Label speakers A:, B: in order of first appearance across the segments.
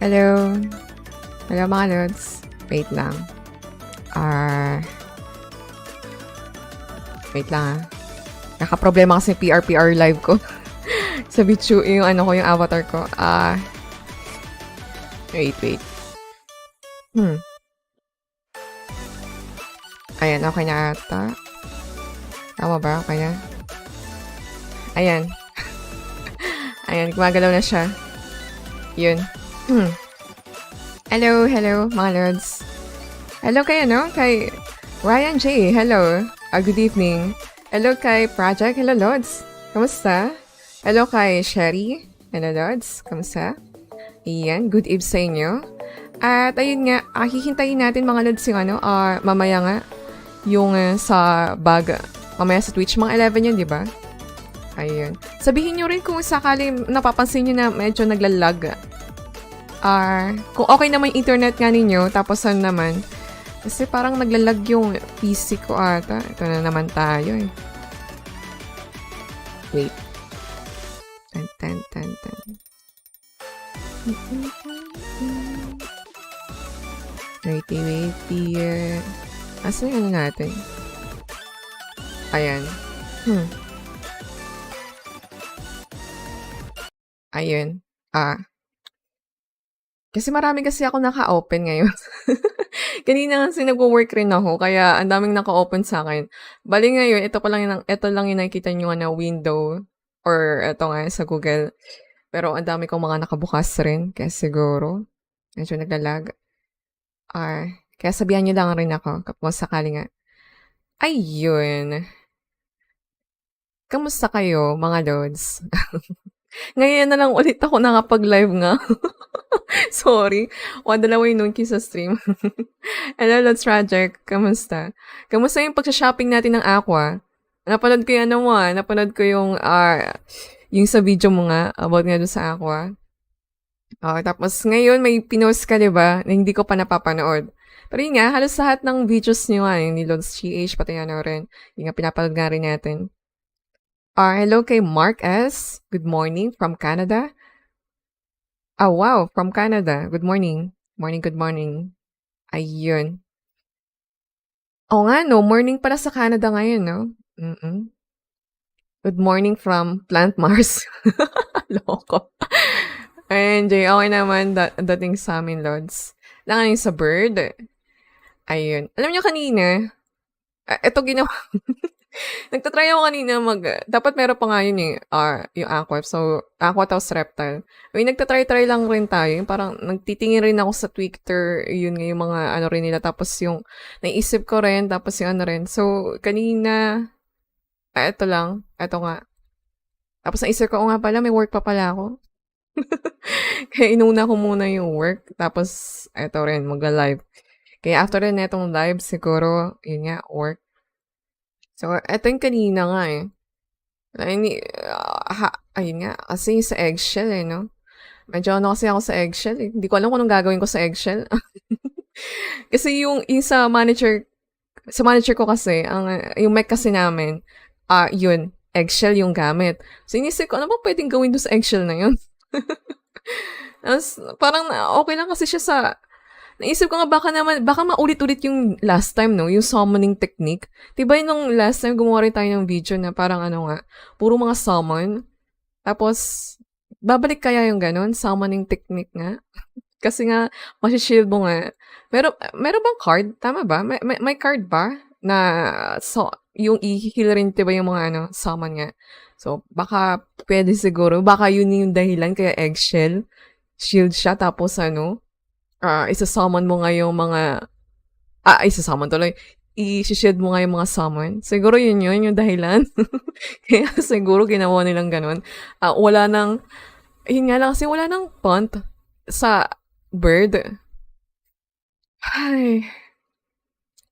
A: Hello. Hello mga lods. Wait lang. Wait lang ah. Nakaproblema kasi PRPR live ko. Sa Vtuber, yung ano ko, yung avatar ko. Wait. Ayan, okay na ata. Tama ba? Okay na? Ayan. Ayan, gumagalaw na siya. Yun. Hello, mga lords. Hello kay kay Ryan J. Hello. Good evening. Hello kay Project. Hello, lords. Kamusta? Hello kay Sherry. Hello, lords. Kamusta? Iyan, good eve sa inyo. At ayun nga, hihintayin natin mga lords yung mamaya nga, yung sa bag, mamaya sa Twitch, mga 11 yun, di ba? Ayun. Sabihin nyo rin kung sakali napapansin nyo na medyo naglalag. Kung okay naman yung internet nga ninyo, tapos ano naman, kasi parang naglalag yung PC ko ata. Ito na naman tayo eh. Wait. Tan. Wait here. Asan yung natin? Ayan. Ayun. Kasi marami kasi ako naka-open ngayon. Kanina kasi nagwo-work rin ako, kaya ang daming naka-open sa akin. Bali ngayon, ito lang yung nakikita nyo na window, or ito nga sa Google. Pero ang dami kong mga nakabukas rin, kaya siguro, medyo naglalag. Kaya sabihan nyo lang rin ako, kapag sakali nga. Ayun. Kamusta kayo, mga lods? Ngayon na lang ulit ako nakapag-live nga. Sorry. Dalawa yung Nunki sa stream. Hello, Lods Project. Kamusta? Kamusta yung pag-shopping natin ng Aqua? Napanood ko yung napanood ko yung sa video mo nga, about nga doon sa Aqua. Tapos ngayon may pinost ka, diba? Na hindi ko pa napapanood. Pero yun nga, halos lahat ng videos niyo nga, ni Lods GH, pati rin. Yung nga, pinapanood nga rin natin. Hello kay Mark S. Good morning from Canada. Wow, from Canada. Good morning. Good morning. Ayun. Nga, no? Morning pala sa Canada ngayon, no? Good morning from Plant Mars. Loko. Ayun, Jay. Okay naman dating sa amin, Lods. Lang yung sa bird. Ayun. Alam nyo kanina, Eto ginawa nagta-try ako kanina dapat meron pa nga yun, eh, yung aqua. So, aqua tapos reptile. I mean, nagta-try-try lang rin tayo, yung parang nagtitingin rin ako sa Twitter, yun nga yung mga ano rin nila, tapos yung naisip ko rin, tapos yung ano rin. So, kanina, eto lang, eto nga. Tapos naisip ko, nga pala, may work pa pala ako. Kaya inuna ko muna yung work, tapos eto rin, magla-live. Kaya after rin netong live, siguro, yun nga, work. So, eto yung kanina nga eh. Ayun nga, kasi sa eggshell eh, no? Medyo ano kasi ako sa eggshell eh. Hindi ko alam kung anong gagawin ko sa eggshell. Kasi yung sa manager ko kasi, yung mech kasi namin, yun, eggshell yung gamit. So, inisip ko, ano ba pwedeng gawin doon sa eggshell na yun? Tapos, parang okay lang kasi siya naisip ko nga baka maulit-ulit yung last time, no? Yung summoning technique. Diba yung nung last time gumawa rin tayo ng video na parang ano nga, puro mga summon. Tapos, babalik kaya yung ganun, summoning technique nga? Kasi nga, shield mo nga. Meron bang card? Tama ba? May card ba? Na, yung i-heal rin, diba yung mga ano, summon nga. So, baka pwede siguro. Baka yun yung dahilan kaya eggshell. Shield siya, tapos ano, isa-summon mo nga yung mga, isa-summon tuloy. I-shield mo nga yung mga summon. Siguro yun yung dahilan. Kaya siguro ginawa nilang ganun. Wala nang, yun nga lang kasi wala nang punt sa bird. Ay.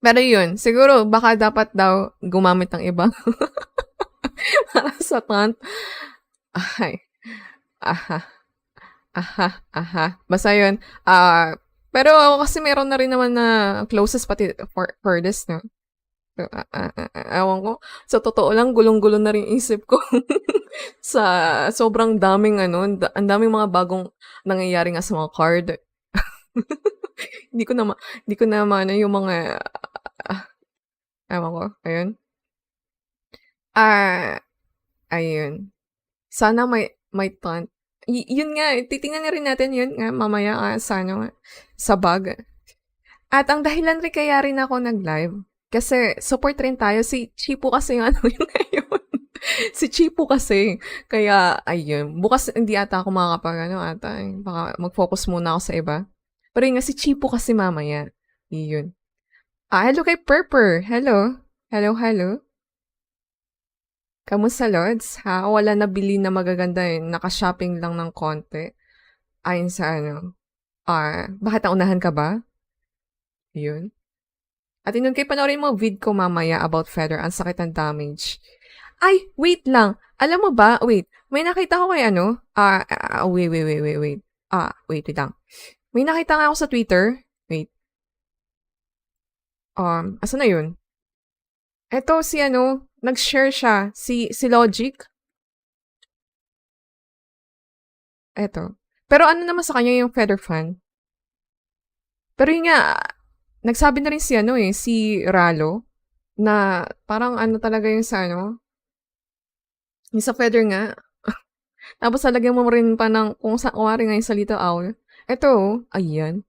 A: Pero yun, siguro baka dapat daw gumamit ng iba para sa punt. Ay. Aha. Basta yun. Pero ako kasi meron na rin naman na closest pati for this, no? So, ewan ko. Sa totoo lang, gulong-gulo na rin isip ko. Sa sobrang daming ano, ang daming mga bagong nangyayari nga sa mga card. Hindi ko na maano yung mga, ewan ko, ayun. Ayun. Sana may taunt. Yun nga, titingnan na rin natin yun nga mamaya sa ano, sa bug. At ang dahilan rin kaya rin ako nag-live, kasi support rin tayo. Si Chipo kasi yung ano yun ngayon. Si Chipo kasi. Kaya, ayun. Bukas hindi ata ako makakapag ano ata. Baka mag-focus muna ako sa iba. Pero yun nga, si Chipo kasi mamaya. Yun. Hello kay Purper. Hello. Hello, hello. Kamusta, Lods? Wala nabili na magaganda eh. Naka-shopping lang ng konti. Ayon sa ano. Bakit naunahan ka ba? Yun. At yun, kay panoorin mo vid ko mamaya about feather. Ang sakit ng damage. Ay, wait lang. Alam mo ba? Wait. May nakita ko kay ano? Wait. Wait lang. May nakita nga ako sa Twitter. Wait. Asa na yun? Eto si ano, nag-share siya. Si Logic. Eto. Pero ano naman sa kanya yung feather fan? Pero yun nga, nagsabi na rin si ano eh, si Ralo, na parang ano talaga yung sa ano, yung sa feather nga. Tapos talagyan mo rin pa ng, kung wari nga yung sa Little Owl. Eto, ayan.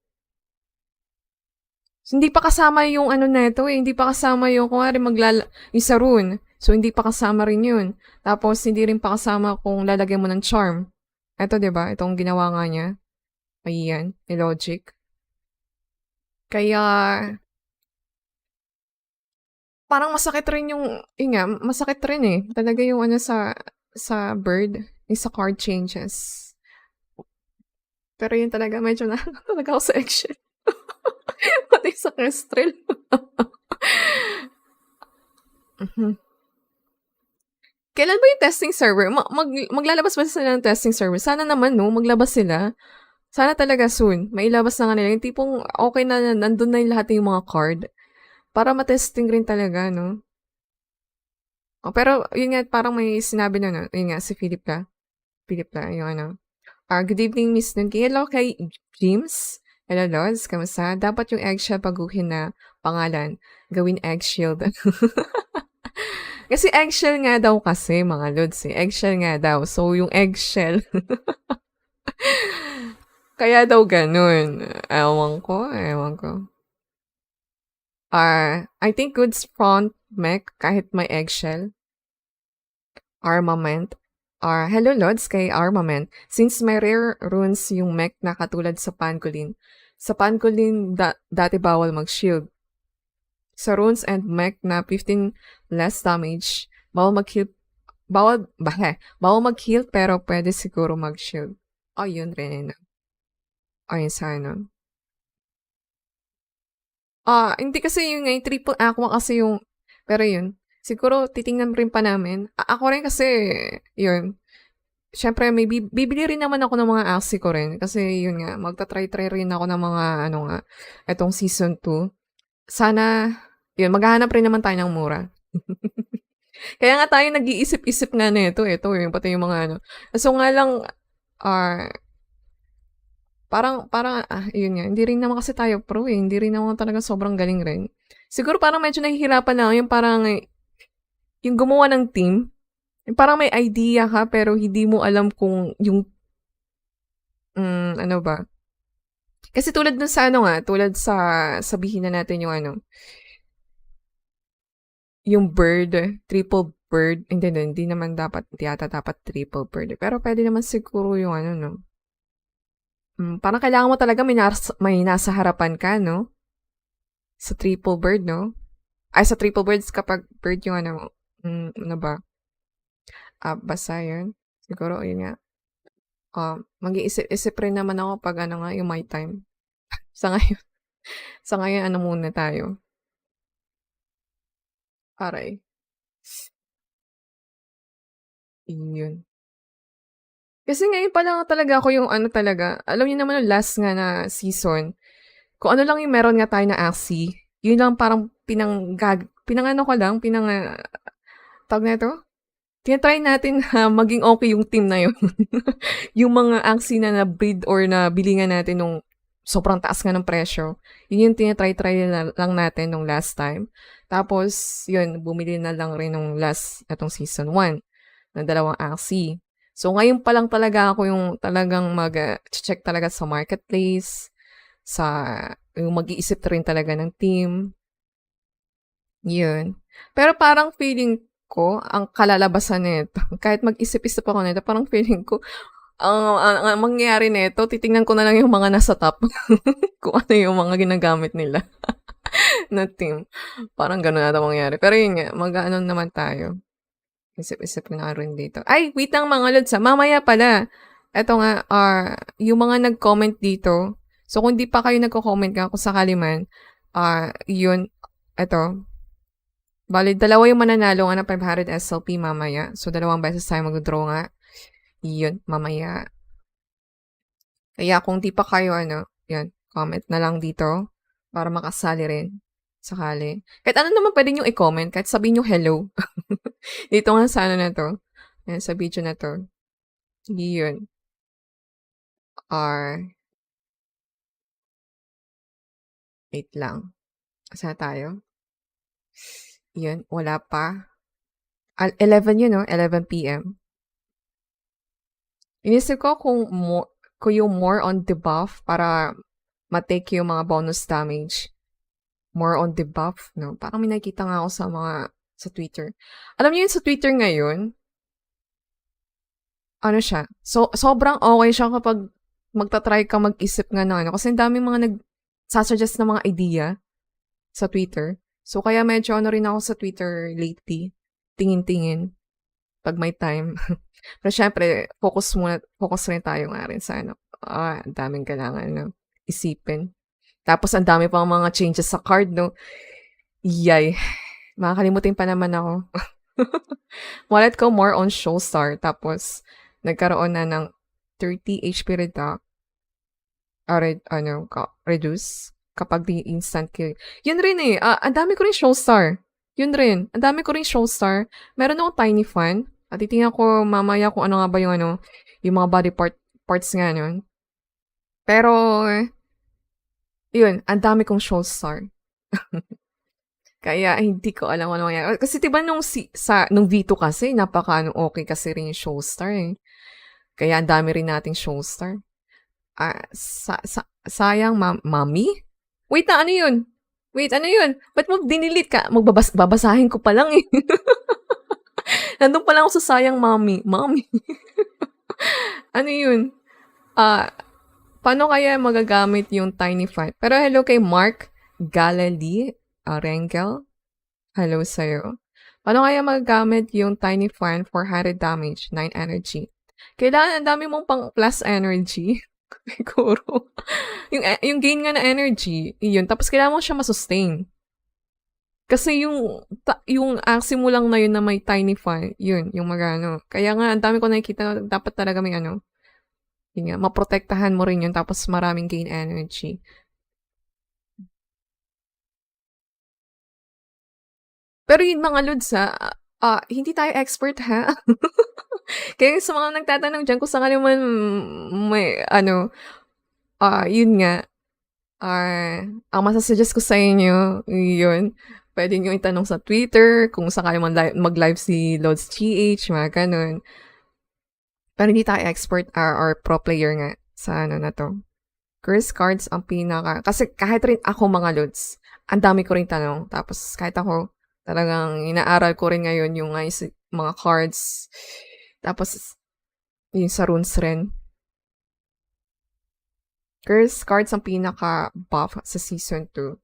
A: So, hindi pa kasama yung ano na ito eh, hindi pa kasama yung, kung wari yung sa rune. So, hindi pa kasama rin yun. Tapos, hindi rin pa kasama kung lalagyan mo ng charm. Eto, diba? Itong ginawa nga niya. Ayan, ni Logic. Kaya, parang masakit rin yun nga, masakit rin eh. Talaga yung ano sa bird, yung sa card changes. Pero yun talaga, medyo na talaga ako sa action. Pati sa Kestrel. Kailan ba yung testing server? Maglalabas ba sila ng testing server? Sana naman, no? Maglabas sila. Sana talaga soon. Mailabas na nga nila. Yung tipong okay na, nandun na yung lahat yung mga card. Para matesting rin talaga, no? Pero, yun nga, parang may sinabi na, no? Yun nga, si Philip la, yung ano. Good evening, Miss Nunki. Hello kay James. Hello, Lods. Kamusta? Dapat yung eggshell paguhin na pangalan. Gawin egg shield. Kasi eggshell nga daw kasi, mga Lods. Eggshell nga daw. So, yung eggshell. Kaya daw ganun. Ewan ko. I think goods front mech kahit may eggshell. Armament. Hello Lods kay Armament. Since may rare runes yung mech na katulad sa Pangolin dati bawal mag-shield. Sa runes and mech na 15 less damage, bawal mag-heal pero pwede siguro mag-shield. Yun rin. Ayun sa ano. Hindi kasi yung nga, yung triple aqua kasi yung, pero yun, siguro titingnan rin pa namin. Ako rin kasi, yun, syempre may bibili rin naman ako ng mga Axie ko rin. Kasi yun nga, magta-try rin ako ng mga, ano nga, etong season 2. Sana, yun, maghahanap rin naman tayo ng mura. Kaya nga tayo nag-iisip-isip nga na ito, yung pati yung mga ano. So nga lang, parang, yun nga, hindi rin naman kasi tayo pro eh. Hindi rin naman talaga sobrang galing rin. Siguro parang medyo nahihirapan na yung parang, yung gumawa ng team, yung parang may idea ka pero hindi mo alam kung yung, ano ba? Kasi tulad dun sa ano nga, tulad sa, sabihin na natin yung ano, yung bird, triple bird, hindi naman dapat, hindi ata dapat triple bird. Pero pwede naman siguro yung ano, no? Parang kailangan mo talaga may nasa harapan ka, no? Sa triple bird, no? Sa triple birds kapag bird yung ano, ano ba? Basta yun. Siguro, yun nga. Mag-iisip rin naman ako pag ano nga, yung my time. Sa ngayon, ano muna tayo. Aray. Yun. Kasi ngayon pa lang talaga ako yung ano talaga, alam niyo naman yung last nga na season, kung ano lang yung meron nga tayo na Axie, yun lang parang pinangano ko lang, tawag na ito? Tinatry natin maging okay yung team na yun. Yung mga Axie na na-breed or na bilingan natin nung sobrang taas nga ng presyo, yun yung tinatry lang natin nung last time. Tapos, yun, bumili na lang rin nung etong season 1 ng dalawang Axie. So, ngayon pa lang talaga ako yung talagang mag-check talaga sa marketplace, yung mag-iisip rin talaga ng team. Yun. Pero parang feeling ko, ang kalalabasan nito, kahit mag-isip-isip ako nito, parang feeling ko, ang mangyayari nito, titingnan ko na lang yung mga nasa top. Kung ano yung mga ginagamit nila na team. Parang gano'n ata mangyayari. Pero yun nga, mag-ano naman tayo. Isip-isip na rin dito. Ay, wait lang mga lods. Mamaya pala. Eto nga, yung mga nag-comment dito. So, kung di pa kayo nagko-comment nga kung sakali man, yun, eto. Bali, dalawa yung mananalo nga ng 500 SLP mamaya. So, dalawang beses tayo mag-draw nga. Yun, mamaya. Kaya kung di pa kayo, yan, comment na lang dito para makasali rin. Sakali. Kahit ano naman pwede nyo i-comment. Kahit sabihin nyo hello. Dito nga sa ano na to. Yan, sa video na to. Yun. Wait lang. Saan tayo? Yun, wala pa. 11 yun, no? 11 p.m. Inisip ko kung yung more on debuff para matake yung mga bonus damage. More on debuff, no? Parang may nakikita nga ako sa Twitter. Alam niyo yun sa Twitter ngayon, ano siya, sobrang okay siya kapag magta-try ka mag-isip nga ng ano. Kasi ang daming mga nag-suggest na mga idea sa Twitter. So, kaya medyo ano rin ako sa Twitter lately. Tingin-tingin. Pag may time. Pero syempre, focus rin tayo nga rin sa ano. Ang daming kailangan isipin. Tapos, ang dami pang mga changes sa card, no? Yay. Makakalimutin pa naman ako. Wallet ko more on Showstar. Tapos, nagkaroon na ng 30 HP reduce kapag di instant kill. Yun rin eh. Ang dami ko rin Showstar. Yun rin. Ang dami ko rin Showstar. Meron akong Tiny Fan. At titingnan ko mamaya kung ano nga ba yung yung mga body parts nga nun. Pero, yun, ang dami kong Showstar. Kaya hindi ko alam ano mangyayari. Kasi diba nung Vtuber kasi, okay kasi rin yung Showstar eh. Kaya ang dami rin nating Showstar. Sayang, mami? Wait na, ano yun? Wait, ano yun? Ba't mo dinilit ka? Babasahin ko pa lang eh. Nandun pa lang ako sa sayang mommy. Mommy. Ano yun? Ah, paano kaya magagamit yung tiny font? Pero hello kay Mark Galali Rengel. Hello sa'yo. Paano kaya magagamit yung tiny font for 100 damage, 9 energy? Kailangan ang dami mong pang plus energy. Siguro. Yung gain nga na energy, yun. Tapos kailangan mo siya masustain. Kasi yung Axie mo lang na yun na may tiny font, yun, yung magano. Kaya nga, ang dami ko nakikita, dapat talaga may ano, yun nga, maprotektahan mo rin yun, tapos maraming gain energy. Pero yun mga lods ha, hindi tayo expert ha. Kaya sa mga nagtatanong dyan kung saan ka naman may ano, yun nga, ang masasuggest ko sa inyo, yun, pwede nyo itanong sa Twitter kung saan kayo mag-live si Lods GH, mga ganun. Pero hindi tayo expert or pro player nga sa ano na to. Curse cards ang pinaka, kasi kahit rin ako mga Lods, ang dami ko rin tanong. Tapos kahit ako, talagang inaaral ko rin ngayon yung mga cards. Tapos, yung sa runes rin. Curse cards ang pinaka-buff sa Season 2.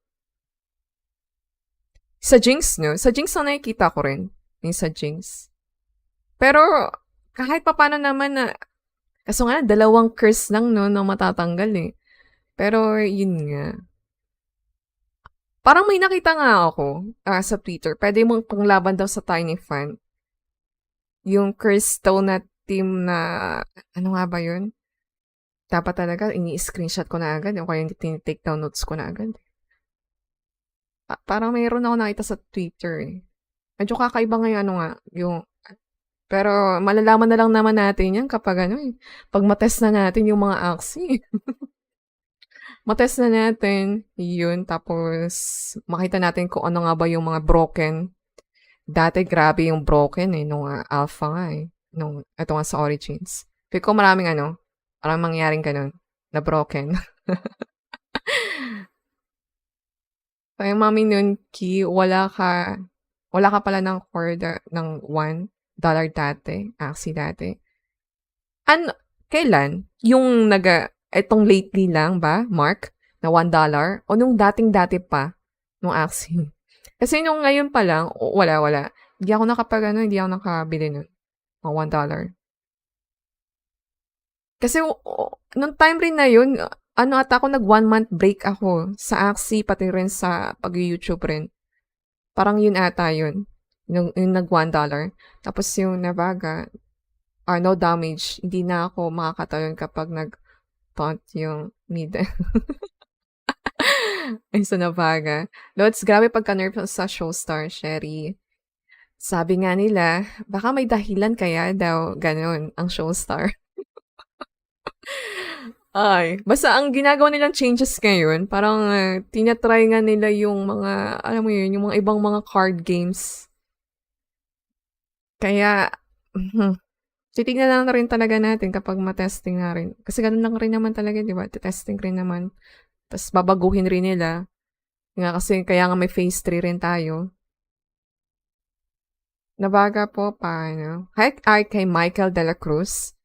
A: Sa Jinx, no? Sa Jinx ang nakikita ko rin. Yung sa Jinx. Pero, kahit pa paano naman na, kaso nga, 2 curse lang, no, na matatanggal eh. Pero, yun nga. Parang may nakita nga ako sa Twitter. Pwede mong panglaban daw sa Tiny Fan. Yung curse stone na team na, ano nga ba yun? Dapat talaga, ini-screenshot ko na agad. O kaya hindi tinitake down notes ko na agad. Parang mayroon ako nakita sa Twitter eh. Medyo kakaiba ngayon ano nga, yung pero malalaman na lang naman natin yan kapag ano eh, pag matest na natin yung mga Axie. Matest na natin yun, tapos makita natin kung ano nga ba yung mga broken. Dati grabe yung broken eh, nung alpha nga eh. Ito nga sa Origins. Feel ko maraming mangyaring ganun, na broken. Kaya Mami Nunki, wala ka pala ng order ng $1 dati, Axie dati. Kailan? Yung etong lately lang ba, Mark? Na $1? O nung dating-dati pa, nung Axie? Kasi nung ngayon pa lang, wala. Hindi ako nakabili nun. Ng $1. Kasi nung time rin na yun, ako nag 1 month break ako sa Axie, pati rin sa pag-YouTube rin. Parang yun ata yun. Yung nag $1. Tapos yung nabaga, no damage. Hindi na ako makakatalon kapag nag-taunt yung mid. Ay, sa nabaga. Lods, grabe pagka-nerf sa Showstar, Sherry. Sabi nga nila, baka may dahilan kaya daw ganun ang Showstar. Ay, basta ang ginagawa nilang changes ngayon, parang tinatry nga nila yung mga, alam mo yun, yung mga ibang mga card games. Kaya, titignan lang na rin talaga natin kapag matesting na rin. Kasi ganun lang rin naman talaga, di ba? Testing rin naman. Tapos babaguhin rin nila. Kasi kaya nga may phase 3 rin tayo. Nabaga po, paano? Hi kay Michael De La Cruz.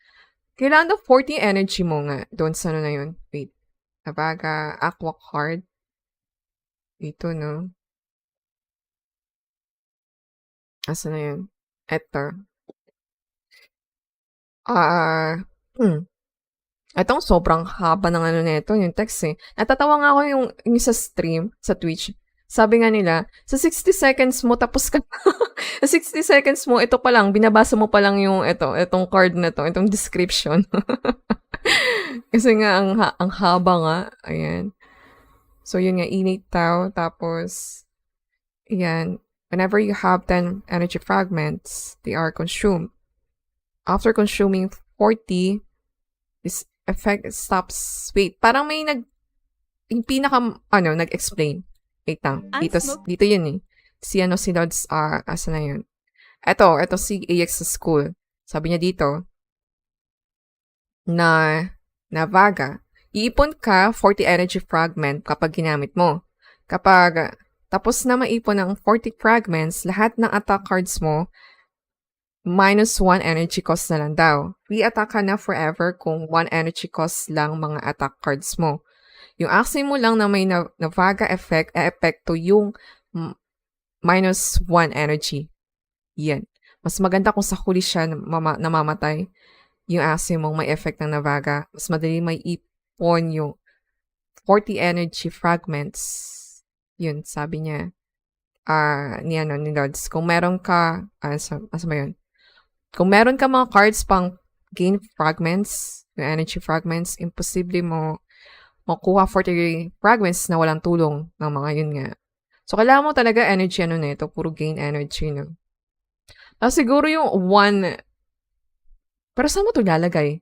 A: Kailangan daw 40 energy mo nga doon sa ano na yun. Wait. Nabaga, aqua card. Dito, no? Asa na yun? Eto. Etong sobrang haba ng ano nito, yung text eh. Natatawa nga ako yung sa stream, sa Twitch. Sabi nga nila, sa 60 seconds mo, tapos ka sa 60 seconds mo, ito pa lang, binabasa mo pa lang yung itong card na to, itong description. Kasi nga, ang haba nga. Ayan. So, yun nga, innate tau. Tapos, ayan. Whenever you have 10 energy fragments, they are consumed. After consuming 40, this effect stops. Wait, parang may yung nag-explain. Wait lang. Dito yun eh. Si Lods, asa na yun? Ito si AX sa school. Sabi niya dito, na vaga, iipon ka 40 energy fragment kapag ginamit mo. Kapag tapos na maipon ng 40 fragments, lahat ng attack cards mo, -1 energy cost na lang daw. Free attack ka na forever kung 1 energy cost lang mga attack cards mo. Yung Axie mo lang na may Navaga effect, epekto yung -1 energy. Yan. Mas maganda kung sa huli siya namamatay yung Axie mong may effect ng Navaga. Mas madali may ipon yung 40 energy fragments. Yun, sabi niya. Ni Lods. Kung meron ka, asa ba yun? Kung meron ka mga cards pang gain fragments, yung energy fragments, imposible mo makuha 40 fragments na walang tulong ng mga yun nga. So, kailangan mo talaga energy nito, puro gain energy, no? Siguro yung 1, pero saan mo ito ilalagay?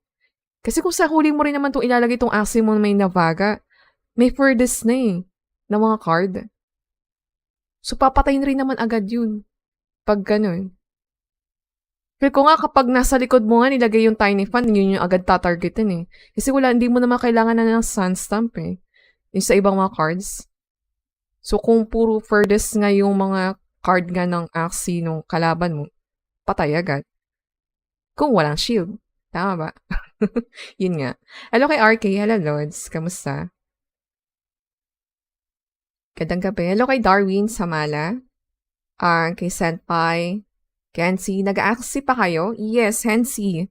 A: Kasi kung sa huli mo rin naman itong ilalagay itong Axie mo na may Navaga, may furthest na na mga card. So, papatayin rin naman agad yun. Pag ganun. Pero kung nga kapag nasa likod mo nga nilagay yung tiny fan, yun yung agad tatargetin Kasi hindi mo naman kailangan na ng sun stamp Yung sa ibang mga cards. So, kung puro furthest nga yung mga card nga ng Axie nung kalaban mo, patay agad. Kung walang shield. Tama ba? Yun nga. Hello kay RK. Hello, Lods. Kamusta? Gandang gabi. Hello kay Darwin Samala. Kay Senpai. Kenzie, nag-Axie pa kayo? Yes, Hensi.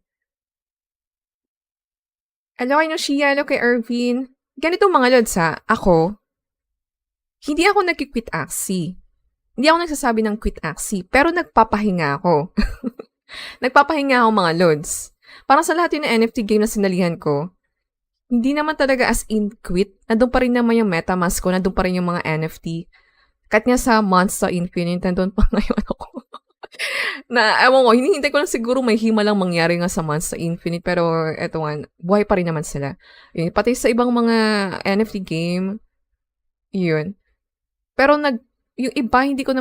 A: Hello kay Noshia. Hello kay Irvin. Ganito mga Lods ako, hindi ako nag-quit Axie. Hindi ako nagsasabi ng quit Axie, pero nagpapahinga ako. Nagpapahinga ako mga Lods. Parang sa lahat yun ng NFT game na sinalihan ko, hindi naman talaga as in quit. Nandun pa rin naman yung MetaMask ko, nandun pa rin yung mga NFT. Kahit nga sa Monster Infinite, nandun pa ngayon ako. Ewan ko, hinihintay ko lang siguro may himalang mangyari nga sa Monster Infinite, pero eto nga, buhay pa rin naman sila. Yun, pati sa ibang mga NFT game, yun. Pero yung iba, hindi ko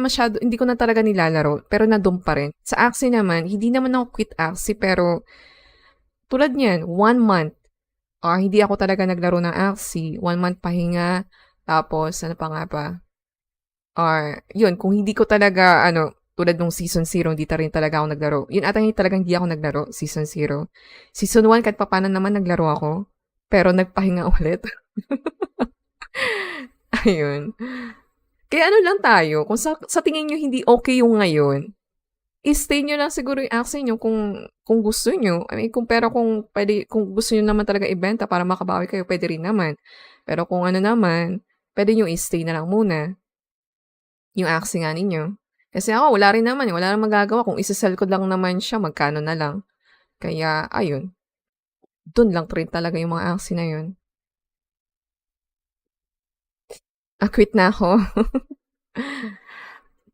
A: na talaga nilalaro, pero nandun pa rin. Sa Axie naman, hindi naman ako quit Axie, pero tulad niyan, 1 month, hindi ako talaga naglaro ng Axie. 1 month pahinga, tapos, ano pa nga ba? Yun, kung hindi ko talaga, tulad nung Season 0, hindi rin talaga ako naglaro. Yun ata talagang hindi ako naglaro, Season 0. Season 1, kahit paano naman naglaro ako, pero nagpahinga ulit. Ayun. Kaya lang tayo, kung sa tingin nyo hindi okay yung ngayon, i-stay nyo lang siguro yung Axie nyo kung gusto nyo. I mean, kung gusto nyo naman talaga ibenta para makabawi kayo, pwede rin naman. Pero kung naman, pwede nyo i-stay na lang muna yung Axie nga ninyo. Kasi ako, wala rin naman wala nang magagawa. Kung isa-sell ko lang naman siya, magkano na lang. Kaya, ayun. Dun lang rin talaga yung mga Axie na yun. Quit na ako.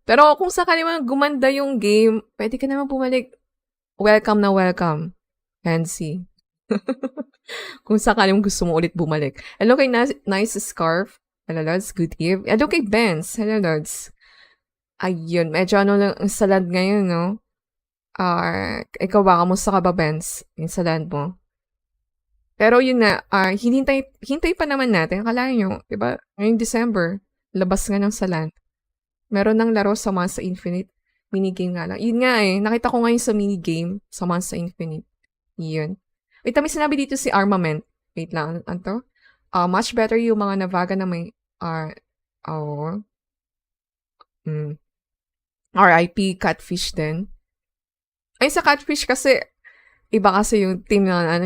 A: Pero kung sakali man gumanda yung game, pwede ka naman bumalik. Welcome na welcome. Fancy. Kung sakali mo gusto mo ulit bumalik. Hello kay Nice Scarf. Hello, Lods. Good eve. Hello kay Benz. Hello, Lods. Ayun. Medyo lang ang salad ngayon, no? Ikaw ba? Kamusta ka ba, Benz? Yung salad mo? Pero yun na, hintay pa naman natin. Akala nyo, diba? Ngayong December, labas nga ng salan. Meron ng laro sa Monster Infinite. Minigame nga lang. Yun nga nakita ko ngayon sa minigame sa Monster Infinite. Yun. Wait, may sinabi dito si Armament. Wait lang, ano? Much better yung mga Navaga na may, RIP Catfish din. Ay, sa Catfish kasi, iba kasi yung team na,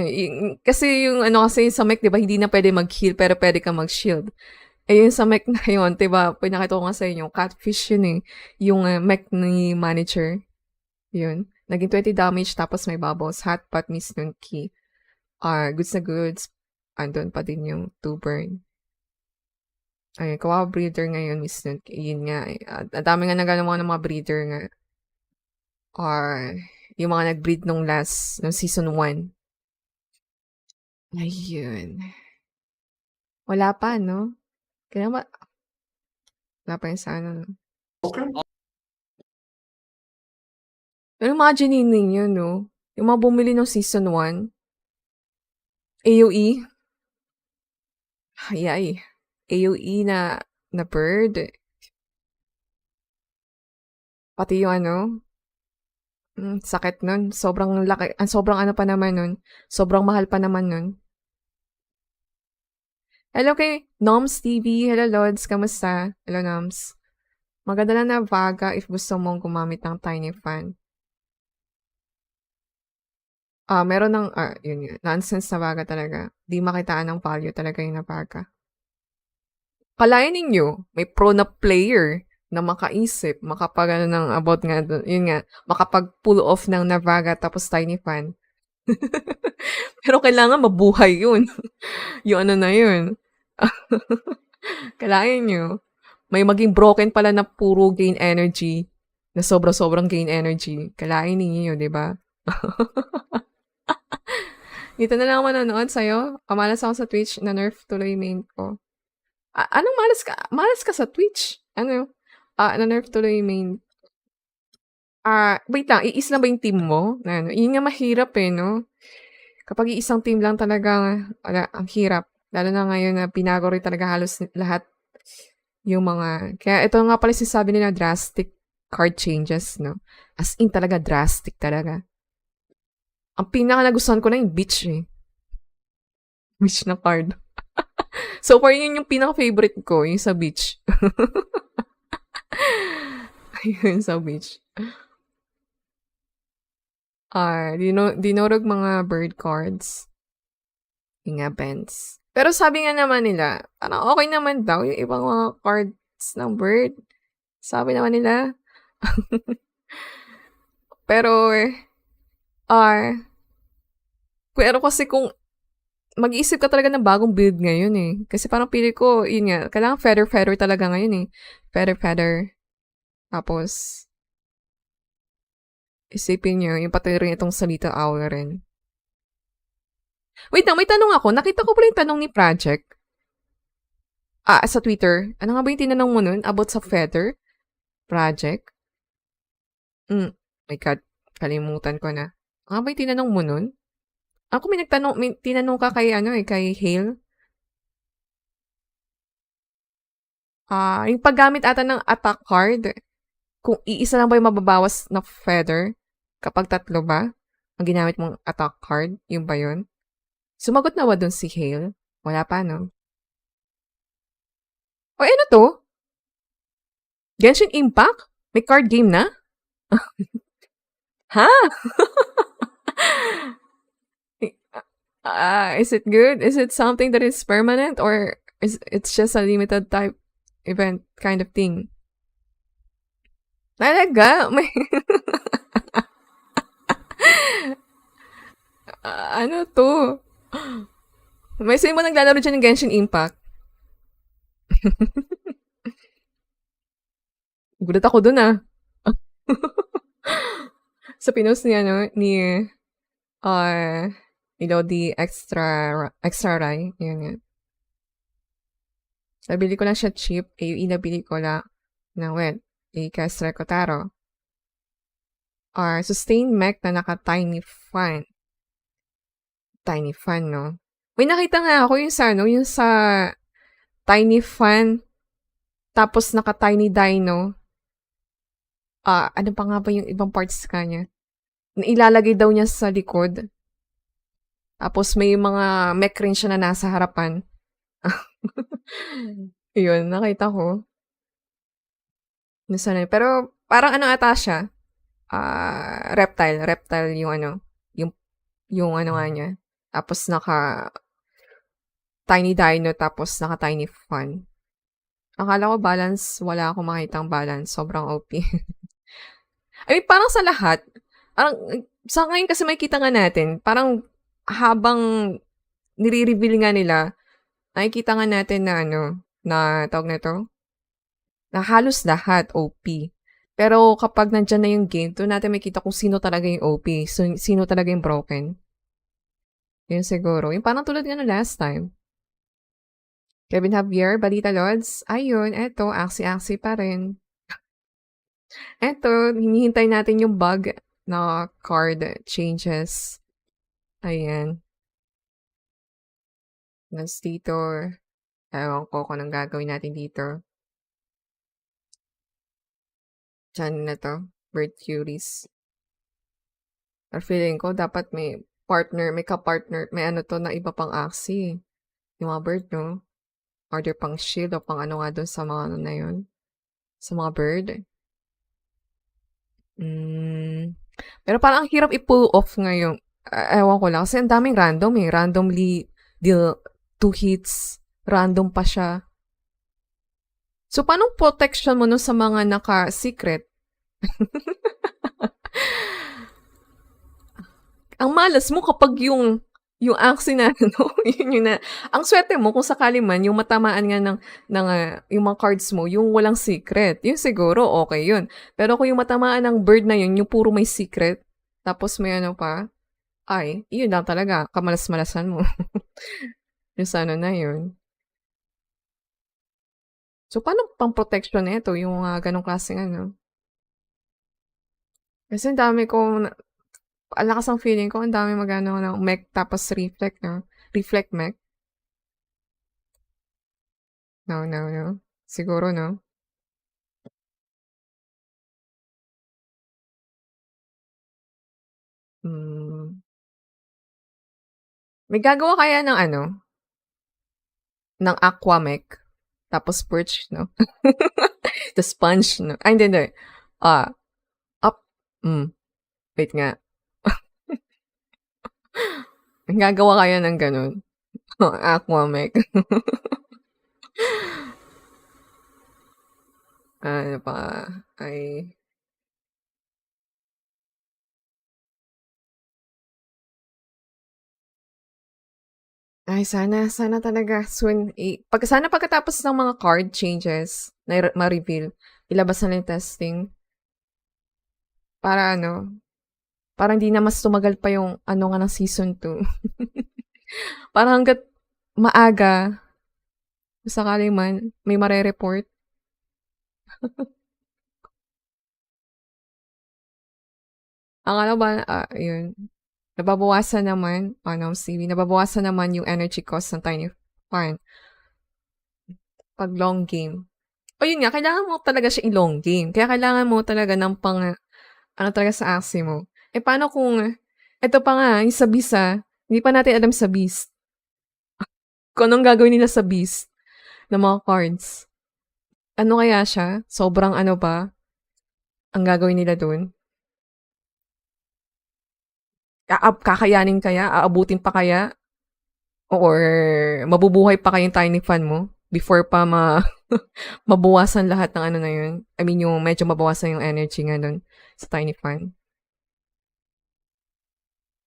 A: kasi yung, kasi sa mech, diba, hindi na pwede mag-heal, pero pwede ka mag-shield. Yung sa mech na yun, diba, pinakita ko nga sa inyo, Catfish yun yung mech ni manager. Yun. Naging 20 damage, tapos may bubbles. Hot pot, Miss Nunki. Goods na goods. Andun pa din yung 2 burn. Ay, kawawa breeder ngayon, Miss Nunki. Yun nga ang dami nga nagalawa ng mga breeder nga. Yung mga nag-breed nung season 1. Ayun. Wala pa, no? Kaya wala pa yung sana. Okay. Pero imagine ninyo, no? Yung mga bumili ng season 1, AOE. Ayay. AOE na na bird. Pati yung ano, sakit nun. Sobrang laki, sobrang ano pa naman nun. Sobrang mahal pa naman nun. Hello kay Noms TV. Hello Lods, kamusta? Hello Noms. Maganda lang na vaga if gusto mong gumamit ng tiny fan. Meron ng, yun nga, nonsense na vaga talaga. Di makitaan ng value talaga yung nabaga. Kalayan ninyo, may pro na player na makaisip, makapag ano ng about nga, yun nga, makapag pull off ng Navaga tapos tiny fan. Pero kailangan mabuhay yun. Yung ano na yun. Kailangan nyo. May maging broken pala na puro gain energy. Na sobra-sobrang gain energy. Kailangan ninyo, di ba? Dito na lang ako manonood sa'yo. Pamalas ako sa Twitch na nerf tuloy main ko. Anong malas ka? Malas ka sa Twitch? Ano? Na nerf tuloy main. Wait lang. Iis lang ba yung team mo? Na, ano? Yun nga mahirap eh, no? Kapag iisang team lang talaga, wala, ang hirap. Lalo na ngayon na binago rin talaga halos lahat yung mga... Kaya ito nga pala sinasabi nila drastic card changes, no? As in talaga drastic talaga. Ang pinaka nagustuhan ko na yung beach eh. Beach na card. So far yun yung pinaka-favorite ko, yung sa beach. Ayun, sa beach. Dinurog mga bird cards. Yung nga, Benz. Pero sabi nga naman nila, parang okay naman daw yung ibang mga cards ng bird. Sabi naman nila. Pero, pero kasi kung mag-iisip ka talaga ng bagong build ngayon eh. Kasi parang pili ko, yun nga, kailangan feather talaga ngayon eh. Feather. Tapos, isipin nyo, yung pati rin itong salita owl rin. Wait lang, may tanong ako. Nakita ko pala yung tanong ni Project. Sa Twitter. Ano nga ba yung tinanong mo nun about sa feather? Project? My God, kalimutan ko na. Ano nga ba yung tinanong mo nun? Ako may tinanong ka kay, kay Hale. Yung paggamit ata ng attack card, kung iisa lang ba yung mababawas na feather, kapag tatlo ba, ang ginamit mong attack card, yung ba yun? Sumagot na ba dun si Hale? Wala pa, no? O, ano to? Genshin Impact? May card game na? Ha? Is it good? Is it something that is permanent or is it's just a limited type event kind of thing? Talaga? May... ano to? May sino mo naglalaro dyan ng Genshin Impact? Gulat ako dun Sa pinost ni ni Lodi extra Rai. Yun nga. Nabili ko lang siya cheap. AUE nabili ko lang ng Kastra Kotaro. Sustained mech na naka-tiny fan. Tiny fan, no? May nakita nga ako yung sa tiny fan tapos naka-tiny dino. Ano pa nga ba yung ibang parts kanya? Ilalagay daw niya sa likod. Tapos may mga mech rin siya na nasa harapan. Yun, nakita ko. Pero parang ano ata siya? Reptile yung yung ano nga niya. Tapos naka tiny dino, tapos naka tiny fan. Akala ko balance, wala akong makitang balance. Sobrang OP. I mean, parang sa lahat, parang, sa ngayon kasi makikita nga natin, parang habang nire-reveal nga nila, nakikita nga natin na tawag na to, na halos lahat OP. Pero kapag nandyan na yung game, doon natin makita kung sino talaga yung OP, sino talaga yung broken. Yun siguro. Yung parang tulad nga no last time. Kevin Javier, Balita Lods. Ayun, eto, Axie pa rin. Eto, hinihintay natin yung bug na card changes. Ayan. Nas dito, ewan ko kung anong gagawin natin dito. channel na 'to, bird theories. Or feeling ko dapat may partner, may ka-partner, may ano 'to na iba pang Axie, yung mga bird 'no? Order pang shield o pang ano nga dun sa mga ano na yun, sa mga bird. Pero parang ang hirap i-pull off ngayon, ewan ko lang kasi ang daming random, eh, randomly deal 2 hits, random pa siya. So, paanong protection mo nun sa mga naka-secret? Ang malas mo kapag yung Axie na ano, yun yung na ang swerte mo kung sakali man yung matamaan nga yung mga cards mo, yung walang secret, yun siguro okey yun. Pero kung yung matamaan ng bird na yun, yung puro may secret, tapos may ano pa, ay, yun lang talaga kamalas-malasan mo. Yung sa ano na yun. So, paano pang-protection nito yung mga ganong klaseng ano? Kasi ang dami kong ang lakas ng feeling ko ang daming mag-ano ng mech tapos reflect 'no, reflect mech. No, no, no. Siguro 'no? Hmm, may gagawa kaya ng ano, ng aqua mech, tapos perch 'no? The sponge 'no? Ay hindi, hindi. Ah, up hmm, wait nga. Gagawa kaya ng gano'n, aqua mech. Ano pa, ay ay sana talaga soon sana pagkatapos ng mga card changes na ma-reveal, ilabas na yung testing para ano, para hindi na mas tumagal pa yung ano nga ng season 2. Parang hangga't maaga, kung sakali man, may mare-report. Ang ano ba, yun, nababawasan naman, ano, CV, nababawasan naman yung energy cost ng Tiny Farm pag long game. O yun nga, kailangan mo talaga siya i-long game. Kaya kailangan mo talaga ng ano talaga sa Axie mo. Eh, paano kung, eto pa nga, yung sa Beast hindi pa natin alam sa Beast. Kung anong gagawin nila sa Beast ng mga cards. Ano kaya siya? Sobrang ano ba ang gagawin nila dun? Kakayanin kaya? Aabutin pa kaya? Or mabubuhay pa kayong tiny fan mo before pa mabawasan lahat ng ano na yun? I mean, yung medyo mabawasan yung energy nga dun sa tiny fan.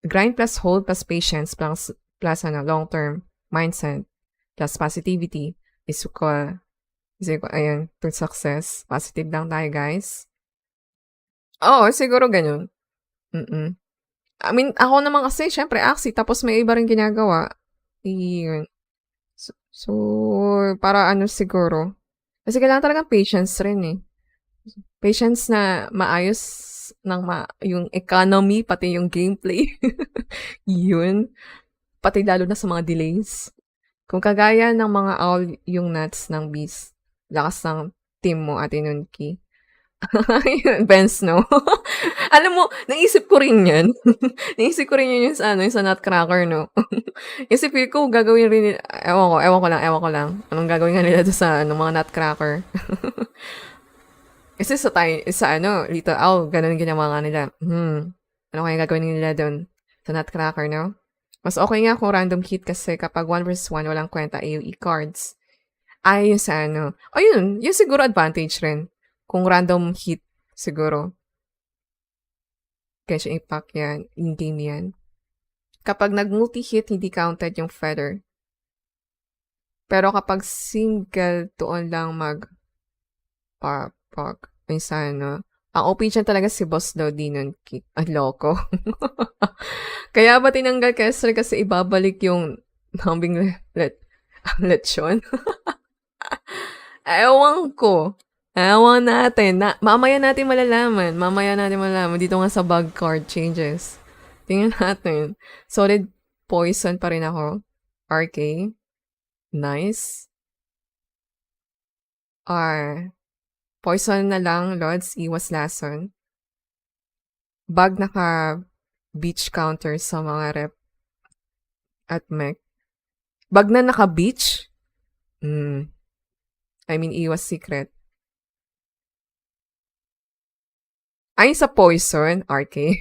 A: Grind plus hold plus patience plus ano, long-term mindset plus positivity is equal, ayun, to success. Positive lang tayo, guys. Oo, siguro ganun. Mm. I mean, ako naman kasi, syempre, Axie, tapos may iba rin ginagawa. Yun. So, para ano siguro. Kasi kailangan talagang patience rin eh. Patience na maayos yung economy, pati yung gameplay. Yun. Pati lalo na sa mga delays. Kung kagaya ng mga all yung nuts ng Beast, lakas ng team mo, Ate Nunki. Ayun, Ben Snow. Alam mo, naisip ko rin yan. Naisip ko rin yun yung sa, ano, yung sa Nutcracker, no? Kasi feel ko, gagawin rin nila, ewan ko lang. Anong gagawin nga nila doon sa, ano, mga Nutcracker. Kasi sa ano, Little Owl, ganun ginawa nga nila. Ano kaya gagawin nila doon sa Nutcracker, no? Mas okay nga kung random hit kasi kapag 1 versus 1, walang kwenta AoE cards. Ay, yun sa ano. O yun siguro advantage rin. Kung random hit, siguro. Genshin Impact yan, in-game yan. Kapag nag-multi-hit, hindi counted yung feather. Pero kapag single, doon lang mag-pag. Ay, sana. Ang OP dyan talaga si Boss daw, di nun. Ang loko. Kaya ba tinanggal Kessler kasi ibabalik yung mambing lechon? Ewan ko. Ewan natin. Mamaya natin malalaman. Dito nga sa bug card changes. Tingnan natin. Solid poison pa rin ako. RK. Nice. R. Poison na lang, Lods, iwas lason. Bag naka-beach counter sa mga rep at mech. Bag na naka-beach? I mean, iwas secret. Ay, sa poison, RK.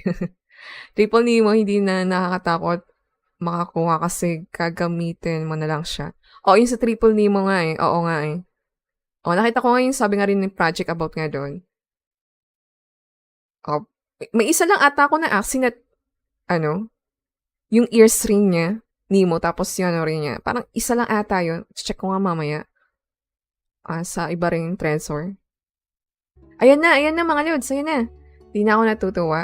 A: Triple Nemo, hindi na nakakatakot makakuha kasi gagamitin mo na lang siya. Yung sa Triple Nemo nga eh. Oo nga eh. Nakita ko ngayon, sabi nga rin ng project about nga doon. May isa lang ata ako na Axie na, yung earstring niya, Nemo, tapos yun rin niya. Parang isa lang ata yun. Check ko nga mamaya. Sa iba rin Trezor. Ayan na mga lods, ayan na. Di na ako natutuwa.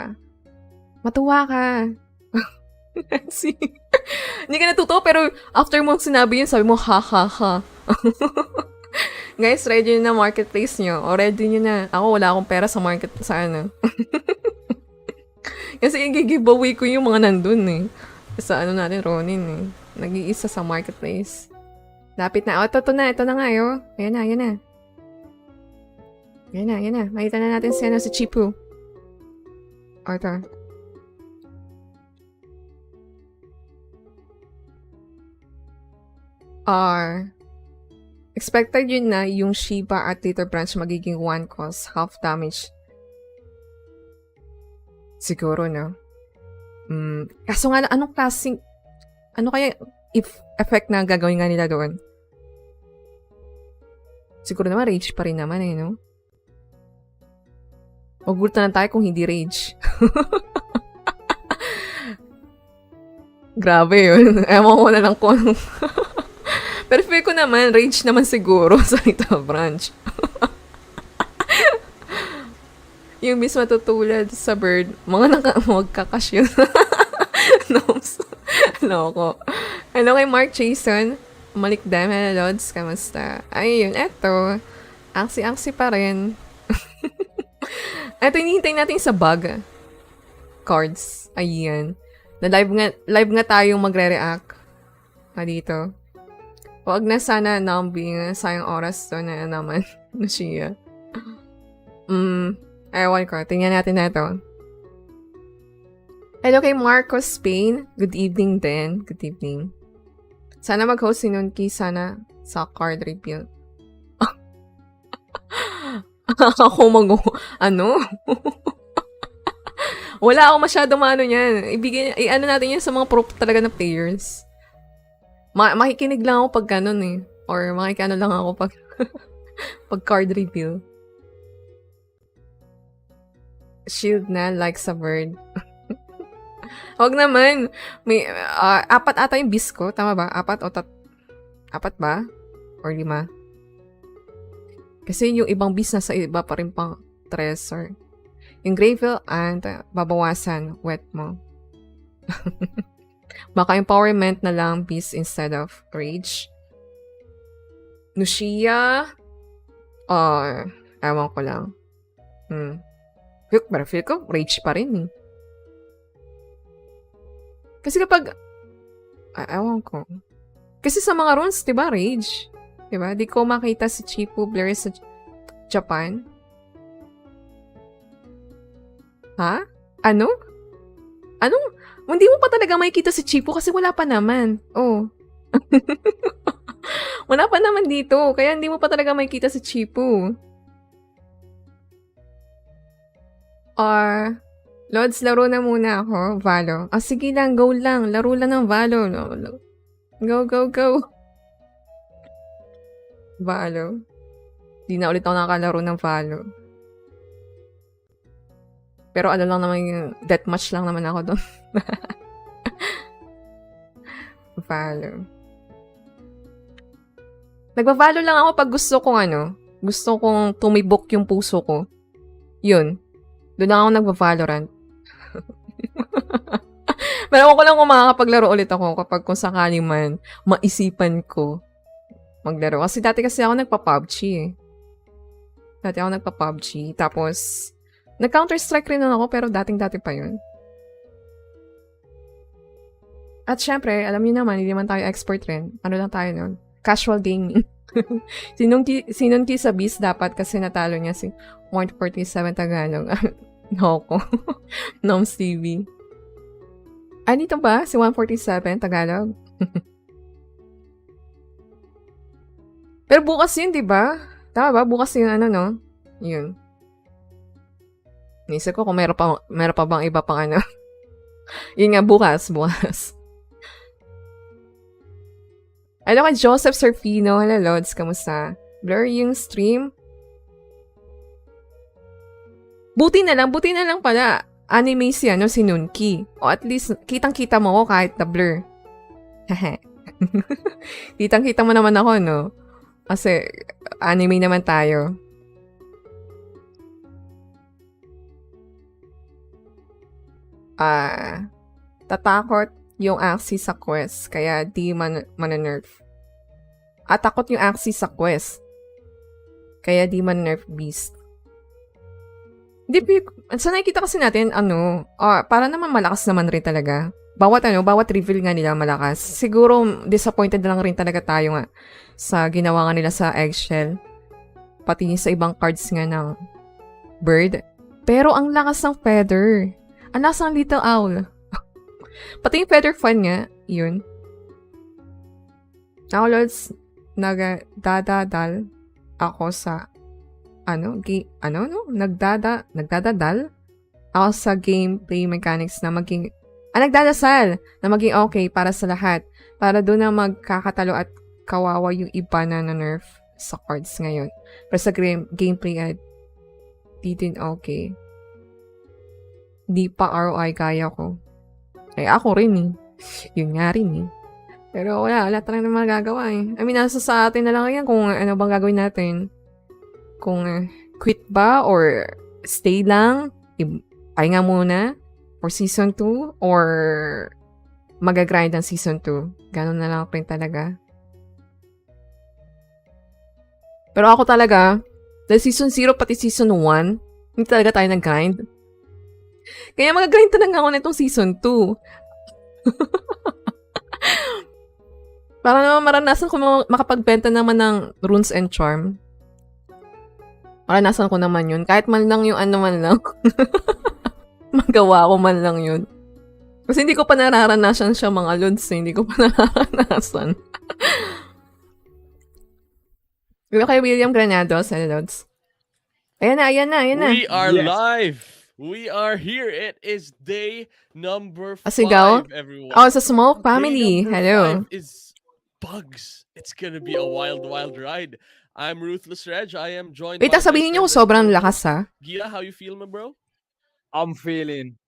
A: Matuwa ka. Hindi ka natutuwa, pero after mo sinabi yun, sabi mo, ha. Guys, ready na marketplace nyo. O ready nyo na. Ako, wala akong pera sa market sa Kasi i-giveaway ko yung mga nandun eh. Sa natin, Ronin eh. Nag-iisa sa marketplace. Lapit na. Ito na nga yo. Ayan na. Makita na natin si Chipu. Ito. Expected yun na yung Shiba at Twitter branch magiging 1 cost, half damage. Siguro, no? Kaso nga, anong klaseng, ano kaya effect na gagawin nga nila doon? Siguro naman, rage pa rin naman eh, no? Magulta na tayo kung hindi rage. Grabe yun. Ewan ko na lang kung pero feel ko naman, rage naman siguro sa Twitter branch. Yung miss matutulad sa bird, mga magkakash yun. Loko. Hello kay Mark Jason. Malikdam, hello Lods, kamusta? Ayun, eto. Axie pa rin. Eto, hinihintay natin sa bug. Cards. Ayan. Na live nga tayong magre-react. Dito. Huwag na sana numbing. Sayang oras to na naman. Siya. Ewan ko. Tingnan natin na ito. Hello kay Marcos Spain. Good evening din. Good evening. Sana mag-host si Nunki. Sana sa card reveal. Ako Wala ako masyadong niyan. I-ano natin yan sa mga pro talaga na players. Makikinig lang ako pag ganun eh. Or makikano lang ako pag pag card reveal. Shield na like sa bird. Huwag naman. May 4 ata yung bis ko. Tama ba? 4 o 4 ba? Or 5? Kasi yung ibang bis na sa iba pa rin pang treasure. Yung gravel and babawasan wet mo. Baka empowerment na lang beast instead of rage. Nunki? Ewan ko lang. Pero feel ko, rage pa rin eh. Kasi kapag, ewan ko. Kasi sa mga runes, diba, rage? Diba? Di ko makita si Chipu Blair sa Japan. Ha? Ano? Hindi mo pa talaga makikita si Chipu kasi wala pa naman. Oh. Wala pa naman dito. Kaya hindi mo pa talaga makikita si Chipu. Lods, laro na muna ako. Valo. Sige lang. Go lang. Laro lang ng Valo. Go. Valo. Di na ulit ako nakalaro ng Valo. Pero lang naman yung deathmatch lang naman ako doon. Valo. Nagba-Valo lang ako pag gusto kong tumibok yung puso ko. Yun. Doon lang ako nagba-Valorant. Pero ako lang kung makakapaglaro ulit ako kapag kung sakali man maisipan ko maglaro. Kasi dati ako nagpa-PUBG eh. Tapos, nag-Counter-Strike rin ako pero dating-dati pa yun. At syempre, alam niyo naman, hindi naman tayo expert rin. Ano lang tayo nun? Casual gaming. Si Nunki sa Beast dapat kasi natalo niya si 147 Tagalog. Noko. Noms TV. Dito ba? Si 147 Tagalog? Pero bukas yun, di ba? Tama ba? Bukas yun, ano, no? Yun. Naisip ko kung meron pa bang iba pang ano. Yun nga, bukas. Hello kay Joseph Serfino. Hello, Lods. Kamusta? Blur yung stream. Buti na lang pala. Anime si Nunki. O at least, kitang-kita mo ko kahit na blur. Hehe. Kitang-kita mo naman ako, no? Kasi, anime naman tayo. Tatakot yung Axie sa quest, kaya di man-nerf. Takot yung Axie sa quest, kaya di man-nerf Beast. Sa nakikita kasi natin, para naman malakas naman rin talaga. Bawat reveal nga nila malakas. Siguro, disappointed lang rin talaga tayo nga sa ginawa nga nila sa eggshell. Pati sa ibang cards nga ng bird. Pero ang lakas ng feather. Ang lakas ng little owl. Pati yung feather fan nga, yun. Ako, Lods, nagdadadal ako sa nagdadadal ako sa gameplay mechanics na maging nagdadasal na maging okay para sa lahat. Para doon na magkakatalo at kawawa yung iba na nerf sa cards ngayon. Pero sa gameplay di din okay. Di pa ROI kaya ko. Ako rin eh. Yun nga rin eh. Pero wala talagang magagawa eh. I mean, nasa sa atin na lang yan kung ano bang gagawin natin. Kung quit ba or stay lang, pahinga muna for season 2 or magagrind ang season 2. Ganon na lang rin talaga. Pero ako talaga, dahil season 0 pati season 1, hindi talaga tayo nag-grind. Kaya mag-grind talaga ako nitong season 2. Para naman maranasan ko makapagbenta naman ng runes and charm. Maranasan ko naman yun. Kahit man lang yung man lang. Magawa ko man lang yun. Kasi hindi ko pa nararanasan siya mga lods. Hindi ko pa nararanasan. Hello kay William Granados. Hello, lods. Ayan na.
B: We are live. We are here. It is day number 5, everyone.
A: Sa small family. Hello.
B: Day number 5 is bugs. It's gonna be a wild ride. I'm Ruthless Reg. I am joined by...
A: sabihin niyo kung sobrang lakas, ha?
B: Gia, how you feel, my bro?
C: I'm feeling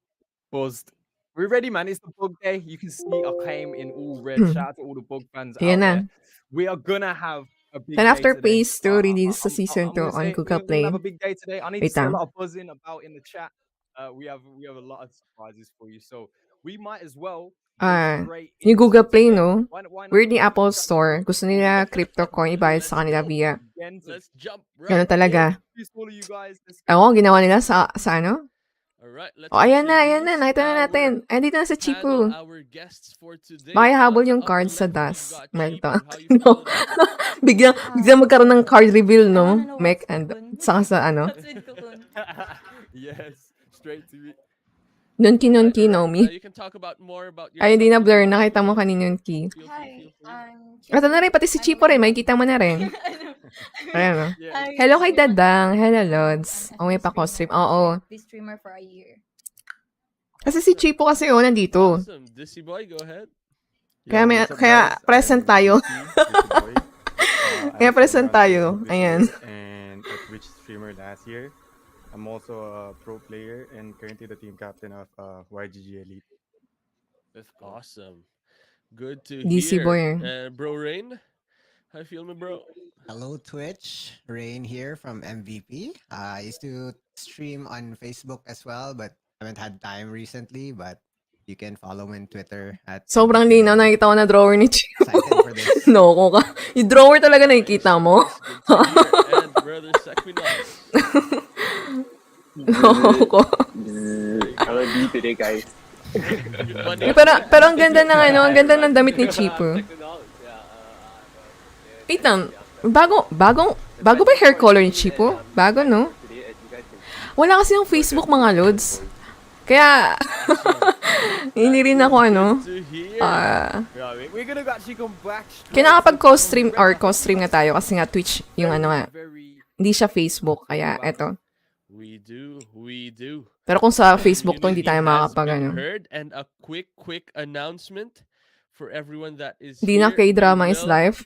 C: buzzed. We're ready, man. It's the bug day. You can see I came in all red. Shout out to all the bug fans out there. We are gonna have a big
A: Then
C: day
A: after
C: today.
A: Phase 2 release sa Season 2 on Google Play.
C: We're gonna have a big day today. I need to see a lot of buzzing about in the chat. We have a lot of surprises for you. So we might as well...
A: yung Google Play, no? Weird yung Apple Store. Gusto nila crypto coin ibayad sa kanila via. Ganun talaga. Ginawa nila sa ano? Ayan na. Nakita na natin. Dito na sa Chipu. Makihabol yung card sa DAS. Melton. No. biglang magkaroon ng card reveal, no? Mek and saka sa ano?
C: Yes. Straight to it.
A: Nunki, Nomi. Hindi na blur. Nakita mo kanina Nunki.
D: Hi.
A: Ito na rin, pati si Chipo rin. Makikita mo na rin. Ayan, no? Hello kay Dadang. Hello, Lods. May pa co-stream. Oo.
D: This streamer for a year.
A: Kasi si Chipo kasi nandito.
B: Awesome. Dizzy boy, go ahead.
A: Kaya present tayo. Kaya present tayo. Ayan.
E: And a Twitch streamer last year. I'm also a pro player and currently the team captain of YGG Elite.
B: That's awesome. Good to
A: DC
B: hear.
A: boy.
B: Bro Rain, how you feel, me, bro?
F: Hello, Twitch. Rain here from MVP. I used to stream on Facebook as well, but haven't had time recently. But you can follow me on Twitter at...
A: Sobrang linaw. Nakikita ko na drawer ni Chipo.
F: Excited for this.
A: Loko ka. Yung drawer talaga nakikita mo.
B: And brother Sequinas.
A: Loko.
G: Hello, today, guys.
A: pero ang ganda ng ang ganda ng damit ni Chipo. Wait lang. Bago ba hair color ni Chipo? Bago, no? Wala kasi yung Facebook, mga lods. Kaya, hindi rin ako, ano,
B: To hear.
C: Right, we're gonna actually come back.
A: kinakapag-co-stream or co-stream nga tayo kasi nga Twitch yung ano nga. Hindi siya Facebook, kaya eto.
B: We do.
A: Pero kung sa Facebook to, hindi tayo
B: Community has
A: makakapag,
B: been
A: ano.
B: heard, and a quick announcement for everyone that is
A: Hindi na
B: here.
A: K-drama
B: We
A: is
B: will
A: life.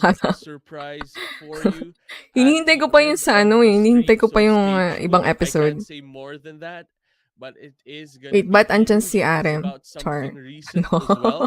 B: have a surprise for you.
A: Hinihintay ko pa yung sa ano eh. Hinihintay ko pa yung ibang episode.
B: I can't say more than that, but it is gonna
A: Wait,
B: be
A: ba't andyan
B: huge.
A: si
B: It's
A: Arem?
B: about
A: Char.
B: something recent
A: No.
B: as well.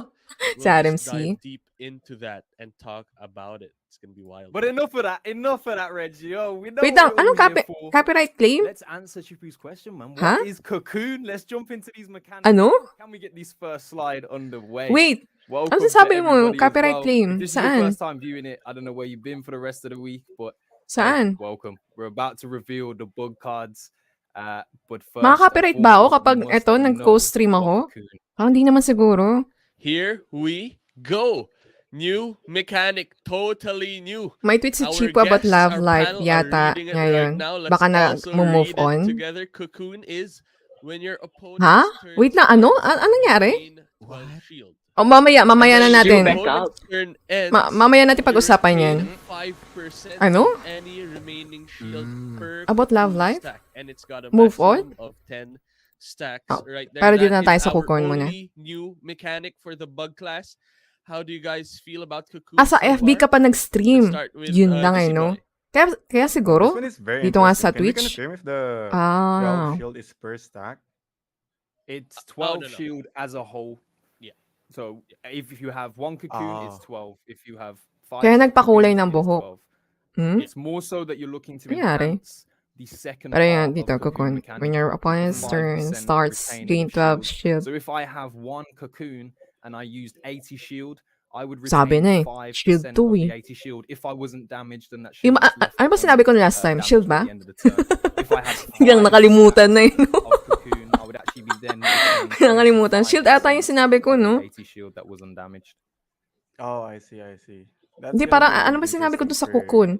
A: Si Arem
B: just
A: C.
B: dive deep into that and talk about it. It's gonna be wild.
C: But enough of that, Reggie. Oh, we know
A: Wait lang,
C: what we're
A: anong
C: all here for.
A: copyright claim?
C: Let's answer Chipu's question, man.
A: Huh?
C: What is Cocoon? Let's jump into these mechanics.
A: Ano?
C: Can we get this first slide underway?
A: Wait,
C: Welcome
A: ano sasabi
C: to
A: mo?
C: everybody as
A: Copyright
C: well.
A: claim?
C: If this is
A: Saan?
C: your first time viewing it, I don't know where you've been for the rest of the week, but
A: Saan?
C: welcome. We're about to reveal the bug cards. But first,
A: Makaka-copyright ba ako kapag eto,
C: know
A: nag-co-stream ako?
C: what Cocoon.
A: Parang di naman siguro.
B: Here we go. New mechanic, totally new.
A: May tweet si
B: Our
A: Chipo about
B: guests,
A: Love
B: our
A: Life
B: panel are
A: yata
B: reading it
A: ngayon.
B: right now. Let's
A: Baka na
B: also
A: move
B: read it
A: on.
B: together. Cocoon is when your opponent's
A: Ha?
B: turn
A: Wait na, ano? Anong nangyari?
B: gain 12 shield.
A: O mamaya na
B: And then
A: natin.
B: your opponent's turn ends,
A: Mamaya natin pag-usapan
B: you
A: yan.
B: gain 5%
A: Ano?
B: of any remaining shield per
A: About Love
B: Cocoon
A: Life?
B: stack. And it's got a
A: Move
B: maximum of 10 stacks
A: Oh,
B: right there.
A: pero dito
B: That
A: na tayo
B: is
A: sa
B: our
A: Cocoon muna.
B: only new mechanic for the bug class. How do you guys feel about Cocoon
A: Sa
B: so
A: FB ka
B: far?
A: pa
B: Let's
A: nag-stream.
B: start with
A: Yun lang
B: Dizzy
A: no?
B: Boy.
A: Kaya siguro,
E: This one is very
A: dito nga sa
E: interesting. Can we
A: Twitch.
E: confirm if the
A: Ah.
E: 12 shield is per stack?
C: It's
B: Oh,
C: 12
B: no.
C: shield as a whole.
B: Yeah.
C: So if you have one cocoon, it's
E: Ah.
C: 12. If you have 5
A: Kaya nagpakulay
C: cocoons,
A: ng
C: it's
A: buhok.
C: 12.
A: Hmm?
C: It's more so that you're looking to
A: Nangyari?
C: enhance the second
A: Pero
C: part
A: yan,
C: of
A: dito,
C: cocoon
A: Cocoon.
C: mechanic.
A: When your opponent's
C: 5%
A: turn starts,
C: retaining
A: gain
C: of
A: 12
C: shield.
A: shield.
C: So if I have one cocoon and I used 80 shield, I would
A: Sabi
C: retain
A: na eh,
C: 5%
A: shield
C: of
A: 2
C: the
A: eh.
C: 80 shield if I wasn't damaged and that
A: Yung,
C: shield was left
A: ano ba sinabi ko last time? Shield ba?
C: undamaged at the end of the turn. If I had
A: Biglang
C: 5
A: nakalimutan na yun.
C: stacks of cocoon, I would actually be then retaining
A: Nakalimutan. Shield ata yung
C: 25%
A: sinabi ko,
C: of the
A: no?
C: 80 shield that was undamaged.
E: Oh, I see. That's
A: Hindi,
E: gonna
A: parang,
E: be
A: ano ba
E: really
A: sinabi ko doon sa
E: interesting
A: Cocoon?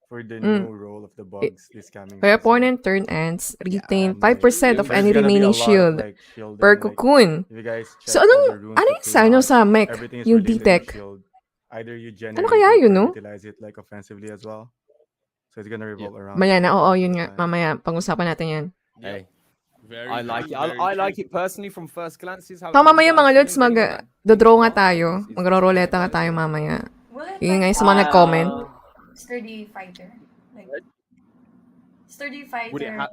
E: for the
A: Mm.
E: new role of the bugs this coming
A: Kaya
E: season.
A: opponent turn ends, retain
E: And
A: 5% of
E: there's
A: any
E: gonna be a
A: remaining
E: lot of,
A: shield
E: like, shielding,
A: per
E: like,
A: cocoon.
E: if you guys
A: So,
E: check all
A: anong,
E: the runes
A: ano
E: that
A: yung
E: came
A: sa, ano,
E: out,
A: sa mech?
E: everything is
A: Yung
E: related to
A: D-Tech?
E: shield. Either you generate
A: Ano kaya
E: it
A: yun,
E: or
A: no?
E: utilize it like offensively as well. So it's gonna revolve around
A: Maya na,
E: shield
A: oo,
E: most of
A: yun
E: the
A: nga.
E: time.
A: Mamaya, pag-usapan natin yan.
C: Hey,
B: Very
C: I like
B: true,
C: it.
B: very
C: I like
B: true.
C: it personally from first glances. How
A: So,
C: you
A: mamaya
C: guys
A: mga lods,
C: feeling? Anyone that
A: mag-draw
C: thinks
A: nga
C: not
A: tayo.
C: is
A: Magro-roleta nga
C: guys,
A: tayo
C: yeah.
A: mamaya.
D: Will it
A: Yun nga
D: like
A: yung sa mga nag-comment.
D: sturdy fighter? Like sturdy
C: Would it
D: fighter,
C: have?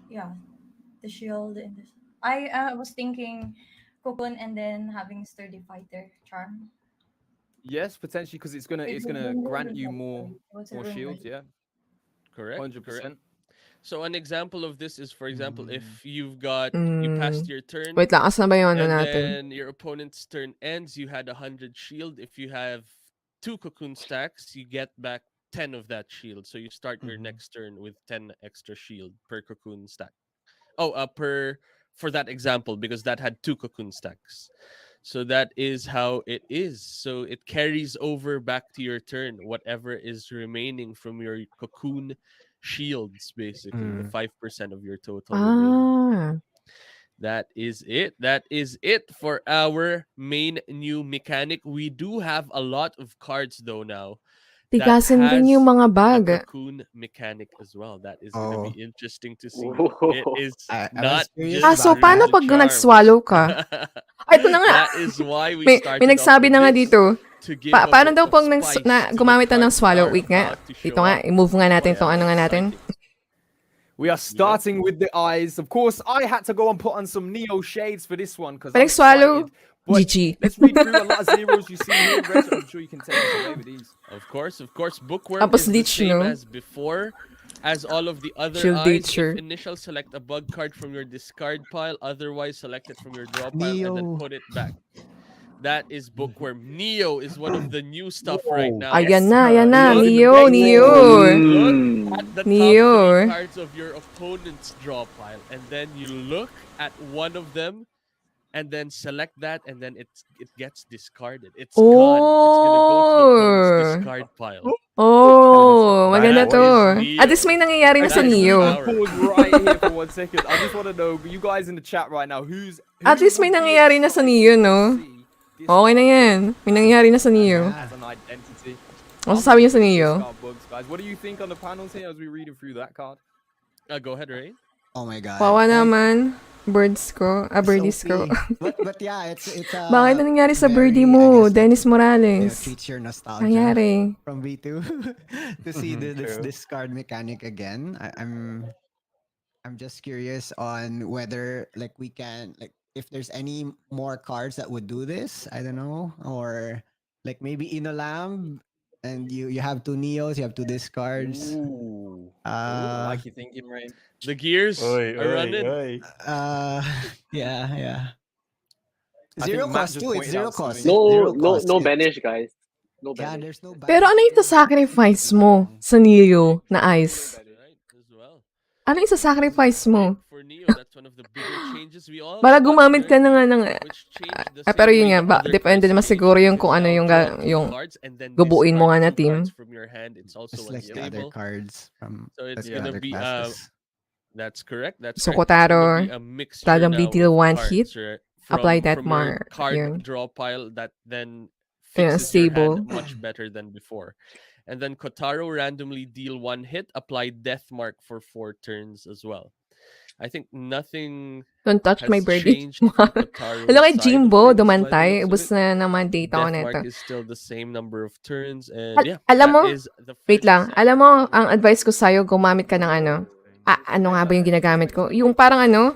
D: yeah. The shield and this. I was thinking cocoon and then having sturdy fighter charm.
C: Yes, potentially because it's gonna grant you more shields. Yeah,
B: Correct.
C: 100%.
B: So an example of this is, for example, if you've got you
A: Mm.
B: passed your turn,
A: Wait lang, asa na ba yung ano
B: and
A: natin?
B: then your opponent's turn ends, you had 100 shield. If you have 2 cocoon stacks, you get back 10 of that shield. So you start your next turn with 10 extra shield per cocoon stack. Oh, for that example, because that had 2 cocoon stacks. So that is how it is. So it carries over back to your turn, whatever is remaining from your cocoon shields, basically, the 5% of your total remaining.
A: Ah.
B: That is it. That is it for our main new mechanic. We do have a lot of cards though now.
A: Tigasin din yung mga bag.
B: A cocoon mechanic as well. That is going to
F: Oh.
B: be interesting to see.
G: Whoa.
B: It is
F: I was
B: not
F: curious
B: just
A: Ah, so
F: about
A: paano
F: that.
A: pag
B: charms.
A: nag-swallow ka? Ay, ito na nga.
B: That is why we
A: May
B: started
A: nagsabi
B: off
A: na nga
B: with this,
A: dito.
B: to give
A: Paano
B: a bit
A: daw
B: of
A: pag
B: spice to the
A: gumamit na ng
B: cards
A: swallow?
B: that are
A: Wait nga.
B: about to
A: Dito
B: show
A: nga,
B: up.
A: i-move nga natin
B: Oh,
A: itong
B: yeah,
A: ano nga natin.
B: exciting.
C: We are starting with the eyes. Of course, I had to go and put on some Neo shades for this one because
A: Pag swallow,
C: But
A: GG.
C: let's read through a lot of zeros you see here, Reg. I'm sure you can take us away with these.
B: Of course. Bookworm
A: Tapos
B: is the
A: leech,
B: same
A: no?
B: as before. As all of the other
A: Shield
B: eyes,
A: Nature.
B: if initial, select a bug card from your discard pile. Otherwise, select it from your draw pile and then
F: Neo.
B: put it back. That is Bookworm. Neo is one of the new stuff right now.
A: Ayan na, ayan na.
B: Look,
A: Neo,
B: look
A: Neo.
B: at the top
A: Neo.
B: 3 cards of your opponent's draw pile, and then you look at one of them, and then select that, and then it gets discarded. It's gone. It's gonna go to the opponent's
A: Oh.
B: discard pile.
A: Oh,
C: Right,
A: maganda
B: that
A: to.
B: is
A: At least may nangyayari na sa
B: That is
A: Neo.
B: power.
C: Pause right here for 1 second. I just want to know, you guys in the chat right now,
A: At least may nangyayari na sa Neo, no? Okay na yan. May nangyayari na sa Neo.
C: As an identity.
A: Ano sasabi niyo sa Neo?
C: Bugs, guys. What do you think on the panels here as we reading through that card?
B: Go ahead, Ray.
F: Oh my god.
A: Wawa
F: Like,
A: naman. Birdies ko. Birdies ko.
F: Sophie. But yeah, it's
A: Bakit na nangyari sa birdie
F: very, I
A: mo?
F: guess,
A: Dennis
F: you know,
A: Morales.
F: treats your nostalgia
A: Nangyari.
F: from V2 to see this
E: True.
F: discard mechanic again. I'm just curious on whether like we can like if there's any more cards that would do this. I don't know, or like maybe Inolam, and you have 2 Neos, you have 2 discards.
C: Ooh. I like your thinking, Rain.
B: The gears
E: Oi,
B: are running.
E: oi.
F: Yeah.
C: I
F: Zero
C: think Matt
F: cost
C: just
F: too. It's
C: pointed
F: zero
C: out
F: cost.
C: something.
F: Zero
G: No
F: cost. It's-
G: banish, guys. No
F: Yeah,
G: banish.
F: there's no.
A: Pero ano yung sacrifice mo sa Neo na ice?
B: Right, as well.
A: Ano yung sacrifice mo?
B: For Neo, that's one of the bigger changes we all.
A: Para gumamit ka na nga ng...
B: which changed the
A: pero
B: same
A: yun
B: way
A: nga,
B: the other
A: depende
B: cards
A: naman
B: change.
A: siguro yung
B: You
A: kung
B: can
A: ano
B: now
A: yung,
B: draw two
A: yung
B: cards and then
A: gubuin mo
B: discard
A: nga na
B: 2
A: team.
B: cards from your hand. It's also
F: It's like the other
B: unstable.
F: cards from
B: So it's
F: the
B: gonna
F: other
B: be
F: classes.
B: that's correct. That's
A: So,
B: correct. It's gonna
A: Kotaro,
B: be a mixture
A: talagang
B: now
A: BTL
B: of
A: one
B: cards,
A: hit,
B: right?
A: apply that
B: from your
A: mark,
B: card
A: yun.
B: draw pile that then
A: Yeah,
B: fixes your
A: stable.
B: hand much better than before. And then Kotaro randomly deal 1 hit, apply death mark for 4 turns as well. I think nothing
A: Don't touch
B: has
A: my birdie.
B: changed from Kotaro's
A: Alam kay
B: side of
A: Jimbo,
B: things by the
A: dumantay.
B: looks of
A: Ubus
B: it.
A: na naman data ko
B: Death
A: neto.
B: mark is still the same number of turns, and yeah,
A: Alam mo,
B: that is the
A: wait
B: first
A: lang.
B: set.
A: Alam mo, ang advice ko sa'yo, gumamit ka ng ano. Ano nga ba yung ginagamit ko? Yung parang ano,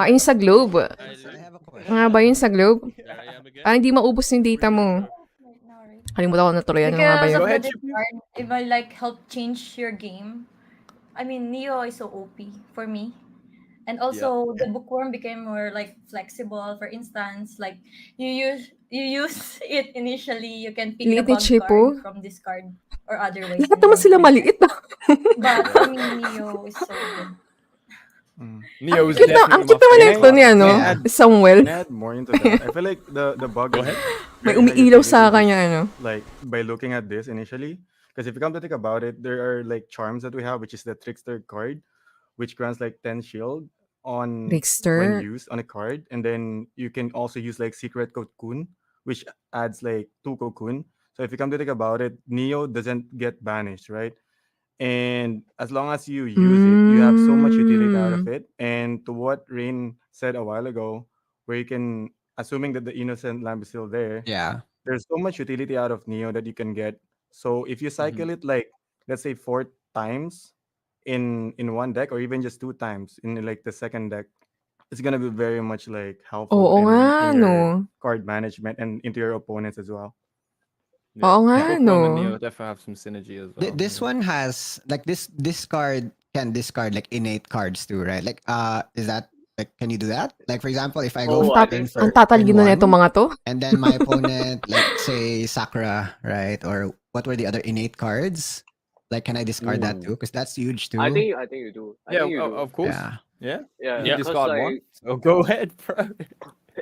A: yung sa globe.
F: I have a question.
A: Ano nga ba yung sa globe?
B: There I am again.
A: Parang hindi maubos yung data mo.
D: Right now, right?
A: Kalimutan ko na tuloy. Ano nga ba
D: Because
A: yun?
D: of
C: Go ahead,
D: the
C: Chippy.
D: discard, it will like help change your game. I mean, Neo is so OP for me. And also the bookworm became more like flexible. For instance, like you use it initially, you can pick the
A: Liit ni
D: bug
A: Chipo.
D: card from discard or other ways.
A: Lahat
D: and
A: naman
D: then
A: sila
D: play
A: maliit.
D: that. But for me, Neo is so good.
C: Neo is
A: Cute na, ang
C: definitely
A: cute naman
C: my
A: ito ni ano,
F: Yeah.
A: Samuel.
E: Can I add more into that? I feel like the bug
B: Go
E: is
B: ahead.
A: May
E: very
A: umiilaw sa
E: utility
A: kanya ano.
E: like by looking at this initially. Because if you come to think about it, there are like charms that we have, which is the trickster card, which grants like 10 shield on when
A: Trickster.
E: used on a card, and then you can also use like secret cocoon, which adds like 2 cocoon. So if you come to think about it, Neo doesn't get banished, right? And as long as you use it, you have so much utility out of it. And to what Rain said a while ago, where you can, assuming that the innocent lamp is still there,
F: Yeah.
E: there's so much utility out of Neo that you can get. So if you cycle it like let's say 4 times in one deck, or even just 2 times in like the second deck, it's gonna be very much like helpful
A: Oo
E: in,
A: nga,
E: in your
A: no.
E: card management and into your opponents as well.
A: Oo nga,
C: Bookworm and Neo
A: no.
C: definitely have some synergy as well.
F: This one has like this card can discard like innate cards too, right? Like is that like can you do that? Like for example, if I go
G: Oh,
F: for
G: I
F: turn
G: think
F: for
A: Ang tatalino
F: turn
A: na itong
F: one,
A: mga to.
F: and then my opponent, like say Sakura, right? Or what were the other innate cards? Like can I discard that too? Because that's huge too.
G: I think you do. I
C: Yeah,
G: think you do.
C: of course.
F: Yeah.
C: Yeah.
G: Yeah,
C: You
G: because
C: discard
G: like
C: one. So go ahead, bro.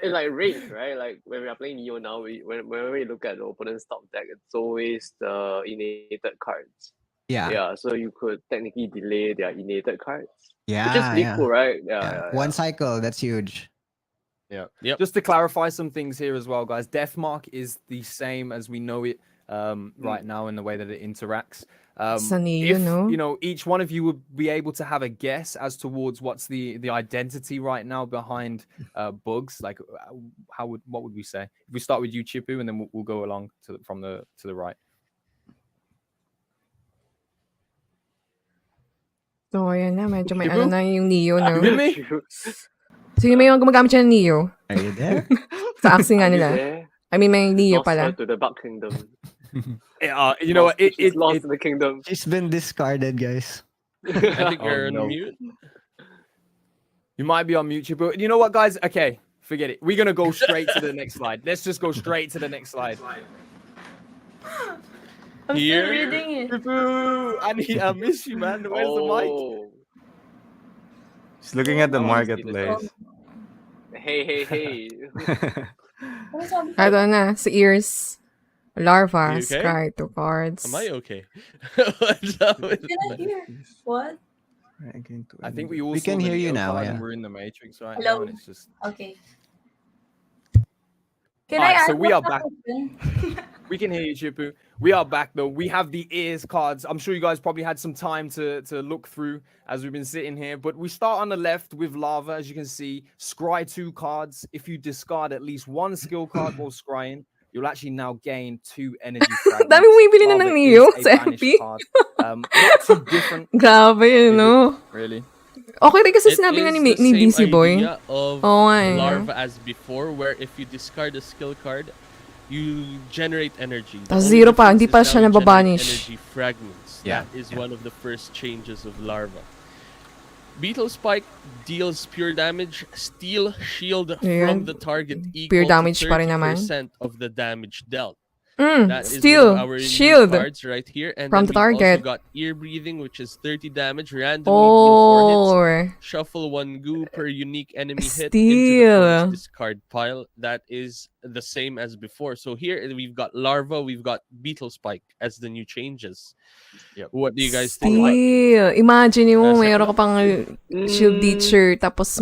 G: like rate, right? Like when we are playing Neo now, whenever we look at the opponent's top deck, it's always the innated cards.
F: Yeah.
G: Yeah, so you could technically delay their innated cards. Which is
F: Yeah.
G: pretty
F: Yeah.
G: cool, right?
F: Yeah. One cycle, that's huge.
C: Yeah.
B: Yep.
C: Just to clarify some things here as well, guys. Deathmark is the same as we know it right now in the way that it interacts.
A: Sa Neo,
C: If
A: no?
C: you know, each one of you would be able to have a guess as towards what's the identity right now behind bugs. Like, what would we say? If we start with you, Chipu, and then we'll go along from the right.
A: So, ayan na. Medyo may
C: Chibu?
A: ano na yung Neo, no?
C: You with me?
A: Sino may gumagamit siya ng Neo?
F: Are you there?
A: Sa Axie nga
G: Are you
A: nila.
G: there?
A: I mean, may Neo
G: Lost her
A: pala.
G: to the Bug Kingdom.
C: You know what?
G: She's lost to the kingdom.
F: She's been discarded, guys.
B: I think
C: Oh,
B: you're on
C: no.
B: mute.
C: You might be on mute, Chipu. You know what, guys? Okay, forget it. We're gonna go straight to the next slide. Let's just go straight to the next slide.
D: I'm
B: Here.
D: still reading it.
C: Chipu, I miss you, man. Where's the mic?
G: Oh.
E: Just looking at the
G: I wanna see this
E: marketplace.
G: Hey.
D: Ano sabi ko?
A: Ito na, sa ears. Larva,
B: You okay?
A: scry, 2
B: Am I
A: cards.
B: okay? What's up with
D: Can I
B: that?
D: hear? What?
E: Again, two
C: I think we
E: energy.
C: all
F: We
C: saw
F: can
C: the
F: hear you
C: Neo
F: now.
C: card and
F: Yeah.
C: we're in the Matrix right now, and
D: Hello.
C: it's just
D: Okay.
C: all
D: Can I
C: right. So
D: ask
C: we
D: what's
C: are
D: the
C: back.
D: question?
C: We can hear you, Chipu. We are back though. We have the ears cards. I'm sure you guys probably had some time to look through as we've been sitting here. But we start on the left with lava, as you can see. Scry 2 cards. If you discard at least 1 skill card while scrying, you'll actually now gain 2 energy
A: Dami
C: fragments.
A: bumibili na
C: Lava
A: ng
C: is
A: Neo
C: a
A: sa
C: banished
A: FP.
C: card. Not too different,
A: Grabe,
C: is it?
A: no?
C: Really?
A: Okay rin kasi
B: It
A: sinabi nga
B: is
A: ni,
B: the
A: ni
B: same
A: DC Boy.
B: idea of
A: Oo nga eh.
B: larva as before, where if you discard a skill card, you generate energy. The
A: Tapos
B: only
A: zero pa,
B: difference
A: hindi
B: is
A: pa
B: now
A: siya
B: you generate
A: nababanish.
B: energy fragments.
F: Yeah,
B: That is
F: yeah.
B: one of the first changes of larva. Beetle Spike deals pure damage, steal shield from
A: Ayan.
B: the target
A: Pure
B: equal to
A: damage pa rin naman.
B: 30% of the damage dealt. That is one of
A: Steal,
B: our new
A: shield
B: cards right here. And
A: from
B: then
A: the
B: we've also
A: target.
B: got ear breathing, which is 30 damage, randomly deal 4 hits,
A: Oh,
B: shuffle 1 goo per unique enemy hit into the opponent's
A: steal.
B: discard pile. That is the same as before. So here we've got larva, we've got beetle spike as the new changes.
C: Yep.
B: What do you guys think about
A: Steal. Imagine mo, mayroon ka
B: Sekula?
A: pang shield
G: Mm,
A: teacher, tapos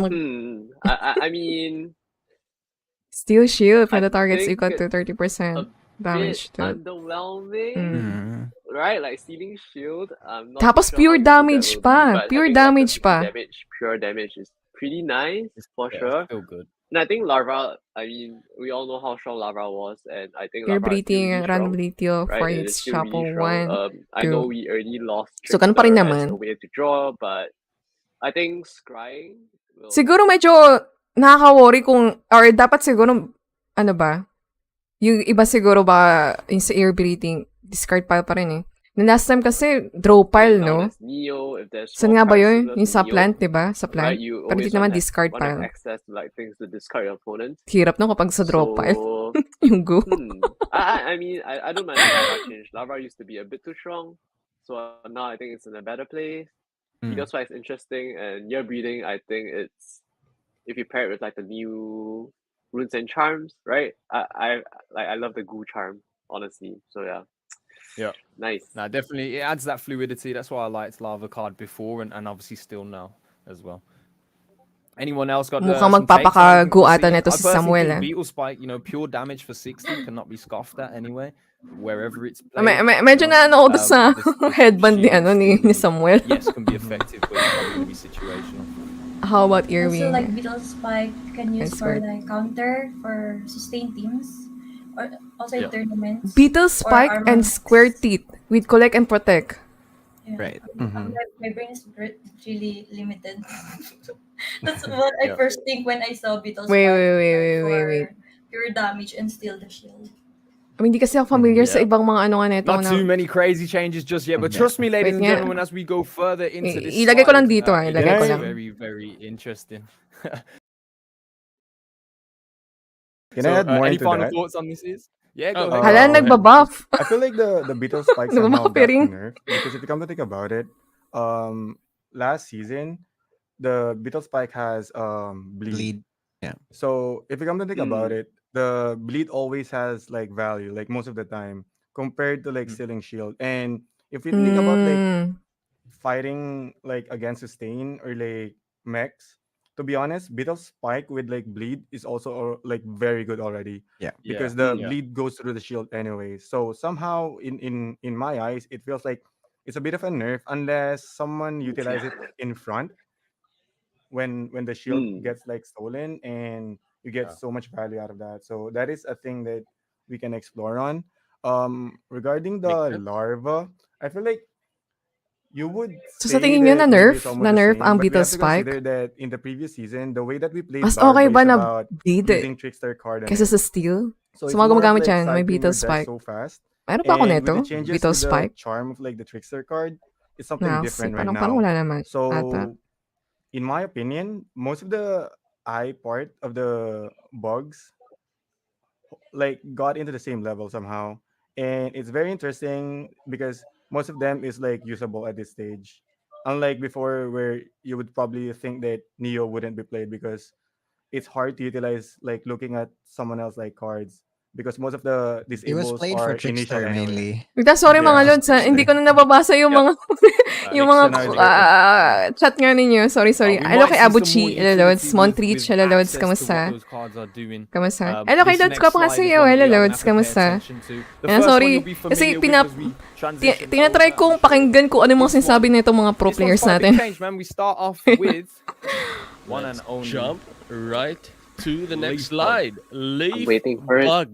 G: I mean,
A: steal shield for
G: I
A: the targets
G: think
A: equal to
G: it's
A: 30%
G: a bit
A: damage to.
G: underwhelming,
F: Mm.
G: right? Like stealing shield. I'm not too
A: Tapos
G: sure how
A: pure
G: useful that
A: damage
G: will be,
A: pa.
G: but
A: Pure
G: having like a
A: damage
G: 50
A: pa.
G: damage, pure damage is pretty nice for
C: Yeah,
G: sure.
C: still good.
G: And I think Larva, I mean, we all know how strong Larva was, and I think
A: Ear
G: Larva is still
A: breathing,
G: really strong,
A: randomly deal
G: right?
A: for
G: It
A: hits,
G: is still really
A: shuffle
G: strong.
A: 1,
G: I know
A: 2.
G: we already lost
A: So, ganun pa rin
G: Trickster as a
A: naman.
G: way to draw, but I think scrying will.
A: Siguro medyo nakaka-worry kung, or dapat siguro, ano ba? Yung iba siguro ba, yung sa ear breathing, discard pile pa rin eh. Yung last time kasi, draw pile,
G: Now
A: no?
G: there's Neo, if there's
A: Saan
G: 12
A: nga ba
G: cards
A: yun?
G: similar
A: Yung
G: to
A: sa
G: Neo,
A: plant, diba? Sa
G: right?
A: plant.
G: You
A: Pero
G: always
A: dito naman,
G: want
A: discard
G: to have
A: pile.
G: access to like things to discard your opponent.
A: Hirap no kapag sa draw pile.
G: So
A: Yung go.
G: I mean I don't mind the Lava change. Lava used to be a bit too strong, so now I think it's in a better place. Beetle Spike is interesting, and Year Breathing, I think it's if you pair it with like the new runes and charms, right? I love the goo charm, honestly. So yeah.
C: Yeah.
G: Nice.
C: No, definitely. It adds that fluidity. That's why I liked Lava card before and obviously still now as well. Anyone else got
A: Mukhang
C: some takes on anything
A: magpapaka-go
C: we've
A: ata
C: seen?
A: neto
C: I
A: si
C: personally
A: Samuel
C: think
A: eh.
C: Beetle Spike, pure damage for 60 cannot be scoffed at anyway, wherever it's played.
A: Medyo na ano ako doon sa
C: The
A: headband ni,
C: shield
A: ni
C: stealing,
A: Samuel.
C: yes, can be effective, but it's probably going to be situational.
A: How about
D: Also,
A: Earwing?
D: like Beetle Spike can use
A: That's
D: for
A: good.
D: like counter for sustain teams, or also in
C: Yeah.
D: tournaments.
A: Beetle
D: or
A: Spike
D: armor
A: and Square
D: mix.
A: Teeth with Collect and Protect.
D: Yeah.
F: Right.
D: My brain is really limited. That's what I
C: Yeah.
D: first think when I saw Beetle
A: Wait,
D: Spike
A: wait, wait,
D: like,
A: wait,
D: for
A: wait, wait.
D: pure damage and steal the shield.
A: I mean, hindi kasi ako familiar sa
C: Yeah.
A: ibang mga ano nga neto
C: Not
A: na.
C: too many crazy changes just yet, but
F: Yeah.
C: trust me, ladies
A: Wait
C: and
A: nga.
C: gentlemen, as we go further into this
A: Ilagay ko lang
C: slide,
A: dito,
C: it
A: ilagay ko
C: is
A: lang.
C: very, very interesting.
E: Can I add more
C: Any
E: into
C: final
E: that?
C: thoughts on this? Yeah,
B: Oh,
C: go ahead.
A: Hala,
B: go ahead.
A: nagbabuff.
E: I feel like the Beetle Spike somehow got
A: Nagmamakapering.
E: nerfed because if you come to think about it, last season the Beetle Spike has bleed.
F: Bleed. Yeah.
E: So if you come to think about it, the bleed always has like value, like most of the time, compared to like
C: Mm.
E: stealing shield. And if you think about like
A: Mm.
E: fighting like against sustain or like mechs, to be honest, Beetle Spike with like bleed is also like very good already
F: Yeah.
E: because
C: Yeah.
E: the
C: Yeah.
E: bleed goes through the shield anyway. So somehow in my eyes, it feels like it's a bit of a nerf unless someone utilize it in front when the shield gets like stolen and you get
C: Yeah.
E: so much value out of that. So that is a thing that we can explore on. Regarding
B: Makes
E: the
B: sense.
E: larva, I feel like you would
A: So sa
E: say
A: tingin nyo
E: that maybe it's
A: na
E: almost the
A: nerf
E: same,
A: ang
E: but we
A: Beetle
E: have to consider
A: Spike?
E: that in the previous season, the way that we played
A: Mas okay
E: larva
A: ba
E: is
A: na
E: about
A: bleed
E: using trickster card on
A: kesa
E: it.
A: sa steal?
E: So
A: Sa
E: it's
A: mga
E: more of
A: gumagamit
E: like
A: dyan, may
E: cycling
A: Beetle
E: your deck
A: Spike.
E: so fast.
A: Meron ba ako
E: And
A: neto?
E: with the changes
A: Beetle
E: with the
A: Spike?
E: charm of like the trickster card, it's something different right
A: Parang
E: now.
A: wala naman ata.
E: So in my opinion, most of the eye part of the bugs like got into the same level somehow. And it's very interesting because most of them is like usable at this stage. Unlike before where you would probably think that Neo wouldn't be played because it's hard to utilize like looking at someone else like cards. because most of the
F: It was
E: disables
F: played for
E: are initial
F: Trickster
E: anyway.
F: mainly.
A: Sorry mga
E: Yeah.
A: lods, hindi ko na nababasa yung
C: Yeah.
A: mga yung
C: Next
A: mga
C: scenario.
A: chat nga ninyo. Sorry.
C: We
A: Hello
C: might
A: kay
C: see some
A: Abuchi,
C: more
A: hello lods.
C: utility
A: Montreach, hello lods.
C: access to what
A: Kamusta?
C: those cards are doing.
A: Kamusta? Hello kay
C: This
A: lods
C: next
A: ko pa
C: slide
A: kasi.
C: is
A: Oh,
C: one that
A: hello
C: we are gonna
A: lods.
C: have to pay
A: Kamusta?
C: attention to. The
A: Ayan,
C: first one
A: sorry.
C: you'll be
A: Kasi
C: familiar with as we transition
A: tinatry
C: over,
A: kong
C: I'm sure.
A: pakinggan kung ano yung mga
C: This
A: sinasabi
C: one-
A: nito mga pro
C: This one's
A: players
C: quite a big
A: natin.
C: change, man. We start off with one
B: Let's
C: and only.
B: jump right to the next
C: Leaf bug.
B: slide. Leaf
G: waiting for it.
B: bug.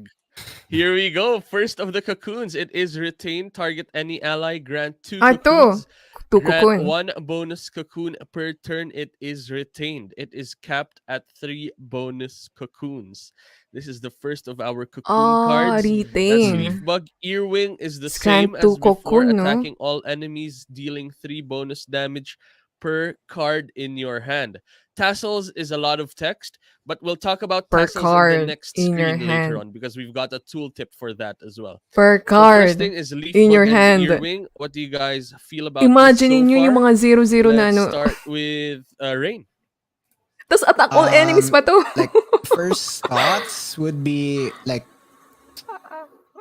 B: Here we go. First of the cocoons. It is retain. Target any ally. Grant 2
A: Ah, ito.
B: cocoons.
A: Tukukun.
B: Grant 1 bonus cocoon per turn. It is retained. It is capped at 3 bonus cocoons. This is the first of our cocoon cards. That's
A: retain.
B: Leaf Bug. Earwing is the
A: It's
B: same
A: grant
B: as
A: 2
B: before,
A: cocoon, no?
B: attacking all enemies, dealing 3 bonus damage per card in your hand. Tassels is a lot of text, but we'll talk about
A: Per
B: tassels in the
A: card
B: next
A: in your
B: screen later
A: hand.
B: on because we've got a tooltip for that as well.
A: Per
B: So first
A: card
B: thing is Leaf
A: in
B: Bug
A: your
B: and
A: hand.
B: Earwing. What do you guys feel about
A: Imagine
B: this so
A: niyo yung
B: far?
A: mga 0-0 na
B: Let's
A: ano.
B: start with Rain.
A: Tapos attack all enemies pa to.
F: Like first thoughts would be like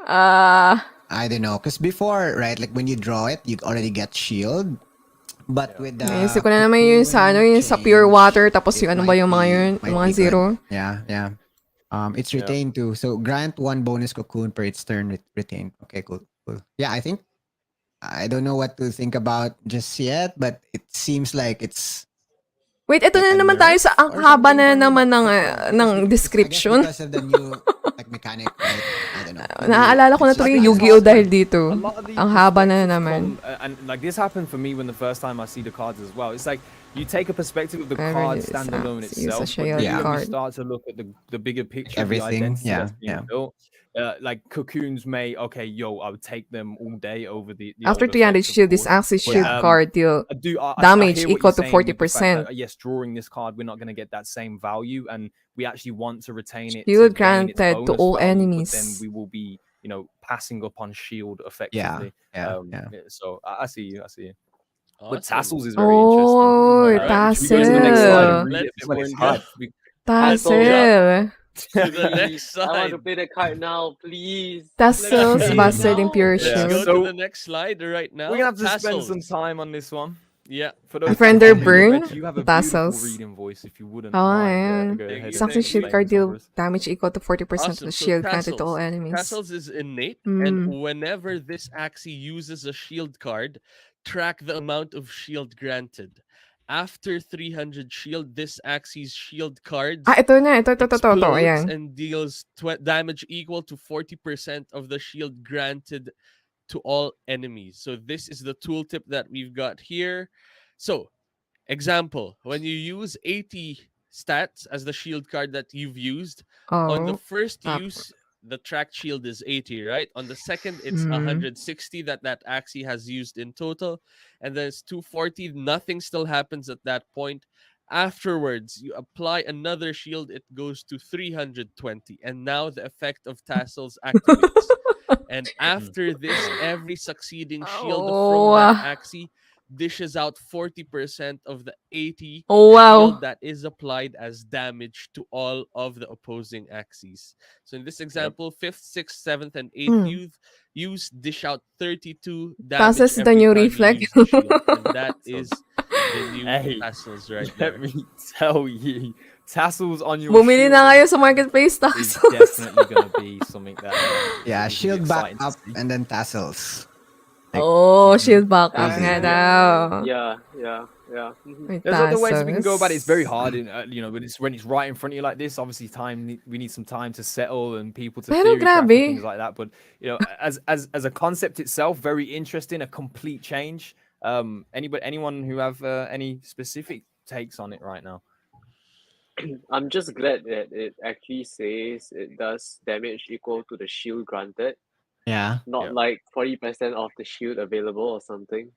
F: I don't know, because before, right, like when you draw it, you already get shield. But with the
A: Naisip ko na naman yung sa ano, yung sa pure water, tapos yung ano ba yung mga yun, yung mga zero.
F: Yeah. It's retained too. So grant 1 bonus cocoon per its turn retained. Okay, cool. Yeah, I think I don't know what to think about just yet, but it seems like it's
A: Wait, ito
F: like
A: na
F: a
A: naman tayo sa
F: nerf
A: ang
F: or
A: haba
F: something
A: na
F: for me,
A: naman
F: but
A: ng
F: because
A: description.
F: because of the new like mechanic, right? I don't know. Maybe
A: Naaalala ko na
F: it's
A: tuloy
F: just
A: yung
F: like-
A: Yu-Gi-Oh dahil dito.
C: A lot of these
A: Ang haba na
C: perspectives
A: naman.
C: and like this happened for me when the first time I see the cards as well. It's like you take a perspective of the
A: I
C: card
A: really
C: standalone
A: sucks. Use a
C: itself, but
A: shield
C: then when
A: card.
C: you start to look at the bigger picture,
F: Everything,
C: the identity that's being
F: yeah.
C: built. Like cocoons may I would take them all day over the
A: After
C: old
A: 300
C: effects, of
A: shield, this
C: course.
A: Axie shield
C: But,
A: card deal
C: I
A: damage
C: hear what
A: equal
C: you're
A: to
C: saying with the fact
A: 40%.
C: that, yes, drawing this card, we're not going to get that same value, and we actually want to retain it.
A: Shield
C: to gain its
A: granted to
C: bonus
A: all
C: value,
A: enemies.
C: But then we will be, passing upon shield effectively.
F: Yeah.
C: So I see you.
B: Awesome.
C: But tassels is very interesting.
A: Oh,
B: Alright,
C: Should we go to the next slide and
A: tassel.
C: read it
B: Let's
C: when it's
B: go.
C: hard?
A: Tassel.
B: To the next
G: I want
B: slide.
G: to play the card now, please.
A: Tassels,
G: Let me
A: Bastard,
G: now.
A: Impure
B: Let's
A: Shield.
B: go
C: So-
B: to the next slide right now.
C: We're gonna have to spend some
B: Tassels.
C: time on this one.
B: Yeah.
C: For those
A: Friender
C: who
A: burn,
C: you have a
A: tassels.
C: beautiful reading voice if you wouldn't
A: Oh,
C: mind.
A: ayan.
C: Go ahead and
A: Axie shield
C: explain
A: card
C: this one
A: deal
C: for us.
A: damage equal to 40%
B: Awesome.
A: of the
B: So
A: shield granted to all
B: tassels.
A: enemies.
B: Tassels is innate,
A: Mm.
B: and whenever this Axie uses a shield card, track the amount of shield granted. After 300 shield, this Axie's shield cards
A: Ito na. Ito.
B: explodes
A: Ayan.
B: and deals damage equal to 40% of the shield granted to all enemies. So this is the tooltip that we've got here. So, example, when you use 80 stats as the shield card that you've used, on the
A: Oh.
B: first
A: Tap.
B: use, the tracked shield is 80, right? On the second, it's
A: Mhm.
B: 160 that Axie has used in total. And then it's 240. Nothing still happens at that point. Afterwards, you apply another shield, it goes to 320. And now the effect of tassels activates. And after this, every succeeding shield from that Axie dishes out 40% of the 80
A: Oh, wow.
B: shield that is applied as damage to all of the opposing Axies. So in this example, 5th, 6th, 7th, and 8th use dish out 32 damage
A: Tassels the
B: every
A: new
B: time you
A: reflect.
B: use the shield. And that
C: So-
B: is the new
C: Hey,
B: tassels right
C: Let
B: there.
C: me tell you, tassels on your
A: Bumili na
C: shield
A: kayo sa marketplace
C: is
A: tassels.
C: definitely going to be something that
F: Yeah,
C: is
F: shield back
C: exciting to
F: up
C: see.
F: and then tassels.
A: Oh, shield backup
F: Crazy.
A: nga daw.
G: Yeah.
A: May
C: There's other ways we can go about it. It's very
A: tassels.
C: hard, when it's right in front of you like this. Obviously, we need some time to settle and people to
A: Pero
C: theory craft and
A: grabe.
C: things like that. But as a concept itself, very interesting. A complete change. Anyone who have any specific takes on it right now?
G: I'm just glad that it actually says it does damage equal to the shield granted,
F: Yeah.
G: not
C: Yeah.
G: like 40% of the shield available or something.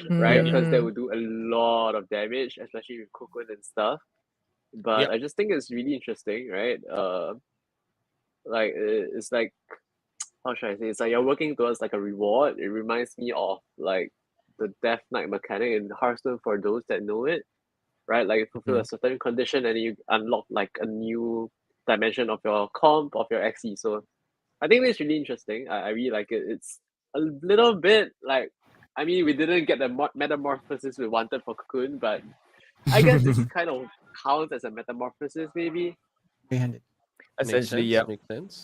G: Right? Because that
A: Mm.
G: would do a lot of damage, especially with cocoon and stuff. But
B: Yep.
G: I just think it's really interesting, right? Like it's like how should I say? It's like you're working towards like a reward. It reminds me of like the Death Knight mechanic in Hearthstone for those that know it, right? Like you fulfill a certain condition and you unlock like a new dimension of your comp, of your Axie. So I think it's really interesting. I really like it. It's a little bit like, I mean, we didn't get the metamorphosis we wanted for Cocoon, but I guess this kind of counts as a metamorphosis, maybe.
F: 300.
C: Essentially,
B: Makes
C: yeah.
B: sense, makes sense.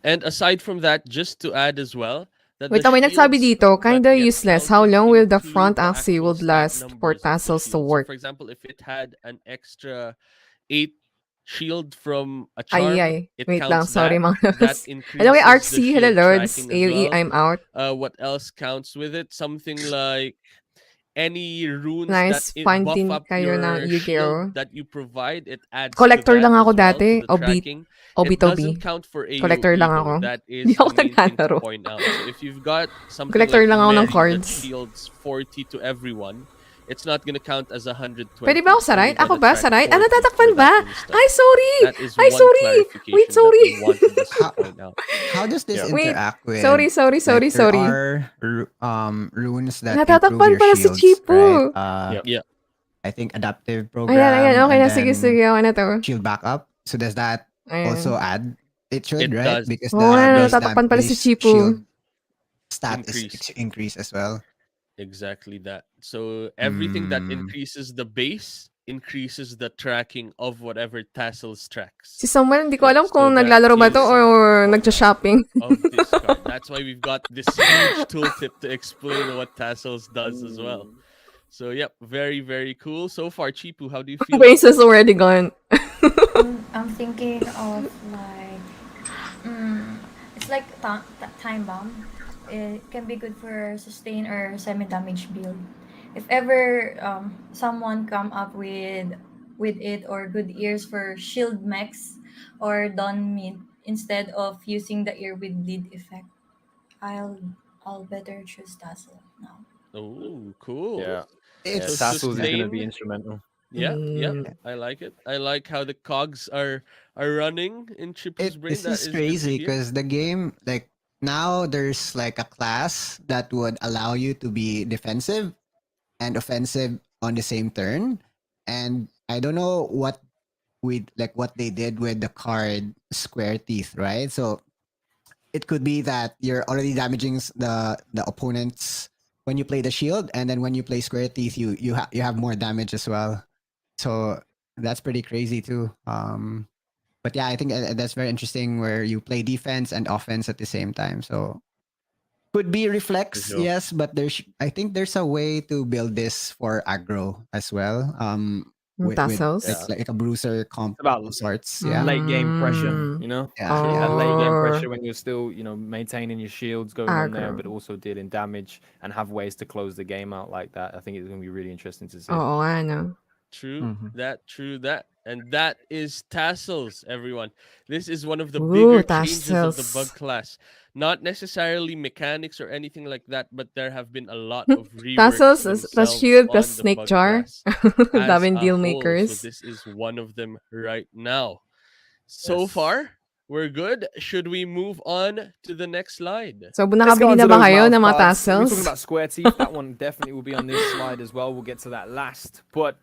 B: And aside from that, just to add as well, that
A: Wait,
B: the
A: may nagsabi
B: shields
A: dito,
B: that
A: kinda
B: get
A: useless. How
B: counted
A: long will the
B: include
A: front
B: the
A: axis
B: actual
A: would
B: stat
A: last for
B: numbers of the
A: tassels to
B: shield. So,
A: work?
B: for example, if it had an extra 8 shield from a
A: Ay,
B: charm, it
A: wait lang.
B: counts
A: Sorry,
B: that.
A: mga
B: That
A: lods. Hello,
B: increases the
A: Artsy. Hello,
B: shield
A: Lords.
B: tracking as
A: AOE,
B: well.
A: I'm out.
B: What else counts with it? Something like any runes
A: Nice
B: that
A: fan
B: buff
A: din
B: up
A: kayo ng
B: your
A: Yu-Gi-Oh!
B: shield that you provide, it adds to
A: Collector
B: that
A: lang ako
B: as well,
A: dati.
B: to the tracking. It doesn't
A: Obi-tobi.
B: count for
A: Collector
B: AoE
A: lang
B: though.
A: ako.
B: That
A: Hindi
B: is
A: ako
B: the main thing to
A: naglalaro.
B: point out. So if you've got something
A: Collector
B: like
A: lang ako ng
B: Mary that
A: cards.
B: shields 40 to everyone, it's not gonna count as 120.
A: Pwede ba ako
B: It's only
A: sa right? Ako
B: gonna
A: ba?
B: track
A: Sa right? Ah,
B: 40
A: natatakpan
B: for
A: ba?
B: that instant.
A: Ay, sorry!
B: That is
A: Ay,
B: one
A: sorry!
B: clarification
A: Wait,
B: that
A: sorry!
B: we wanted us to
F: How,
B: point out.
F: how does this
C: Yeah.
A: Wait,
F: interact with
A: sorry.
F: like there
A: Sorry.
F: are runes that improve
A: Natatakpan
F: your
A: pala si
F: shields,
A: Chipo.
F: right?
C: Yep.
B: Yeah.
F: I think adaptive
A: Ayan.
F: program
A: Okay
F: and
A: na. Sige.
F: then
A: Okay na to.
F: shield backup. So does that also
A: Ayan.
F: add? It should,
B: It
F: right?
B: does.
F: Because
A: Oo
F: the
A: nga,
F: base
A: natatakpan pala si
F: base
A: Chipo.
F: shield stat is
B: Increase.
F: increase as well.
B: Exactly that. So everything that
F: Mm.
B: increases the base increases the tracking of whatever tassels tracks.
A: Si Samuel, hindi ko
B: Right,
A: alam
B: so
A: kung
B: that
A: naglalaro ba to
B: is
A: or nagja-shopping.
B: of this card. That's why we've got this huge tooltip to explain what tassels does as well. So yep, very very cool so far. Chipu, how do you feel?
A: Base
B: about
A: is already gone.
D: I'm thinking of like, it's like time bomb. It can be good for sustain or semi-damage build. If ever someone come up with it or good ears for shield mechs or don mid instead of using the ear with lead effect, I'll better choose tassel now.
B: Oh, cool.
C: Yeah.
F: It's
B: So
C: Tassels is going to be
B: sustain.
C: instrumental.
B: Yeah,
A: Mm.
B: I like it. I like how the cogs are running in Chipu's brain.
F: This
B: That
F: is
B: is good to
F: crazy
B: hear.
F: because the game, like now there's like a class that would allow you to be defensive and offensive on the same turn. And I don't know what what they did with the card Square Teeth, right? So it could be that you're already damaging the opponents when you play the shield, and then when you play Square Teeth, you have more damage as well. So that's pretty crazy too. But yeah, I think that's very interesting where you play defense and offense at the same time. So could be reflex,
B: sure.
F: yes, but I think there's a way to build this for aggro as well. With
A: Tassels?
F: like a bruiser comp
C: About
F: of sorts. Yeah.
C: late game pressure,
A: Mm.
C: you know?
F: Yeah,
B: True.
C: That late game
A: Or
C: pressure when you're still, maintaining your shields going on there, but
A: aggro.
C: also dealing damage and have ways to close the game out like that. I think it's going to be really interesting to see.
A: Oo nga, no.
B: True
E: Mhm.
B: that. And that is tassels, everyone. This is one of the
A: Ooh,
B: bigger changes of the bug
A: tassels.
B: class. Not necessarily mechanics or anything like that, but there have been a lot of reworks
A: Tassels plus
B: themselves
A: shield plus
B: on the
A: snake
B: bug
A: jar.
B: class as
A: Daming
B: a
A: deal
B: whole. So
A: makers.
B: this is one of them right now. So
C: Yes.
B: far, we're good. Should we move on to the next slide?
A: So,
C: Let's go
A: nakabili
C: on
A: na
C: to
A: ba
C: those
A: kayo
C: mouth
A: ng mga
C: cards. We're talking
A: tassels?
C: about Square Teeth. That one definitely will be on this slide as well. We'll get to that last. But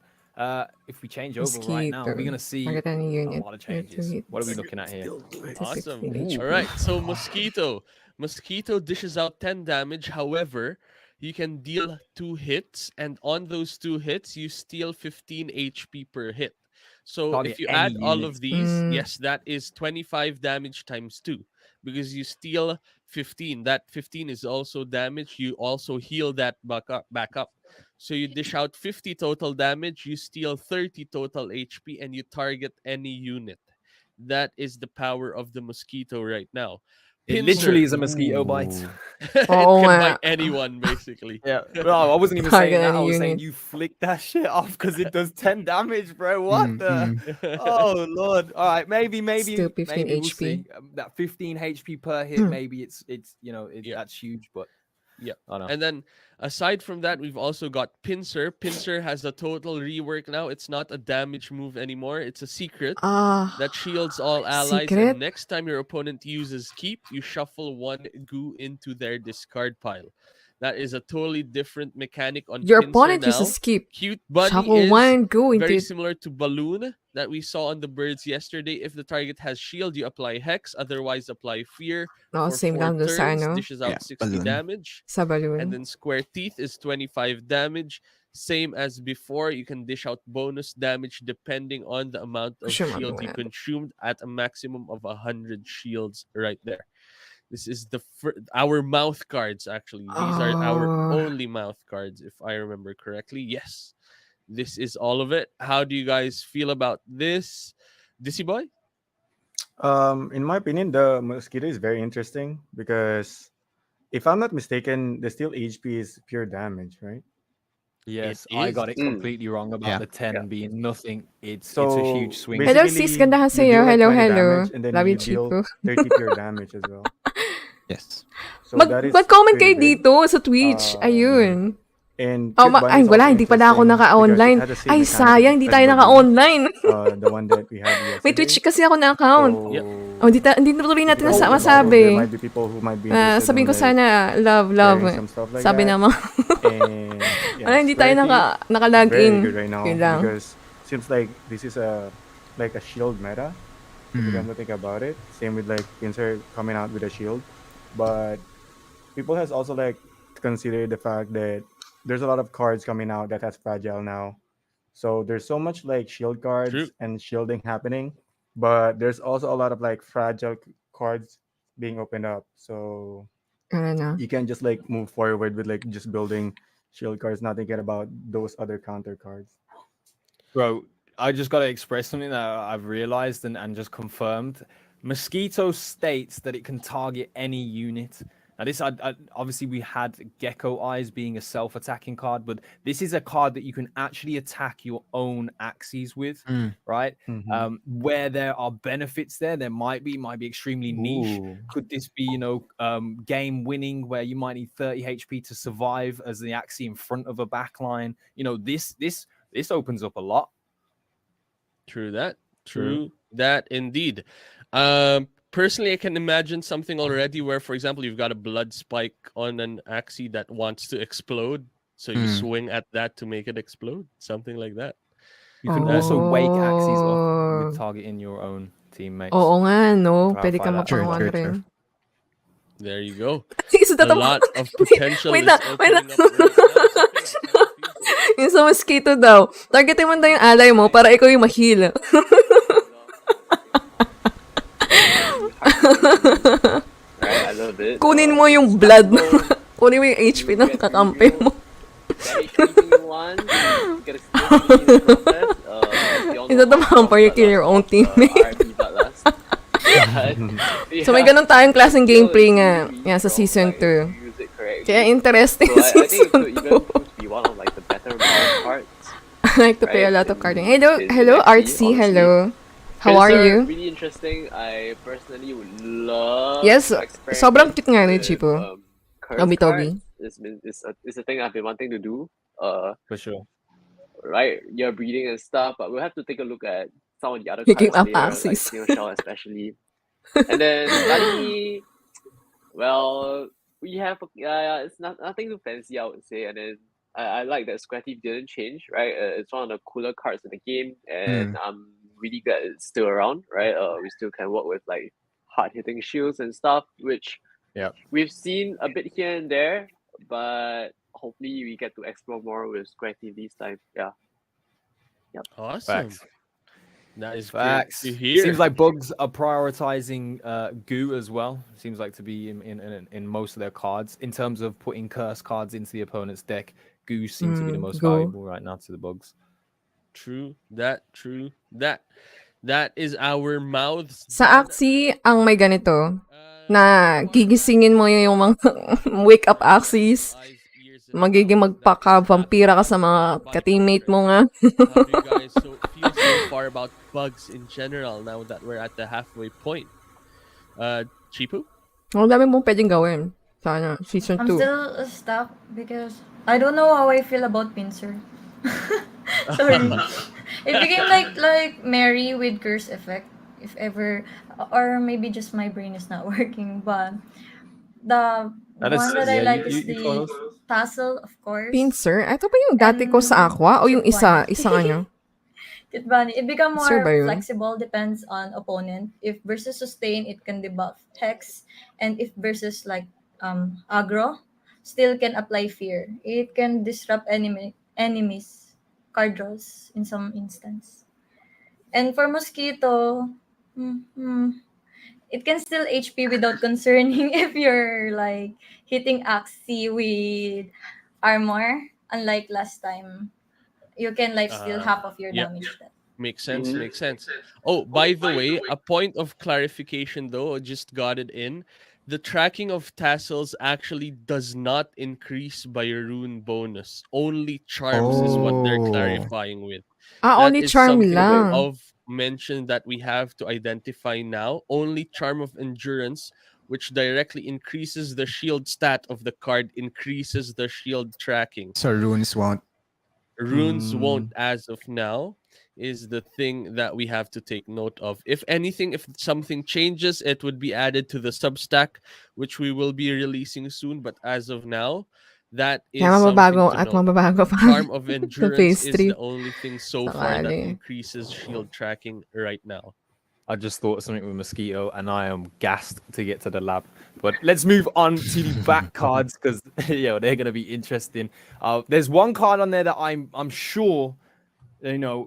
C: if we change over right now, we're
A: Mosquito.
C: going to see
A: Maganda ni
C: a
A: unit.
C: lot of
A: Two
C: changes.
A: hits.
C: What are we looking at here?
B: Awesome.
A: 260
B: All
A: HP.
B: right. So Mosquito. Mosquito dishes out 10 damage. However, you can deal 2 hits, and on those 2 hits, you steal 15 HP per hit. So
C: Target
B: if you
C: any
B: add all
C: unit.
B: of these,
A: Mm.
B: yes, that is 25 damage times 2 because you steal 15. That 15 is also damage. You also heal that back up. So you dish out 50 total damage, you steal 30 total HP, and you target any unit. That is the power of the Mosquito right now.
C: It literally
B: Pincer.
C: is a mosquito bite.
E: Ooh.
B: It
A: Oo
B: can
A: nga.
B: bite anyone, basically.
C: Yeah, no, I wasn't even
A: Target
C: saying that. I
A: any
C: was saying
A: unit.
C: you flick that shit off because it does 10 damage, bro. What the? Oh lord! All right, maybe
A: Still 15
C: we'll
A: HP.
C: see. That 15 HP per hit.
A: Hmm.
C: Maybe it's
B: Yeah.
C: that's huge, but
B: Yeah.
C: I don't know.
B: And then aside from that, we've also got Pincer. Pincer has a total rework now. It's not a damage move anymore. It's a secret that shields all allies.
A: Secret?
B: And next time your opponent uses Keep, you shuffle 1 goo into their discard pile. That is a totally different mechanic on
A: Your
B: Pincer
A: opponent
B: now.
A: uses skip.
B: Cute Bunny
A: Shuffle
B: is
A: one, go
B: very
A: into
B: similar to Balloon. that we saw on the birds yesterday. If the target has shield, you apply Hex. Otherwise, apply Fear
A: Oo,
B: for
A: same
B: 4
A: lang doon sa
B: turns.
A: ano,
B: Dishes out
F: Yeah,
B: 60
F: balloon.
B: damage.
A: sa
B: And
A: balloon.
B: then Square Teeth is 25 damage. Same as before. You can dish out bonus damage depending on the amount of
A: Sure,
B: shield you
A: mamaya.
B: consumed at a maximum of 100 shields right there. This is our mouth cards, actually. These are our
A: Oh,
B: only mouth cards, if I remember correctly. Yes, this is all of it. How do you guys feel about this? Dizzy Boy?
E: In my opinion, the mosquito is very interesting because if I'm not mistaken, the steel HP is pure damage, right?
C: Yes,
B: It
C: I
B: is.
C: got it completely wrong about
F: Yeah.
C: the 10
G: Yeah.
C: being nothing. It's a
E: So
C: huge swing.
A: hello sis,
E: basically,
A: ganda ka
E: you
A: sa'yo.
E: deal like
A: Hello,
E: 20
A: hello.
E: damage and then
A: Love you,
E: you deal
A: Chico.
E: 30 pure damage as well.
F: Yes.
E: So that is
A: Mag-comment
E: pretty
A: kayo
E: big.
A: dito sa Twitch. Ayun.
E: And
A: Oh,
E: Cute Bunny
A: ay,
E: is
A: wala,
E: also
A: hindi pala ako
E: interesting because it
A: naka-online.
E: has the same
A: Ay,
E: mechanic
A: sayang, hindi
E: as
A: tayo
E: Balloon,
A: naka-online.
E: the one that we had
A: May Twitch
E: yesterday.
A: kasi ako na account.
E: So,
A: Oh, hindi na tuloy
E: if
A: natin
E: you guys
A: na
E: think about it,
A: masabi.
E: there might be people who might be interested
A: Sabihin
E: on
A: ko
E: like
A: sana, love.
E: wearing some stuff like
A: Sabi
E: that.
A: na mga,
E: And
A: wala,
E: yeah,
A: hindi tayo
E: Square Teeth,
A: naka-log
E: very
A: in.
E: good right now
A: Yun lang.
E: because seems like this is like a shield meta. If you
F: Mm.
E: come to think about it, same with like Pincer coming out with a shield, but people has also like considered the fact that there's a lot of cards coming out that has fragile now. So there's so much like shield
B: True.
E: cards and shielding happening, but there's also a lot of like fragile cards being opened up. So
A: Ano na.
E: you can just like move forward with like just building shield cards, not thinking about those other counter cards.
C: Bro, I just got to express something that I've realized and just confirmed. Mosquito states that it can target any unit. Now, this obviously we had Gecko Eyes being a self-attacking card, but this is a card that you can actually attack your own Axies with,
F: Mm.
C: right?
E: Mhm.
C: Where there are benefits there might be extremely niche.
E: Ooh.
C: Could this be, game winning where you might need 30 HP to survive as the Axie in front of a backline? This opens up a lot.
B: True that.
E: True.
B: True that indeed. Personally, I can imagine something already where, for example, you've got a blood spike on an Axie that wants to explode. So you
F: Mm.
B: swing at that to make it explode. Something like that.
C: You can also wake Axies up
A: Oh.
C: with targeting your own teammates.
A: Oo nga, no? Pwede
C: Clarify
A: ka
C: that.
A: mapanguan
F: True.
A: rin.
B: There you go.
A: Isa
B: A lot of potential
A: wait
B: is
A: lang.
B: opening up right now.
A: Yung sa mosquito daw, targetin mo daw yung alay mo para ikaw yung ma-heal.
G: Right, I love it.
A: Kunin mo yung
G: Stack
A: blood.
G: mode,
A: Kunin mo yung HP ng
G: get
A: kakampi mo.
G: Get anything you want. You get a skill tree in the process. We all
A: Is
G: know
A: that the
G: how
A: vampire you
G: Bloodlust
A: kill your own
G: was,
A: teammate?
G: RP Bloodlust. But,
A: So may
G: yeah,
A: ganun tayong klaseng
G: still
A: gameplay
G: it's
A: nga.
G: really
A: Yan, sa
G: strong,
A: season
G: like,
A: 2.
G: if you use it correctly.
A: Kaya interesting
G: So I think it
A: season
G: could even
A: 2.
G: prove to be one of like the better mouse parts.
A: I like to play a
G: right,
A: lot of
G: in-
A: carding.
G: in
A: Hello,
G: Axie,
A: Artsy.
G: honestly.
A: Hello. How are
G: Pincer,
A: you?
G: Really interesting. I personally would love
A: Yes,
G: to experiment
A: sobrang cute nga ni
G: with,
A: Chipo.
G: curse
A: Toby.
G: cards. It's a thing I've been wanting to do.
C: For sure.
G: Right, you're breeding and stuff, but we'll have to take a look at some of the other
A: Making
G: cards
A: up
G: there, like
A: Axies.
G: Snail Shell especially. And then Buddy, well, we have it's nothing too fancy, I would say. And then I like that Square Teeth didn't change, right? It's one of the cooler cards in the game, and I'm really glad it's still around, right? We still can work with like hard hitting shields and stuff, which
C: Yep.
G: we've seen a bit here and there, but hopefully we get to explore more with Square Teeth this time. Yeah.
B: Awesome.
C: Facts.
B: That is
C: Facts.
B: great to hear.
C: Seems like Bugs are prioritizing goo as well. Seems like to be in most of their cards in terms of putting curse cards into the opponent's deck. Goo seems to be the most
A: Goo.
C: valuable right now to the Bugs.
B: True that. That is our mouths.
A: Sa Axie, ang may ganito, na gigisingin mo yung mga wake up Axies. Magiging magpaka-vampira ka sa mga ka-teammate mo nga.
B: How do you guys feel so far about bugs in general now that we're at the halfway point? Chipu?
A: Ang dami mong pwedeng gawin. Sana, season
D: I'm
A: 2.
D: still stuck because I don't know how I feel about Pincer. Sorry. It became like Mary with curse effect, if ever, or maybe just my brain is not working. But the
C: That is-
D: one that I
C: yeah,
D: like
C: you-
D: is
C: you
D: the
C: close.
D: tassel, of course.
A: Pincer? Ito ba yung dati ko sa Aqua? O yung
D: Cute one.
A: isang ano?
D: Get bunny. It become
A: Sure ba
D: more
A: yun?
D: flexible, depends on opponent. If versus sustain, it can debuff hex, and if versus like aggro, still can apply fear. It can disrupt enemies card draws in some instance. And for mosquito, it can still HP without concerning if you're like hitting Axie with armor. Unlike last time, you can like steal half of your
B: Yeah,
D: damage. That
B: makes sense.
G: Mhm.
B: Makes sense. Oh, by the way, a point of clarification though, I just got it in. The tracking of tassels actually does not increase by a rune bonus. Only charms is what they're
F: Oh.
B: clarifying with. That
A: Only
B: is
A: charm
B: something
A: lang.
B: of mention that we have to identify now. Only charm of endurance, which directly increases the shield stat of the card, increases the shield tracking.
F: So runes won't.
B: Runes won't
E: Mm,
B: as of now, is the thing that we have to take note of. If anything, if something changes, it would be added to the Substack, which we will be releasing soon. But as of now, that
A: Kaya
B: is something
A: mababago
B: to
A: at
B: note.
A: mababago pa
B: Charm of
A: sa
B: endurance
A: phase
B: is
A: 3.
B: the only thing so far that
A: Sakali.
B: increases shield tracking right now.
C: I just thought of something with mosquito, and I am gassed to get to the lab. But let's move on to the back cards because they're gonna be interesting. There's one card on there that I'm sure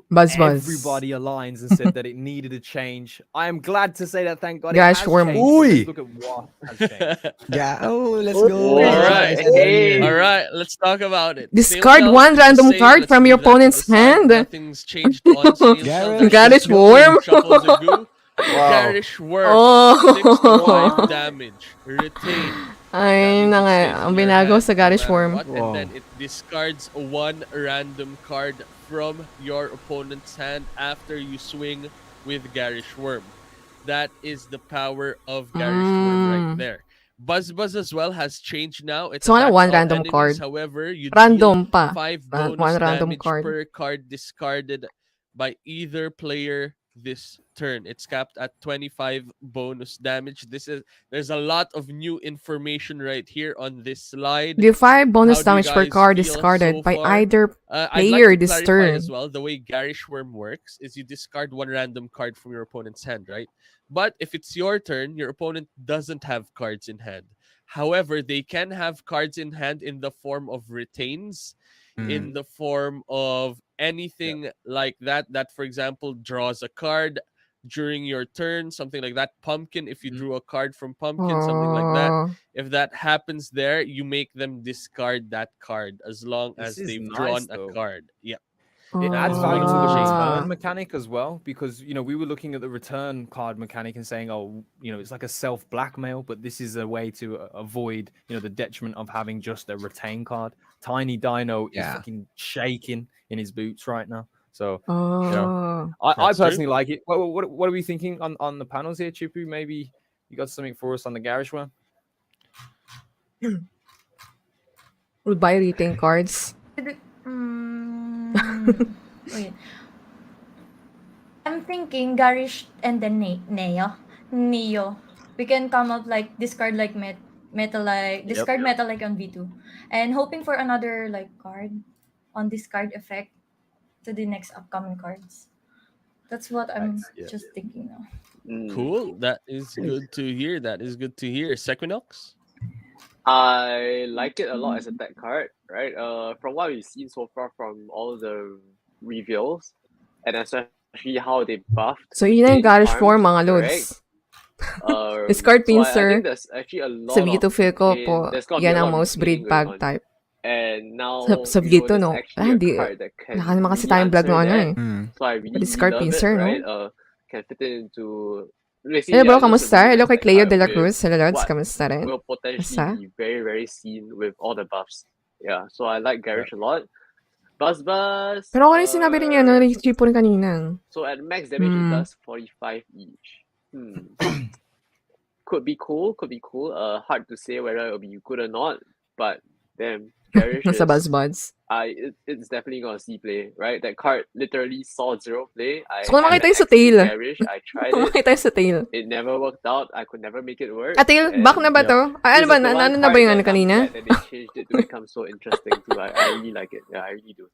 A: Buzz.
C: everybody aligns and said that it needed a change. I am glad to say that thank God it
A: Gash
C: has
A: worm.
C: changed. But let's
F: Uy!
C: look at what has changed.
F: Yeah. Oh, let's go.
B: All
G: What?
B: right.
G: Hey.
B: All right, let's talk about it.
A: Discard
B: Snail Shell
A: one
B: is the
A: random
B: same.
A: card
B: Let's
A: from
B: leave
A: your
B: that to the
A: opponent's
B: side.
A: hand.
B: Nothing's changed on Snail Shell. There's
F: Garish,
B: just
A: Garish
B: no
A: worm.
B: shuffle to do.
E: wow.
B: Garish worm. 6 to 5
A: Oh.
B: damage. Retain.
A: Ay,
B: That means
A: na
B: it
A: nga.
B: stays
A: Ang
B: in your
A: binagaw
B: hand
A: sa
B: no
A: Garish
B: matter
A: worm.
B: what. And
E: Wow.
B: then it discards one random card from your opponent's hand after you swing with Garish worm. That is the power of Garish worm right
A: Mm.
B: there. Buzz as well has changed now. It
A: So, ano,
B: attacks
A: one
B: all
A: random
B: enemies.
A: card.
B: However, you deal
A: Random pa.
B: 5
A: One
B: bonus
A: random
B: damage
A: card.
B: per card discarded by either player this turn. It's capped at 25 bonus damage. There's a lot of new information right here on this slide.
A: Give 5 bonus
B: How do you
A: damage per
B: guys
A: card
B: feel
A: discarded
B: so
A: by
B: far?
A: either
B: I'd like
A: player
B: to
A: this
B: clarify as
A: turn.
B: well the way Garish Worm works is you discard one random card from your opponent's hand, right? But if it's your turn, your opponent doesn't have cards in hand. However, they can have cards in hand in the form of retains, in the form of anything like that, for example, draws a card during your turn, something like that. Pumpkin, if you drew a card from Pumpkin, something like that.
A: Oh.
B: If that happens there, you make them discard that card as long
C: This
B: as
C: is
B: they've
C: nice,
B: drawn a
C: though.
B: card. Yeah.
C: It
B: That
C: adds
B: is one
C: value
B: of
C: to
B: the
C: the
B: changes.
C: return mechanic as well, because we were looking at the return card mechanic and saying, oh, it's like a self blackmail, but this is a way to avoid the detriment of having just a retain card. Tiny Dino is
F: Yeah.
C: fucking shaking in his boots right now, so
A: Oh.
C: I
B: That's true.
C: personally like it. What are we thinking on the panels here, Chipu? Maybe you got something for us on the Garish one?
A: We'll buy retain cards.
D: Wait. I'm thinking Garish and then Neo. We can come up like discard like metal like discard metal like on V2, and hoping for another like card on discard effect to the next upcoming cards. That's what I'm
C: Nice, yeah.
D: just thinking now.
B: Cool. That is good to hear. Sequinox?
G: I like it a lot as a tech card, right? From what we've seen so far from all the reveals, and especially how they buffed.
A: So, yun na yung
G: in
A: Garish
G: arms,
A: form, mga
G: correct?
A: loads. Discard
G: So I
A: pincer.
G: think there's actually a lot
A: Sa Vito
G: of
A: feel ko
G: retain-
A: po,
G: there's gotta be
A: yan
G: a
A: ang
G: lot of
A: most breed
G: retaining going
A: bag
G: on.
A: type.
G: And now
A: Sa Vito,
G: there's
A: no?
G: actually a
A: Hindi.
G: card that can
A: Wala naman kasi
G: really
A: tayong vlog
G: answer
A: no ano
G: that.
A: eh.
G: So I really,
A: Discard
G: really love
A: pincer,
G: it,
A: no?
G: right? Can fit it into basically,
A: Hello bro,
G: just a
A: kamusta?
G: really
A: Hello
G: nice
A: kay
G: tech
A: Cleo
G: card
A: de la
G: with
A: Cruz. Hello Lods,
G: what
A: kamusta rin?
G: will potentially
A: Basta?
G: be very, very seen with all the buffs. Yeah, so I like Garish a lot. Buzz.
A: Pero ako rin sinabi rin niya, no? Nag-chip po rin kanina.
G: So at max damage, it does 45 each. Could be cool. Hard to say whether it'll be good or not. But damn, Garish
A: Nasa
G: is.
A: buds.
G: It's definitely gonna see play, right? That card literally saw zero play. I
A: So, kung
G: had
A: makita
G: an
A: yung sa
G: Axie
A: tail.
G: Garish. I tried
A: Kung
G: it.
A: makita yung sa tail.
G: It never worked out. I could never make it work.
A: Ah, tail, back na ba to? Ay, ano
G: This
A: ba?
G: is the one
A: Ano na ba
G: card
A: yung ano
G: that I'm
A: kanina?
G: glad that they changed it to become so interesting too. I really like it. Yeah, I really do.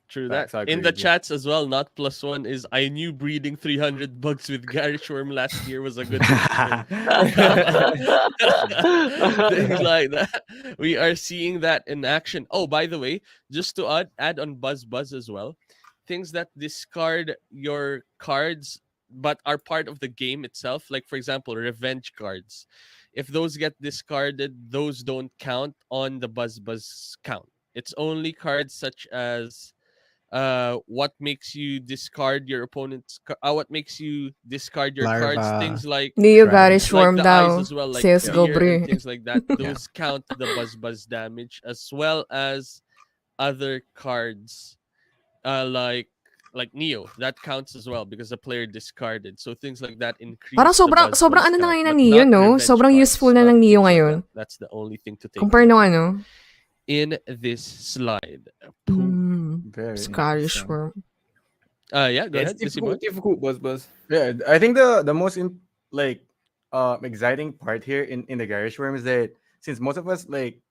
B: True
C: Facts,
B: that.
C: I
B: In
C: agree
B: the
C: with you.
B: chats as well, not +1 is I knew breeding 300 bugs with Garish Worm last year was a good decision. Things like that. We are seeing that in action. Oh, by the way, just to add on Buzz as well, things that discard your cards but are part of the game itself, like for example, revenge cards. If those get discarded, those don't count on the Buzz count. It's only cards such as what makes you discard your what makes you discard your cards,
F: Larva,
B: things like
A: Neo
F: Dragon.
A: Garish
B: like
A: Worm
B: the eyes
A: daw.
B: as well, like
A: Sales go,
B: fear and
A: bre.
B: things like that.
F: Yeah.
B: Those count the buzz damage, as well as other cards like Neo, that counts as well because the player discarded. So things like that increase
A: Parang
B: the
A: sobrang
B: buzz
A: ano na
B: count,
A: ngayon
B: but
A: ng Neo,
B: not
A: no?
B: revenge
A: Sobrang
B: cards,
A: useful na
B: not
A: ng Neo
B: things like
A: ngayon.
B: that. That's the only thing to take
A: Compare
B: note
A: no
B: of
A: ano.
B: in this slide. Poo.
E: Very
A: Garish
E: interesting.
A: Worm.
B: Yeah, go
C: It's
B: ahead, Missy Boy.
C: difficult, Buzz.
E: Yeah, I think the most exciting part here in the Garish Worm is that since most of us like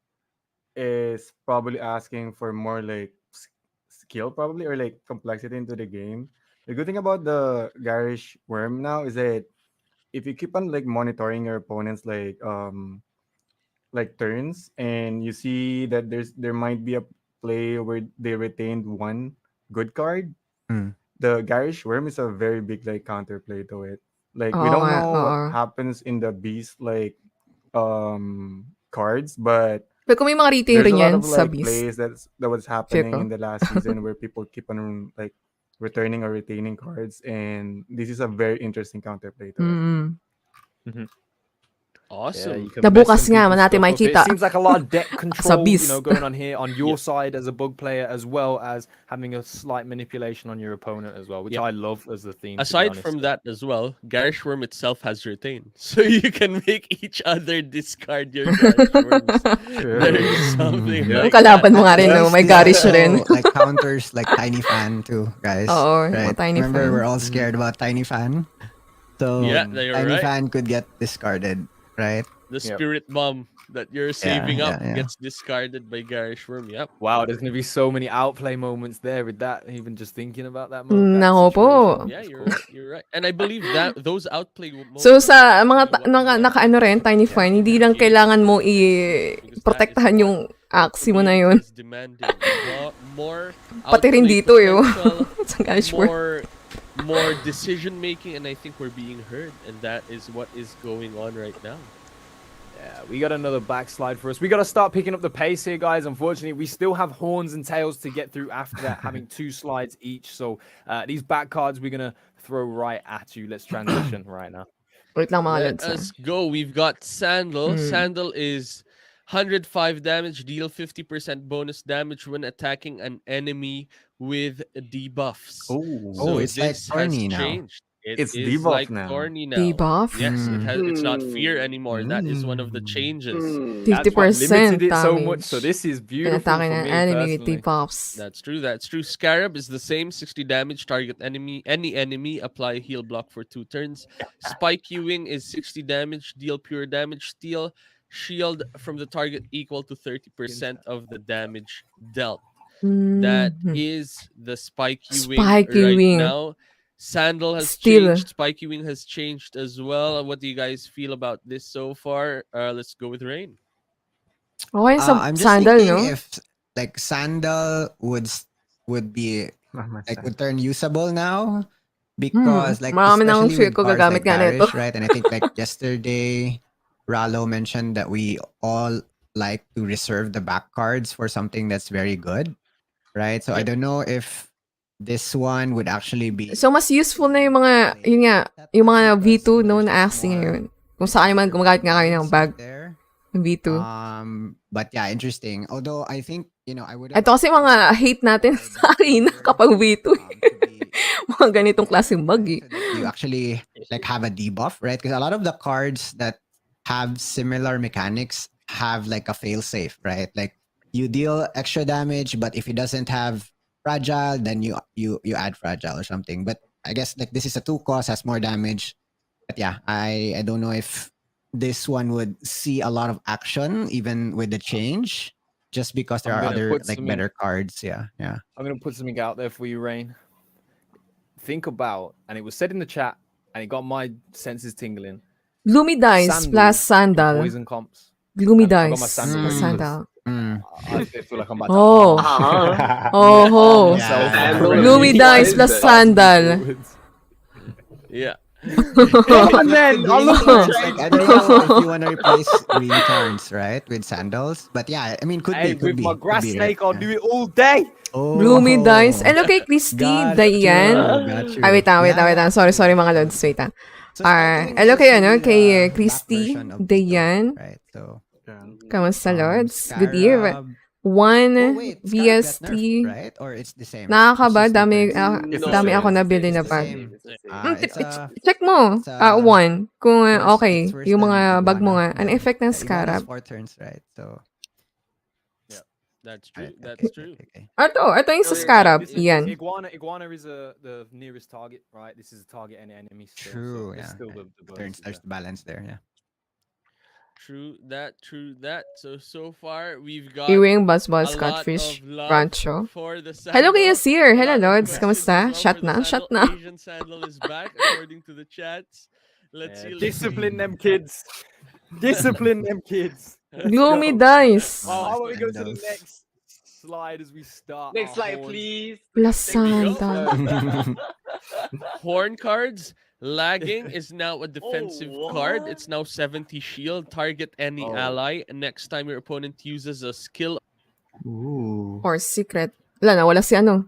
E: is probably asking for more like skill probably or like complexity into the game. The good thing about the Garish Worm now is that if you keep on like monitoring your opponents like turns and you see that there might be a play where they retained one good card,
F: Mm.
E: the Garish Worm is a very big like counterplay to it. Like we
A: Oo
E: don't
A: nga,
E: know what
A: oo.
E: happens in the beast cards, but
A: Pero kung may mga retain
E: there's a
A: rin
E: lot
A: yan
E: of
A: sa
E: like
A: Beast.
E: plays that was
A: Feel
E: happening
A: ko.
E: in the last season where people keep on like returning or retaining cards, and this is a very interesting counterplay to it.
A: Mm.
B: Awesome.
C: You can
A: Na
C: mess
A: bukas
C: some
A: nga,
C: people's
A: natin
C: stuff up.
A: makikita.
C: It seems like a lot of deck
A: Sa
C: control,
A: Beast.
C: going on here on your
B: Yep.
C: side as a bug player, as well as having a slight manipulation on your opponent as well, which
B: Yep.
C: I love as the theme.
B: Aside
C: to be honest.
B: from that as well, Garish Worm itself has retain. So you can make each other discard your Garish Worms. There is something
E: Yeah.
A: Yung
B: like
A: kalaban mo nga
B: that.
A: rin, no? May
F: This
A: Garish
F: also,
A: rin.
F: like counters like Tiny Fan too, guys.
A: Oo,
F: right?
A: mga Tiny
F: Remember,
A: Fan.
F: we're all scared about Tiny Fan. So
B: Yeah, you're
F: Tiny
B: right.
F: Fan could get discarded, right?
B: The
C: Yep.
B: spirit bomb that you're saving up
F: yeah.
B: gets discarded by Garish Worm. Yep.
C: Wow, there's going to be so many outplay moments there with that. Even just thinking about that moment. That
A: Nako po.
C: situation.
B: Yeah, you're right. You're right. And I believe that those outplay moments.
A: So sa mga
B: are what
A: naka-ano rin, Tiny Fan, hindi lang kailangan mo i-protektahan yung Axie mo na yun.
B: is demanding more
A: Pati rin
B: outplay
A: dito yun.
B: potential,
A: Sa Garish Worm.
B: more decision making, and I think we're being heard, and that is what is going on right now.
C: Yeah, we got another backslide for us. We got to start picking up the pace here, guys. Unfortunately, we still have horns and tails to get through after that, having 2 slides each. So these back cards we're going to throw right at you. Let's transition right now.
A: Wait lang mga
B: Let
A: lods.
B: us go. We've got Sandal. Sandal is 105 damage, deal 50% bonus damage when attacking an enemy with debuffs.
F: Oh, it's like
B: this
F: Thorny
B: has
F: now.
B: changed.
E: It's
B: is
E: debuff
B: like
E: now.
B: Thorny now.
A: Debuff?
B: Yes, it's not fear anymore. That is one of the changes.
A: 50%
C: Limited it so
A: damage.
C: much. So this is
A: An
C: beautiful for
A: atake ng
C: me
A: enemy with
C: personally.
A: debuffs.
B: That's true. That's true. Scarab is the same. 60 damage. Target any enemy. Apply heal block for 2 turns. Spike Ewing is 60 damage. Deal pure damage. Steal shield from the target equal to 30% of the damage dealt. That is the Spike Ewing
A: Spike
B: right
A: Ewing.
B: now. Sandal has
A: Still.
B: changed. Spike Ewing has changed as well. What do you guys feel about this so far? Let's go with Rain.
A: Okay, sa
F: I'm just
A: Sandal,
F: thinking
A: no?
F: if like Sandal would be like would turn usable now because like
A: Marami nang
F: especially
A: feel
F: with
A: ko
F: cards
A: gagamit
F: like
A: nga nito.
F: Garish, right? And I think like yesterday Ralo mentioned that we all like to reserve the back cards for something that's very good, right? So I don't know if this one would actually be
A: So, mas useful na yung mga, yun nga, yung mga V2, no, na Axie ngayon. Kung saan man gumagamit nga kayo ng bag,
F: there.
A: ng V2.
F: But yeah, interesting. Although I think, I would
A: Ito kasi mga hate natin sa akin kapag V2. Mga ganitong klaseng bag eh.
F: you actually like have a debuff, right? Because a lot of the cards that have similar mechanics have like a fail safe, right? Like you deal extra damage, but if it doesn't have fragile, then you add fragile or something. But I guess like this is a 2 cost, has more damage. But yeah, I don't know if this one would see a lot of action even with the change. just because there
C: I'm
F: are
C: gonna
F: other
C: put
F: like
C: something.
F: better cards. Yeah, yeah.
C: I'm gonna put something out there for you, Rain. Think about, and it was said in the chat, and it got my senses tingling.
A: Gloomy Dice
C: Sandal
A: plus
C: in
A: Sandal.
C: poison comps.
A: Gloomy
C: I got my
A: Dice
C: Sandal
A: plus
C: because
A: Sandal.
C: I feel like I'm about to
A: Oh.
G: Uh-huh.
A: Oh,
C: arm
A: ho.
C: myself.
F: Yeah.
C: and
G: Sandal
A: Gloomy
C: ready
A: Dice
C: to
A: plus
G: poison.
C: start to move
A: Sandal.
C: forwards.
B: Yeah.
C: Come on then, I'll look
F: Cards,
C: at
F: like,
C: change,
F: I don't
C: bro.
F: know if you want to replace green cards, right, with sandals. But yeah, I mean, could
C: Hey,
F: be, could
C: with my
F: be,
C: grass
F: right?
C: snake, I'll
F: Yeah.
C: do it all day.
A: Gloomy Dice.
F: Oh,
A: Hello kay Christy,
F: got
A: Dayan.
F: you, got you.
A: Wait lang, wait lang, wait
F: Yeah.
A: lang. Sorry, mga lods. Wait lang.
F: So starting
A: Hello
F: is
A: kay,
F: really
A: kay
F: the back
A: Christy,
F: version of Vito,
A: Dayan.
F: right? So
E: Yeah.
A: Kamusta, lods? Good eve.
F: Scarab.
A: One
F: Oh wait, Scarab got
A: VST.
F: nerfed, right? Or it's the same? It's
A: Nakakaba,
F: just
A: dami,
F: different.
E: It's the
A: dami
E: same.
A: ako nabili
F: It's
A: na
F: the
A: bag.
F: same.
G: It's the same.
F: It's
A: Check mo.
F: it's
A: One. Kung
F: worse,
A: okay.
F: it's worse
A: Yung
F: than
A: mga bag mo
F: Iguana.
A: nga. Ano effect ng
F: Yeah, Iguana's
A: Scarab?
F: 4 turns, right? So
B: That's true.
F: right,
B: That's
F: okay,
B: true.
F: okay.
A: Ito yung sa
G: No,
A: Scarab.
C: Listen,
A: Yan.
C: Iguana is the nearest target, right? This is a target any enemy still.
F: True,
C: so there's
F: yeah.
C: still
F: Right.
C: the bonus
F: There's
C: there.
F: balance there, yeah.
B: True that. So far we've got
A: Iwing, Buzz
B: a
A: Buzz,
B: lot
A: Catfish,
B: of love
A: Rancho.
B: for the
A: Hello
B: sandal.
A: kay Yasir.
B: A
A: Hello,
B: lot of
A: lods.
B: questions
A: Kamusta?
B: as well
A: Shut
B: for the
A: na, shut
B: sandal.
A: na.
B: Asian sandal is back according to the chats. Let's see.
C: Discipline them kids. Discipline them kids. Let's
A: Gloomy
C: go.
A: Dice.
C: Well, how about we go to the
F: Sandals.
C: next slide as we start?
G: Next
C: our
G: slide,
C: horns?
G: please.
A: Plus
B: There we go.
A: Sandal.
B: Horn cards. Lagging is now a defensive card.
G: what?
B: It's now 70 shield. Target any
C: Oh.
B: ally. And next time your opponent uses a skill
E: Ooh.
A: Or secret. Wala, nawala si ano.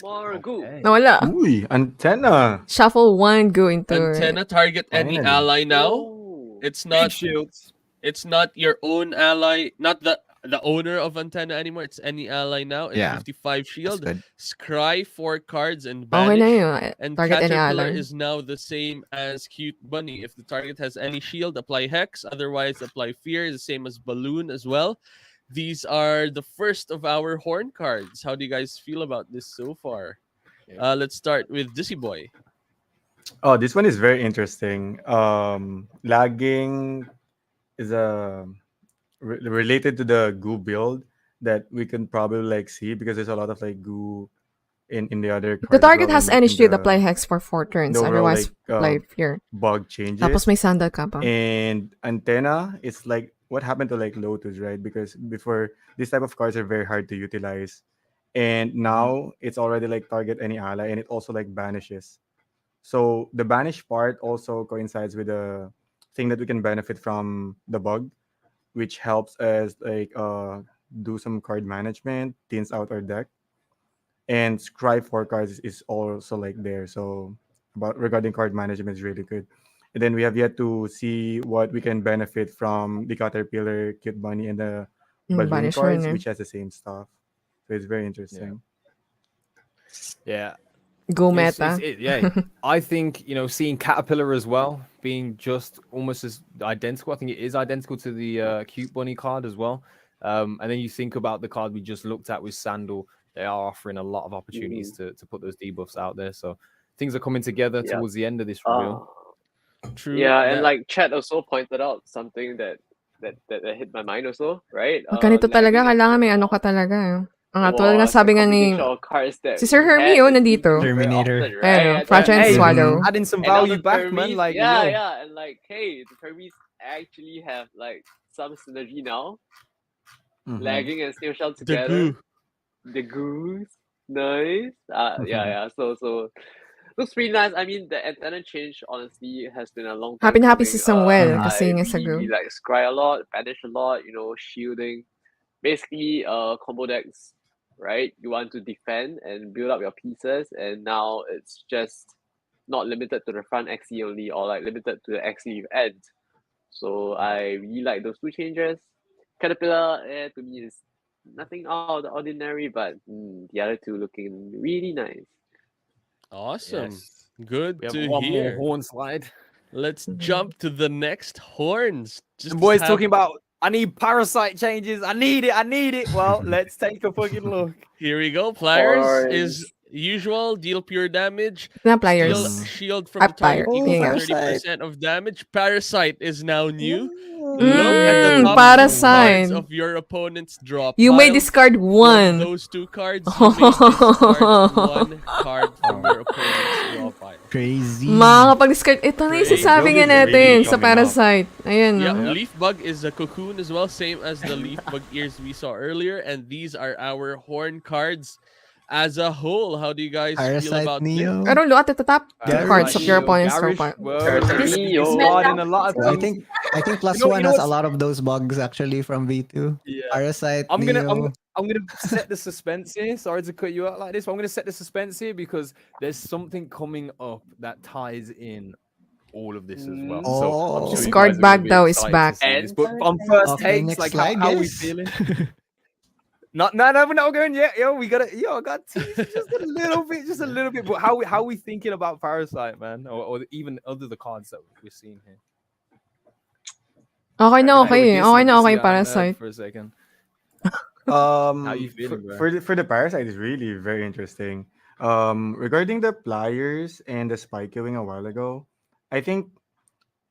G: Margu.
C: Okay.
A: Nawala.
E: Uy, antenna.
A: Shuffle one, go into
B: antenna, target any
E: Finally.
B: ally now.
G: Oh.
B: It's
C: Big
B: not
C: shields.
B: it's not your own ally, not the owner of antenna anymore. It's any ally now. It's
F: Yeah.
B: 55
F: That's
B: shield.
F: good.
B: Scry 4 cards and
A: Okay na
B: banish.
A: yun.
B: And
A: Target any
B: Caterpillar
A: ally.
B: is now the same as Cute Bunny. If the target has any shield, apply Hex. Otherwise, apply Fear. The same as Balloon as well. These are the first of our horn cards. How do you guys feel about this so far? Let's start with Dizzy Boy.
E: Oh, this one is very interesting. Lagging is related to the goo build that we can probably like see because there's a lot of like goo in the other
A: The
E: cards as
A: target
E: well
A: has
E: in
A: any
E: in
A: shield,
E: the
A: apply Hex for 4 turns.
E: overall,
A: Otherwise,
E: like,
A: apply Fear.
E: bug changes.
A: Tapos may Sandal ka pa.
E: And antenna, it's like what happened to like Lotus, right? Because before these type of cards are very hard to utilize, and now it's already like target any ally, and it also like banishes. So the banish part also coincides with the thing that we can benefit from the bug, which helps us like do some card management, thins out our deck, and scry 4 cards is also like there. So about regarding card management is really good. And then we have yet to see what we can benefit from the Caterpillar, Cute Bunny, and the balloon
A: Banisher
E: cards,
A: na.
E: which has the same stuff. So it's very interesting.
C: Yeah.
A: Go
C: It's-
A: meta.
C: yeah. I think, seeing Caterpillar as well being just almost as identical. I think it is identical to the Cute Bunny card as well. And then you think about the card we just looked at with Sandal. They are offering a lot of opportunities to put those debuffs out there. So things are coming together
G: Yeah.
C: towards the end of this reveal.
B: True.
G: Yeah, and
B: that-
G: like Chad also pointed out something that hit my mind also, right?
A: Pag ganito talaga,
G: Lagging
A: kailangan may ano ka talaga. Ang tulad nga
G: was
A: sabi
G: the
A: nga ni
G: combination of cards that
A: si Sir
G: we
A: Hermie,
G: had
A: oh,
G: in
A: nandito.
G: PvP very
F: Terminator.
G: often, right?
A: Ayun,
G: And
A: Fragile
G: then-
A: and
C: Hey,
A: Swallow.
C: adding some
G: and now
C: value
G: the
C: back, man.
G: Hermes-
C: Like,
G: yeah, and like, hey, the Hermes actually have like some synergy now.
E: Mhm.
G: Lagging and Steel Shell
B: the
G: together.
B: goo.
G: The goose, nice. Yeah. So looks pretty nice. I mean, the antenna change honestly has been a long time.
A: Happy na happy
G: coming.
A: si Samuel
G: I
A: kasi nga sa
G: really
A: go.
G: like scry a lot, banish a lot. Shielding. Basically, combo decks, right? You want to defend and build up your pieces, and now it's just not limited to the front Axie only, or like limited to the Axie end. So I really like those two changes. Caterpillar, to me is nothing out of the ordinary, but the other two looking really nice.
B: Awesome.
C: Yes.
B: Good
C: We have
B: to
C: one more
B: hear.
C: horn slide.
B: Let's jump to the next horns. Just
C: And boys
B: have-
C: talking about, I need parasite changes. I need it. Well, let's take a fucking look.
B: Here we go. Pliers
G: Horns.
B: is usual. Deal pure damage.
A: Na
B: Steal
A: players.
B: shield from the target
A: Fire.
B: equals
A: Yeah.
B: to 30% of damage. Parasite is now new. Look at the top two cards
A: Parasite.
B: of your opponent's draw
A: You may
B: pile.
A: discard
B: From
A: one.
B: those two cards, you may discard one card from your opponent's draw pile.
F: Crazy.
A: Makakapag-discard. Ito na yung
B: Crazy.
A: sasabi nga
E: Those is
A: natin
E: really
A: sa
E: coming up.
A: Parasite. Ayan,
B: Yep,
A: no?
B: leaf bug is a cocoon as well, same as the leaf bug ears we saw earlier. And these are our horn cards as a whole. How do you guys feel
F: Parasite
B: about this?
F: Neo.
A: Pero look at the top two
F: Garish.
A: cards of your opponent's
C: Garish,
A: profile.
C: well,
G: Garish.
C: discarding a lot of
F: So I
C: things.
F: think plus
C: You know-
F: one
C: you know
F: has a
C: what's-
F: lot of those bugs actually from V2.
C: Yeah.
F: Parasite
C: I'm gonna
F: Neo.
C: I'm gonna set the suspense here. Sorry to cut you out like this, but I'm gonna set the suspense here because there's something coming up that ties in all of this as well. So I'm
F: Oh.
C: sure you
A: Discard
C: guys are
A: bag
C: gonna be
A: though is
C: excited to
A: back.
C: see this. But
D: And-
C: on first
F: Okay,
C: takes,
F: next
C: like
F: slide,
C: how we
F: guys.
C: feeling? No, we're not going yet. Yo, we gotta. Yo, I got teased just a little bit, just a little bit. But how we thinking about Parasite, man, or even other the cards that we're seeing here?
A: Okay na
C: Bear
A: okay.
C: with this,
A: Okay
C: let
A: na
C: me
A: okay,
C: see,
A: Parasite.
C: for a second.
E: How
C: you feeling, bro?
E: for the parasite is really very interesting. Regarding the pliers and the spikewing a while ago, I think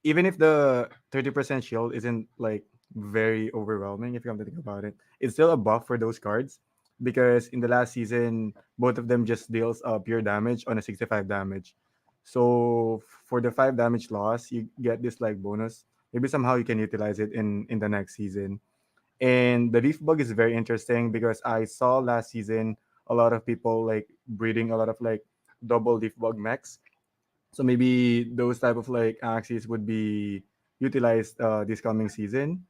E: even if the 30% shield isn't like very overwhelming, if you come to think about it, it's still a buff for those cards because in the last season, both of them just deals pure damage on a 65 damage. So for the 5 damage loss, you get this like bonus. Maybe somehow you can utilize it in the next season. And the leaf bug is very interesting because I saw last season a lot of people like breeding a lot of like double leaf bug mechs. So maybe those type of like axes would be utilized this coming season.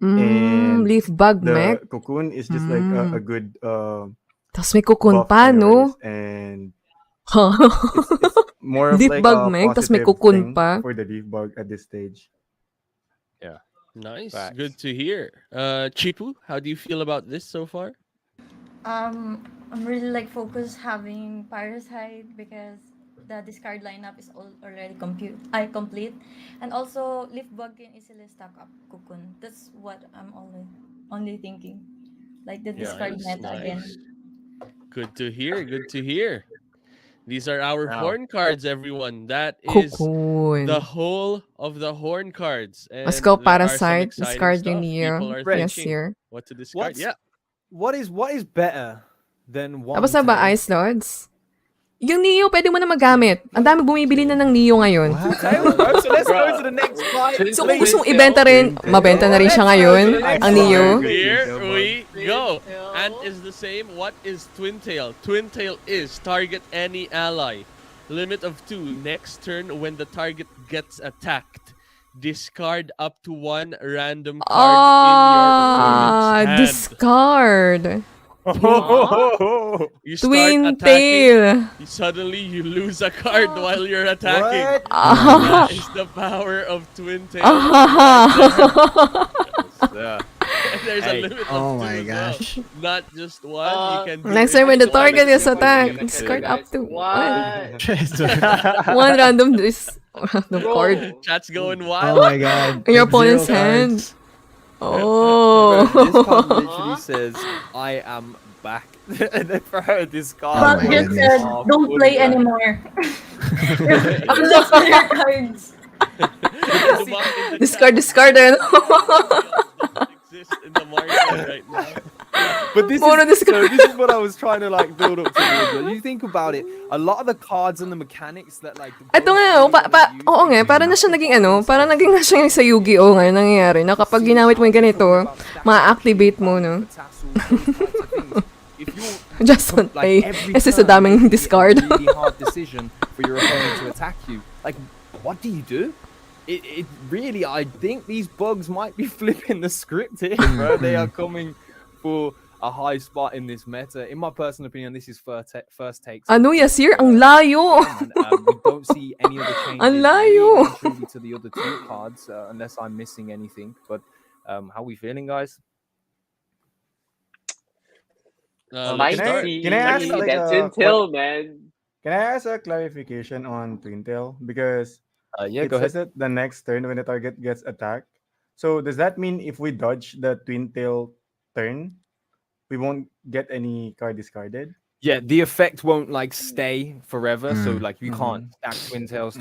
E: And
A: Leaf bug mech.
E: the cocoon is just like a good
A: Tapos may cocoon
E: buff
A: pa, no?
E: anyways. And it's more of
A: Leaf
E: like
A: bug
E: a
A: mech, tas may
E: positive
A: cocoon
E: thing
A: pa.
E: for the leaf bug at this stage.
B: Nice.
C: Facts.
B: Good to hear. Chipu, how do you feel about this so far?
D: I'm really like focused having Parasite because the discard lineup is already complete, and also Leaf Bug can easily stack up Cocoon. That's what I'm only thinking, like the discard
B: Nice,
D: meta again.
B: nice. Good to hear. Good to hear. These are our
C: Wow.
B: horn cards, everyone. That is
A: Cocoon.
B: the whole of the horn cards. And
A: Let's go,
B: there are some
A: Parasite.
B: exciting
A: Discard
B: stuff.
A: yung Neo.
B: People are
A: Yes,
B: thinking
A: here.
B: what to discard. Yeah.
C: What is better than one?
A: Tapos na ba, Ice Lords? Yung Neo, pwede mo na magamit. Ang dami bumibili na ng Neo ngayon.
C: So let's go to the next slide.
A: So kung gusto mong ibenta rin, mabenta na rin siya ngayon, ang Neo.
B: Here we go. Ant is the same. What is Twin Tail? Twin Tail is target any ally. Limit of 2. Next turn, when the target gets attacked, discard up to 1 random card in your opponent's hand.
A: Discard.
B: You start
A: Twin
B: attacking,
A: Tail.
B: suddenly you lose a card while you're attacking.
E: What?
B: That is the power of Twin Tail.
C: Yeah.
B: And there's a limit of 2
F: Oh my
B: as well.
F: gosh.
B: Not just one. You can do
A: Next
B: it
A: time when the
B: twice.
A: target is
G: What?
A: attacked,
G: What?
A: discard up to
G: What?
A: one random random
G: Bro.
A: card
B: Chat's going
F: Oh
B: wild.
F: my god.
A: in your
F: Zero
A: opponent's
F: cards.
A: hand.
C: Bro, this card
A: Oh.
C: literally says, "I am back." And then for her, this card.
F: Oh
D: But
F: my
D: just
F: goodness.
D: don't play anymore. I'm just on your cards.
A: Discard eh.
B: Exist in the market right now.
C: But this
A: Puro
C: is, so
A: discard.
C: this is what I was trying to like build up towards. When you think about it, a lot of the cards and the mechanics that like.
A: Ito nga, oo nga, para na siya naging para naging na siya yung sa Yu-Gi-Oh nga nangyayari, na kapag ginamit mo yung ganito, ma-activate mo, no? Just don't play. Kasi sa daming discard.
C: Really hard decision for your opponent to attack you. Like, what do you do? It really, I think these bugs might be flipping the script here, bro. They are coming for a high spot in this meta. In my personal opinion, this is first takes.
A: Ano, Yasir? Ang layo!
C: We don't see any other changes
A: Ang layo!
C: really truly to the other two cards, unless I'm missing anything. But how are we feeling, guys?
B: Let's start.
E: Can I ask, like,
G: that Twin Tail, man.
E: Can I ask a clarification on Twin Tail? Because
C: Yeah,
E: it
C: go
E: says
C: ahead.
E: that the next turn when the target gets attacked. So does that mean if we dodge the Twin Tail turn, we won't get any card discarded?
C: Yeah, the effect won't like stay forever. So like you can't
F: Mm-hmm.
C: stack twin tails.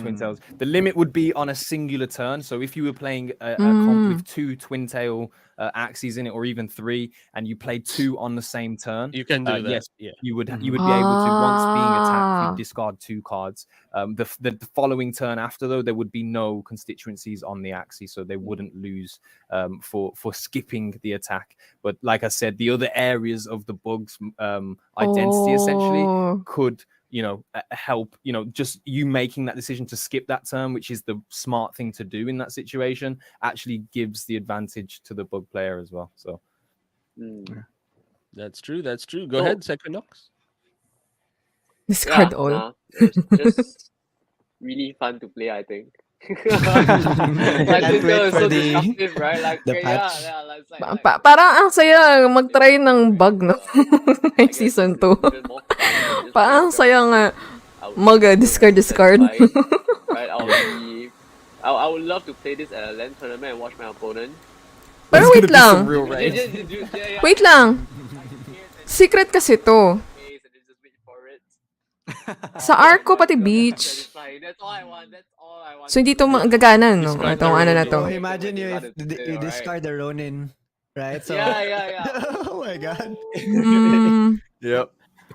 C: The limit would be on a singular turn. So if you were playing a comp with 2 twin tail Axies in it, or even 3, and you played 2 on the same turn,
B: You can do that.
C: yes,
B: Yeah.
C: you would be able to, once being attacked,
A: Ah.
C: you discard 2 cards. The following turn after, though, there would be no constituencies on the Axie, so they wouldn't lose for skipping the attack. But like I said, the other areas of the bug's identity essentially
A: Oh.
C: could, help, just you making that decision to skip that turn, which is the smart thing to do in that situation, actually gives the advantage to the bug player as well. So
B: That's true. That's true. Go
G: So-
B: ahead, Sequinox.
A: Discard all.
G: Nah, it's just really fun to play, I think. Like,
F: Can't
G: this
F: wait
G: is
F: for
G: so
F: the-
G: disruptive, right? Like,
F: the
G: yeah,
F: patch.
G: it's like,
A: Parang ang saya mag-try ng bug, no?
G: I
A: Like
G: guess
A: season
G: it's
A: 2.
G: even more fun to just
A: Parang
G: play
A: saya
G: around
A: nga
G: with our
A: mag-discard,
G: that's
A: discard.
G: fine, right? I would love to play this at a LAN tournament and watch my opponent.
A: Pero
C: There's
A: wait
C: gonna be some
A: lang.
C: real
G: Yeah,
C: rage.
G: yeah.
A: Wait lang. Secret kasi to.
G: Face and then just wait for it.
A: Sa Arco pati
G: That's
A: beach.
G: satisfying. That's all I want. That's all I want.
A: So hindi to gagana, no?
B: Discard
A: Itong
B: the
A: ano na
B: Ronin.
A: to.
F: Oh, imagine you if
G: When you
F: you
G: got it,
F: discard the Ronin, right? So
G: Yeah.
F: oh my god.
A: Mm.
C: Yep.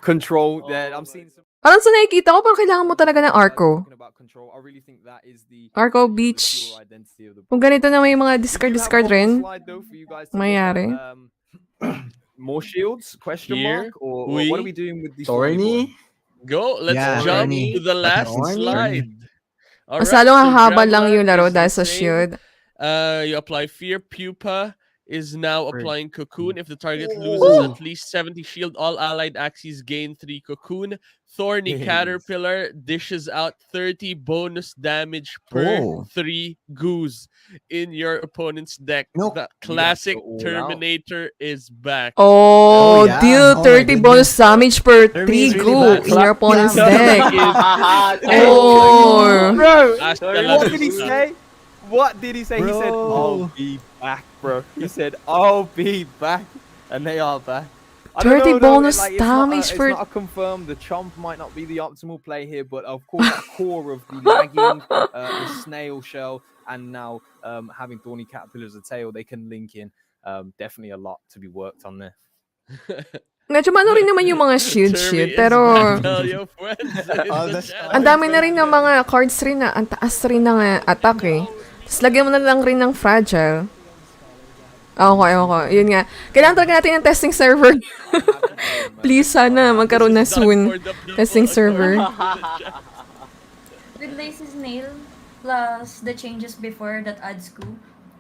C: Control.
G: Oh
C: Yeah, I'm
G: my
C: seeing some.
A: Parang sa nakikita ko, parang kailangan mo talaga ng Arco.
C: Talking about control, I really think that is the
A: Arco
C: the
A: Beach.
C: pure identity of the
A: Kung
C: book.
A: ganito na may mga
C: We do
A: discard
C: have one
A: rin.
C: slide, though, for you guys to look
A: Mayari.
C: at. More shields? Question
B: Here,
C: mark? Or what are we doing with the thorny boy?
H: Thorny?
B: Go. Let's
F: Yeah,
B: jump
F: Thorny.
B: to the last
H: Thorny?
B: slide. All
A: Mas lalong
B: so
A: hahaba
B: grab
A: lang
B: one
A: yung laro
B: is
A: dahil
B: the
A: sa
B: same.
A: shield.
B: You apply Fear. Pupa is now applying Cocoon. If the target
H: Ooh.
B: loses at least 70 shield, all allied Axies gain 3 Cocoon. Thorny
C: Yes.
B: Caterpillar dishes out 30 bonus damage per
H: Oh.
B: 3 goose in your opponent's deck.
H: Nope.
B: The classic
C: go all out.
B: Terminator is back.
A: Oh,
F: yeah.
A: deal
F: Oh my
A: 30 bonus
F: goodness.
A: damage per
F: Termi
A: 3
F: is really
A: goo
F: bad.
A: in your opponent's
B: Clap.
A: deck.
B: Oh.
A: Oh.
C: Bro,
B: Hasta
G: Sorry,
B: la
C: what did he
B: vista.
C: say? What did he say? He said,
F: Bro.
C: I'll be back, bro. He said, I'll be back. And they are back. I
A: 30
C: don't know,
A: bonus
C: like, it's not a-
A: damage for-
C: It's not a confirmed. The Chomp might not be the optimal play here, but of course, that core of the lagging, the snail shell, and now having Thorny Caterpillar as a tail, they can link in. Definitely a lot to be worked on there.
A: Medyo mano rin naman yung mga shield,
B: Termi is
A: pero
B: back. Tell your friends in
F: All
B: the
F: the
B: chat.
A: ang dami na rin ng mga cards rin na, ang taas rin ng attack eh. Tapos lagyan mo na lang rin ng fragile. Okay. Yun nga. Kailangan talaga natin ng testing server. Please, sana magkaroon na
B: This is done
A: soon.
B: for the people
A: Testing server.
D: With Lace's nail plus the changes before that adds coup,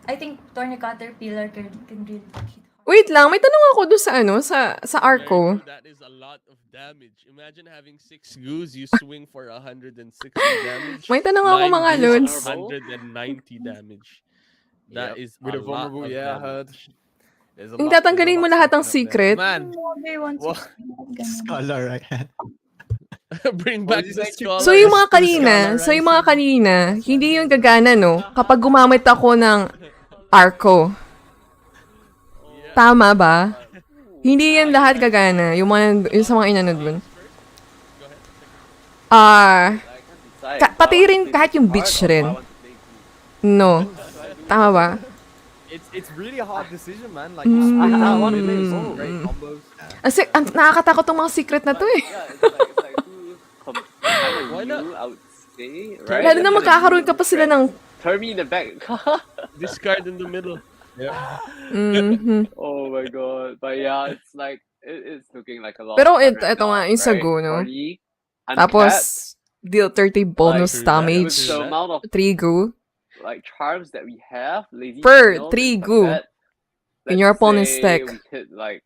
D: I think Thorny Caterpillar can really hit hard.
A: Wait lang, may tanong ako dun sa sa Arco.
B: That is a lot of damage. Imagine having 6 goose, you swing for 160 damage.
A: May tanong ako,
B: 9
A: mga
B: goose,
A: lods.
B: 190 damage. That is
C: with a
B: a lot
C: vulnerable.
B: of
C: Yeah, I heard.
B: damage.
C: There's a
A: Yung
C: lot-
A: tatanggalin mo
C: there's a lot
A: lahat ng
C: sneaking up
A: secret.
C: there. Man, What?
F: Scholar, right?
B: Bring
C: What
B: back
C: did you
B: the
C: say, Chip?
B: scholar.
A: So yung mga
F: Scholar
A: kanina, hindi yung gagana, no? Kapag gumamit ako ng Arco. Tama ba? Hindi yan lahat gagana. Yung sa mga inano dun. Pati rin kahit yung beach rin. No. Tama ba?
C: It's really a hard decision, man. Like,
G: I want to
C: really
G: play
C: some
G: both.
C: great combos.
A: Kasi nakakatakot tong mga secret na to eh.
G: Yeah, it's like two
B: Why not?
G: I would say, right?
A: Lalo na magkakaroon ka pa sila ng...
G: Turn me in the back.
B: Discard in the middle.
A: Mhm.
G: Oh my god. But yeah, it's like it's looking like a lot.
A: Pero
G: of fun
A: ito nga, yung sa go, no?
G: Party,
A: Tapos,
G: uncapped,
A: deal 30 bonus
B: Like,
G: with
A: damage.
G: the amount of
A: 3 goo.
G: like charms that we have, lazy
A: Per
G: signals,
A: 3
G: and
A: goo
G: that,
A: in your
G: let's
A: opponent's
G: say
A: deck.
G: We hit like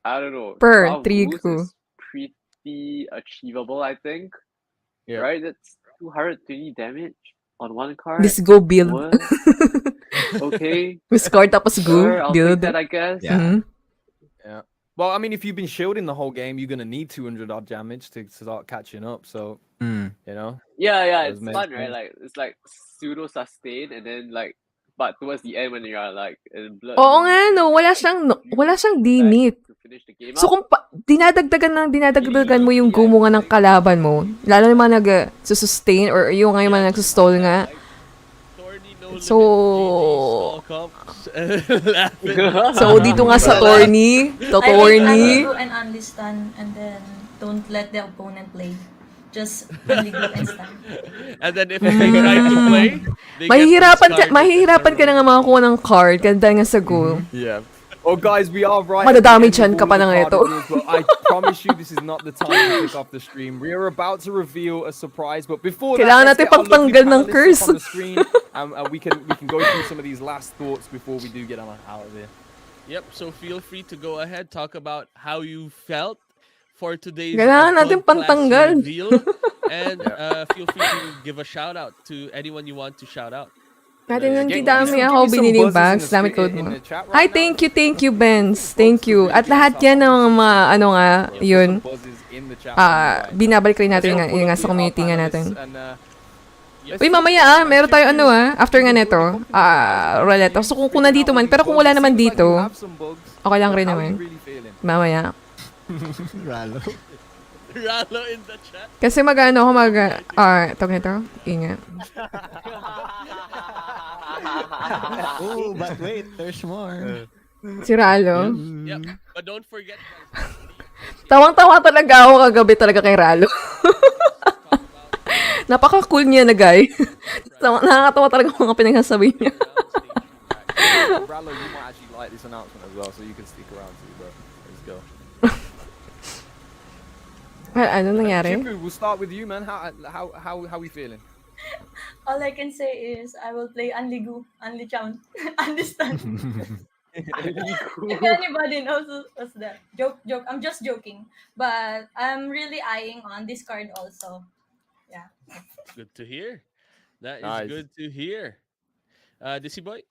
G: I don't know.
A: Per
G: 12
A: 3
G: goos
A: goo.
G: is pretty achievable, I think.
C: Yeah.
G: Right? That's 220 damage on one card.
A: This go build.
G: What? Okay.
A: May score tapos go
G: Sure, I'll
A: build.
G: take that, I guess.
F: Yeah.
A: Mhm.
C: Well, I mean, if you've been shielding the whole game, you're gonna need 200 odd damage to start catching up. So,
F: Mm.
C: you know,
G: Yeah,
C: Those
G: it's
C: makes
G: fun, right?
C: sense.
G: Like it's like pseudo sustain, and then like, but towards the end when you're like in blood.
A: Oo nga, no. Wala siyang
G: you
A: limit.
G: back to finish the game
A: So
G: out.
A: kung dinadagdagan mo yung gumunga ng kalaban mo. Lalo na mga nag-sustain or yung ngayon mga nag-stall nga.
B: Thorny, no limit,
A: So,
B: GG, stall comps. Laughing.
A: so dito nga sa Torny, to
D: I think
A: Torny.
D: unligo and unlistan and then don't let the opponent play. Just unligo and stand.
B: And then if they try to play, they
A: Mahihirapan ka na nga makakuha ng card kasi dahil nga sa goal.
C: Yeah. Well, guys, we are right.
A: Madadamage
C: at the end
A: yan ka
C: of
A: pa
C: all
A: ng
C: the
A: ito.
C: card reveals, but I promise you, this is not the time to pick off the stream. We are about to reveal a surprise, but before
A: Kailangan
C: that,
A: natin
C: let's get our lovely
A: pagtanggal ng
C: panelists
A: curse.
C: up on the screen, and we can go through some of these last thoughts before we do get out of here.
B: Yep, so feel free to go ahead, talk about how you felt for today's
A: Kailangan natin
B: bug class
A: pantanggal.
B: reveal. And feel free to give a shout out to anyone you want to shout out.
A: Natin yung
C: Give
A: dami
C: me
A: ako
C: some
A: biniling
C: buzzes
A: bags,
C: in the
A: dami
C: screen-
A: code
C: in
A: mo.
C: the chat right
A: Hi,
C: now.
A: thank you, Benz. Thank you. At lahat yan ng mga, ano nga, yun, binabalik rin natin yung nga sa community nga natin. Uy, mamaya meron tayo after nga neto, roulette. So kung nandito man, pero kung wala naman dito, okay lang rin naman. Mamaya.
F: Ralo.
B: Ralo in the chat.
A: Kasi tawag nito, ingat.
F: Oh, but wait, there's more.
A: Si Ralo.
B: Yep, but don't forget guys.
A: Tawang-tawa talaga ako kagabi talaga kay Ralo. Napaka-cool niya na guy. Nakakatawa talaga ang mga pinagsasabi niya.
C: Rallo, you might actually like this announcement as well, so you can stick around too, but let's go.
A: Ano nangyari?
C: Chipu, we'll start with you, man. How we feeling?
D: All I can say is I will play unligo, unlichan, understand. If anybody knows what's that. Joke. I'm just joking. But I'm really eyeing on this card also. Yeah.
B: Good to hear. That is
C: Nice.
B: good to hear. DC boy?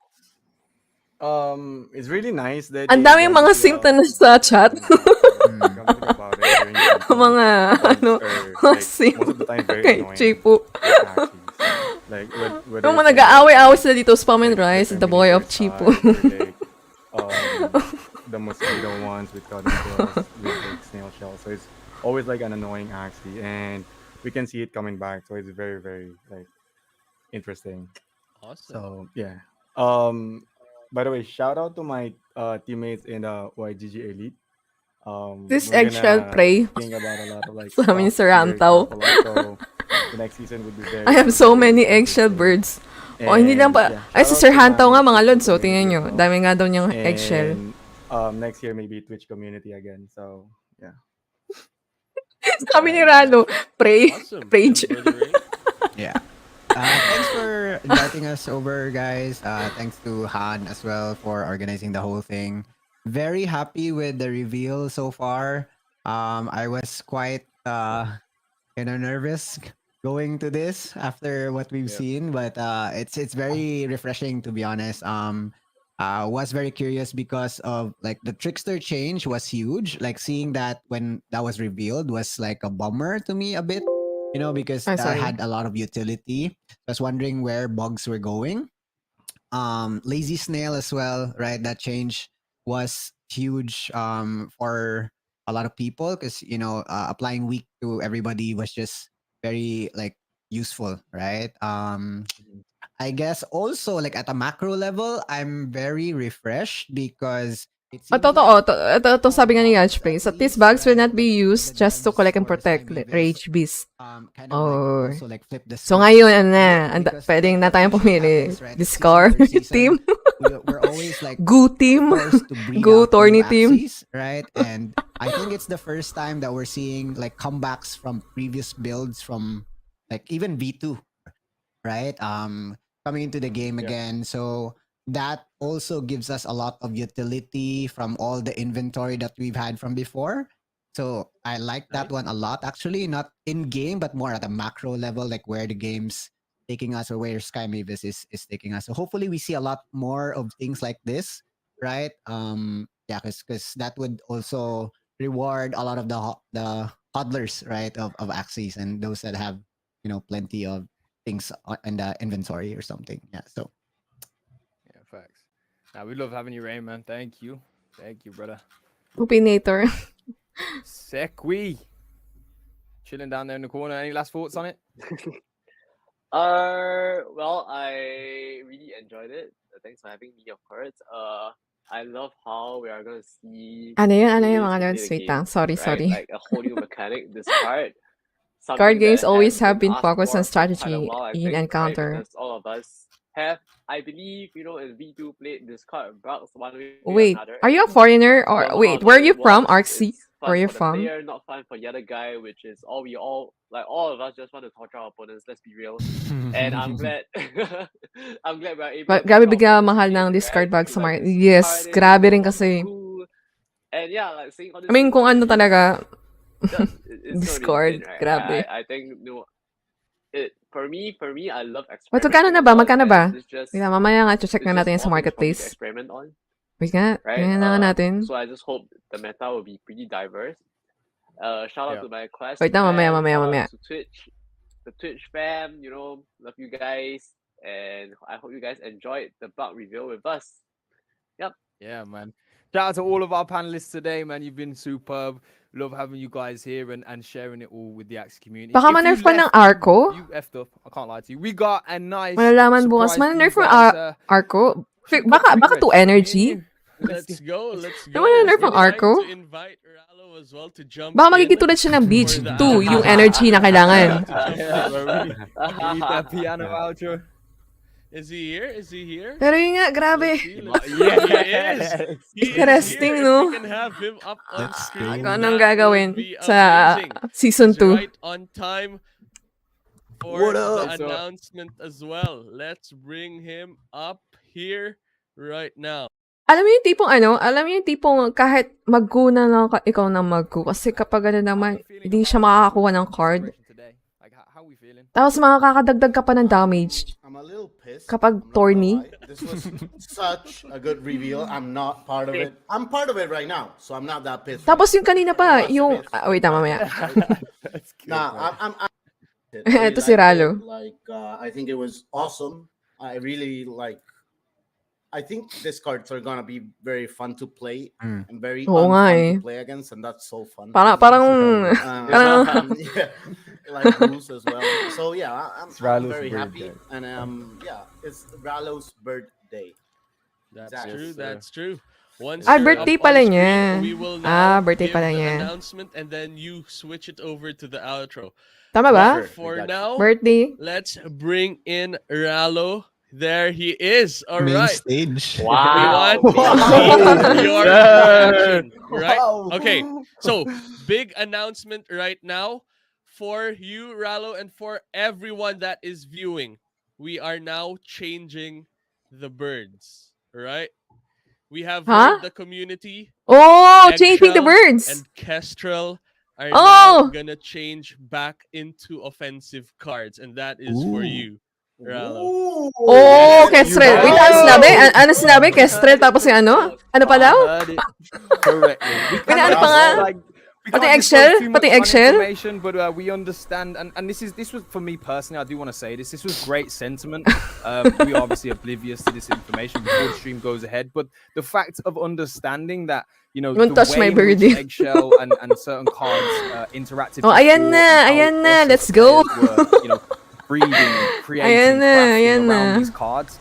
E: It's really nice that
A: Ang
E: they
A: daming
E: went
A: mga
E: to,
A: simp na sa chat.
E: come to think about it, during the
A: Mga,
E: bugs
A: ano,
E: are,
A: mga
E: like,
A: simp.
E: most of the time very
A: Kay
E: annoying.
A: Chipo.
E: Like, whether
A: Yung
E: it's
A: mga nag-aaway-aaway sila dito, Spam and Rice, the boy of Chipo.
E: The mosquito ones with cotton shells, with like snail shells. So it's always like an annoying Axie, and we can see it coming back. So it's very, very like interesting.
B: Awesome.
E: So yeah. By the way, shout out to my teammates in the YGG Elite.
A: This
E: we're
A: eggshell
E: gonna
A: prey.
E: think about a lot of like
A: Sa amin
E: stuff,
A: sa
E: very
A: Rantaw.
E: colorful, so the next season would be very.
A: I have so
E: very
A: many eggshell
E: interesting.
A: birds. O, hindi lang pa.
E: Yeah,
A: Ay, si
E: shout
A: Sir
E: out to
A: Hantaw
E: my
A: nga, mga
E: Twitch
A: lods. So,
E: community
A: tingnan nyo.
E: as well.
A: Dami nga daw niyang eggshell.
E: And next year maybe Twitch community again. So yeah.
A: Sabi ni Rano, pray.
B: Awesome.
A: Rage.
B: And Brother Ray?
F: Yeah. Thanks for inviting us over, guys. Thanks to Han as well for organizing the whole thing. Very happy with the reveal so far. I was quite nervous going to this after what we've seen, but it's very refreshing, to be honest. Was very curious because of like the trickster change was huge. Like seeing that when that was revealed was like a bummer to me a bit, because
A: Ay,
F: that
A: sorry.
F: had a lot of utility. I was wondering where bugs were going. Lazy snail as well, right? That change was huge for a lot of people because applying weak to everybody was just very like useful, right? I guess also like at a macro level, I'm very refreshed because it seems
A: Totoo.
F: like
A: Ito sabi nga ni Yachplay. So, these bags will not be used just to collect and protect Rage Beast.
F: kind of
A: Oh.
F: like also like flip the
A: So,
F: script
A: ngayon,
F: a bit
A: Pwedeng
F: because
A: na tayong
F: usually
A: pumili.
F: happens, right?
A: Discard
F: Season after
A: team.
F: season, we're always like
A: Goo team.
F: forced to breed
A: Go
F: out
A: Torny
F: new
A: team.
F: Axies, right? And I think it's the first time that we're seeing like comebacks from previous builds from like even V2, right? Coming into the game again. So that also gives us a lot of utility from all the inventory that we've had from before. So I like that one a lot, actually, not in game, but more at a macro level, like where the game's taking us or where Sky Mavis is taking us. So hopefully we see a lot more of things like this, right? Yeah, because that would also reward a lot of the hodlers, right, of Axies and those that have plenty of things in the inventory or something. Yeah, so
C: Yeah, facts. Now we love having you, Rain, man. Thank you, brother.
A: Opinator.
C: Sequi. Chilling down there in the corner. Any last thoughts on it?
G: Well, I really enjoyed it. Thanks for having me, of course. I love how we are gonna see
A: Ano yun,
G: new ways
A: mga
G: to play
A: lods?
G: the
A: Wait lang.
G: game,
A: Sorry,
G: right?
A: sorry.
G: Like a whole new mechanic. This card,
A: Card
G: something
A: games
G: that
A: always
G: has
A: have been
G: asked
A: focused on
G: for quite a
A: strategy
G: while, I
A: in
G: think, right?
A: Encounter.
G: Because all of us have, I believe, in V2 played this card bugs one way or
A: Wait,
G: another.
A: are you a
G: And
A: foreigner or
G: from how
A: wait, where are
G: fun
A: you
G: it
A: from,
G: was,
A: Arxie?
G: it's
A: Where are
G: fun
A: you
G: for the
A: from?
G: player, not fun for the other guy, which is all of us just want to torture our opponents. Let's be real. And I'm glad, I'm glad we're able to
A: Grabe
G: kick off
A: bigla
G: this
A: mahal
G: streak,
A: ng
G: right?
A: discard bag
G: Feel
A: sa
G: like
A: market.
G: this
A: Yes,
G: card is
A: grabe rin
G: a lot more
A: kasi.
G: cool. And yeah, like saying all this
A: I mean, kung ano
G: really
A: talaga,
G: just it's so
A: Discord,
G: insane, right?
A: grabe.
G: I think it for me, I love
A: What, magkano
G: experimenting
A: na
G: a
A: ba?
G: lot,
A: Magkano
G: and
A: ba?
G: it's just
A: Wait lang, mamaya nga, check na natin yan sa
G: more things for me to
A: marketplace.
G: experiment on,
A: Wait nga,
G: right?
A: tingnan na nga natin.
G: So I just hope the meta will be pretty diverse. Shout out
C: Yeah.
G: to my class.
A: Wait lang, mamaya,
G: Shout
A: mamaya.
G: out to Twitch, the Twitch fam. Love you guys, and I hope you guys enjoyed the bug reveal with us. Yep.
C: Yeah, man. Shout out to all of our panelists today, man. You've been superb. Love having you guys here and sharing it all with the Axie community.
A: Baka
C: If you
A: ma-nerf pa ng
C: left,
A: Arco?
C: You effed up. I can't lie to you. We got a nice
A: Malalaman bukas.
C: surprise for you
A: Ma-nerf yung
C: guys.
A: Arco?
C: Should we
A: Baka
C: pre-reg?
A: to
C: Me and
A: energy?
C: you.
B: Let's go. Let's go.
A: Naman na-nerf ang
B: We're
A: Arco?
B: trying to invite Rallo as well to jump
A: Baka
B: in
A: magiging tulad siya ng beach.
B: for the
A: 2, yung
B: outro.
A: energy na kailangan.
C: We need that piano outro.
B: Is he here? Is he here?
A: Pero yun nga, grabe.
B: Let's see, let's see. He is. He is
A: Interesting,
B: here.
A: no?
B: If we can have him up on
F: Let's
B: screen,
A: Kung anong
B: that
A: gagawin
B: would be
A: sa
B: amazing.
A: season
B: He's
A: 2.
B: right on time for
F: What
B: the
F: up?
B: announcement as well. Let's bring him up here right now.
A: Alam mo yung tipong kahit mag-go na lang ikaw na mag-go. Kasi kapag ano naman, hindi siya makakakuha ng card.
C: Like, how we feeling?
A: Tapos makakadagdag ka pa ng damage.
H: I'm a little pissed.
A: Kapag
H: I'm not gonna
A: tourney.
H: lie. This was such a good reveal. I'm not part of it. I'm part of it right now, so I'm not that pissed.
A: Tapos yung kanina pa, yung... wait, mamaya.
C: That's good,
H: Nah,
C: man.
H: I'm I really
A: Ito si
H: liked
A: Ralo.
H: it. Like, I think it was awesome. I really like. I think these cards are gonna be very fun to play and very
A: Oo nga
H: unfun
A: eh.
H: to play against, and that's so fun.
A: Parang...
H: Yeah, like boost as well. So yeah, I'm
E: Rallo's
H: very
E: bird,
H: happy,
E: guys.
H: and yeah, it's Rallo's birthday.
B: That's
H: Exactly.
B: true.
C: Yes, sir.
B: That's true. Once
A: Ah,
B: you're
A: birthday
B: up
A: pala
B: on screen,
A: niya.
B: we will now
A: birthday
B: give
A: pala
B: the
A: niya.
B: announcement, and then you switch it over to the outro.
A: Tama ba?
H: Sure.
B: For
H: I got you.
B: now,
A: Birthday.
B: let's bring in Rallo. There he is. All
F: Main
B: right.
F: stage.
B: We
G: Wow.
B: want to see your reaction, right?
C: Wow.
B: Okay. So, big announcement right now for you, Rallo, and for everyone that is viewing. We are now changing the birds, right? We have heard the community.
A: Oh, changing the
B: Eggshell
A: birds.
B: and Kestrel are
A: Oh!
B: now gonna change back into offensive cards, and that is for
F: Ooh.
B: you, Rallo.
A: Oh,
B: Yes,
A: Kestrel.
B: you
A: Wait,
B: have
A: ano
B: it.
A: sinabi? Ano sinabi? Kestrel, tapos yung ano? Ano pa daw?
C: Heard it correctly. We
A: Wait, ano
C: cannot
A: pa nga?
C: like, we
A: Pati
C: can't
A: eggshell?
C: disclose too
A: Pati
C: much
A: eggshell?
C: information, but we understand, and this was for me personally. I do want to say this. This was great sentiment. We are obviously oblivious to this information before the stream goes ahead, but the fact of understanding that
A: Don't
C: the
A: touch my
C: way in which
A: birdie.
C: eggshell and certain cards interacted.
A: Oh, ayan
C: before
A: na,
C: and how
A: ayan na,
C: us as
A: let's go.
C: players were, breeding, creating,
A: Ayan na,
C: crafting
A: ayan
C: around
A: na.
C: these cards.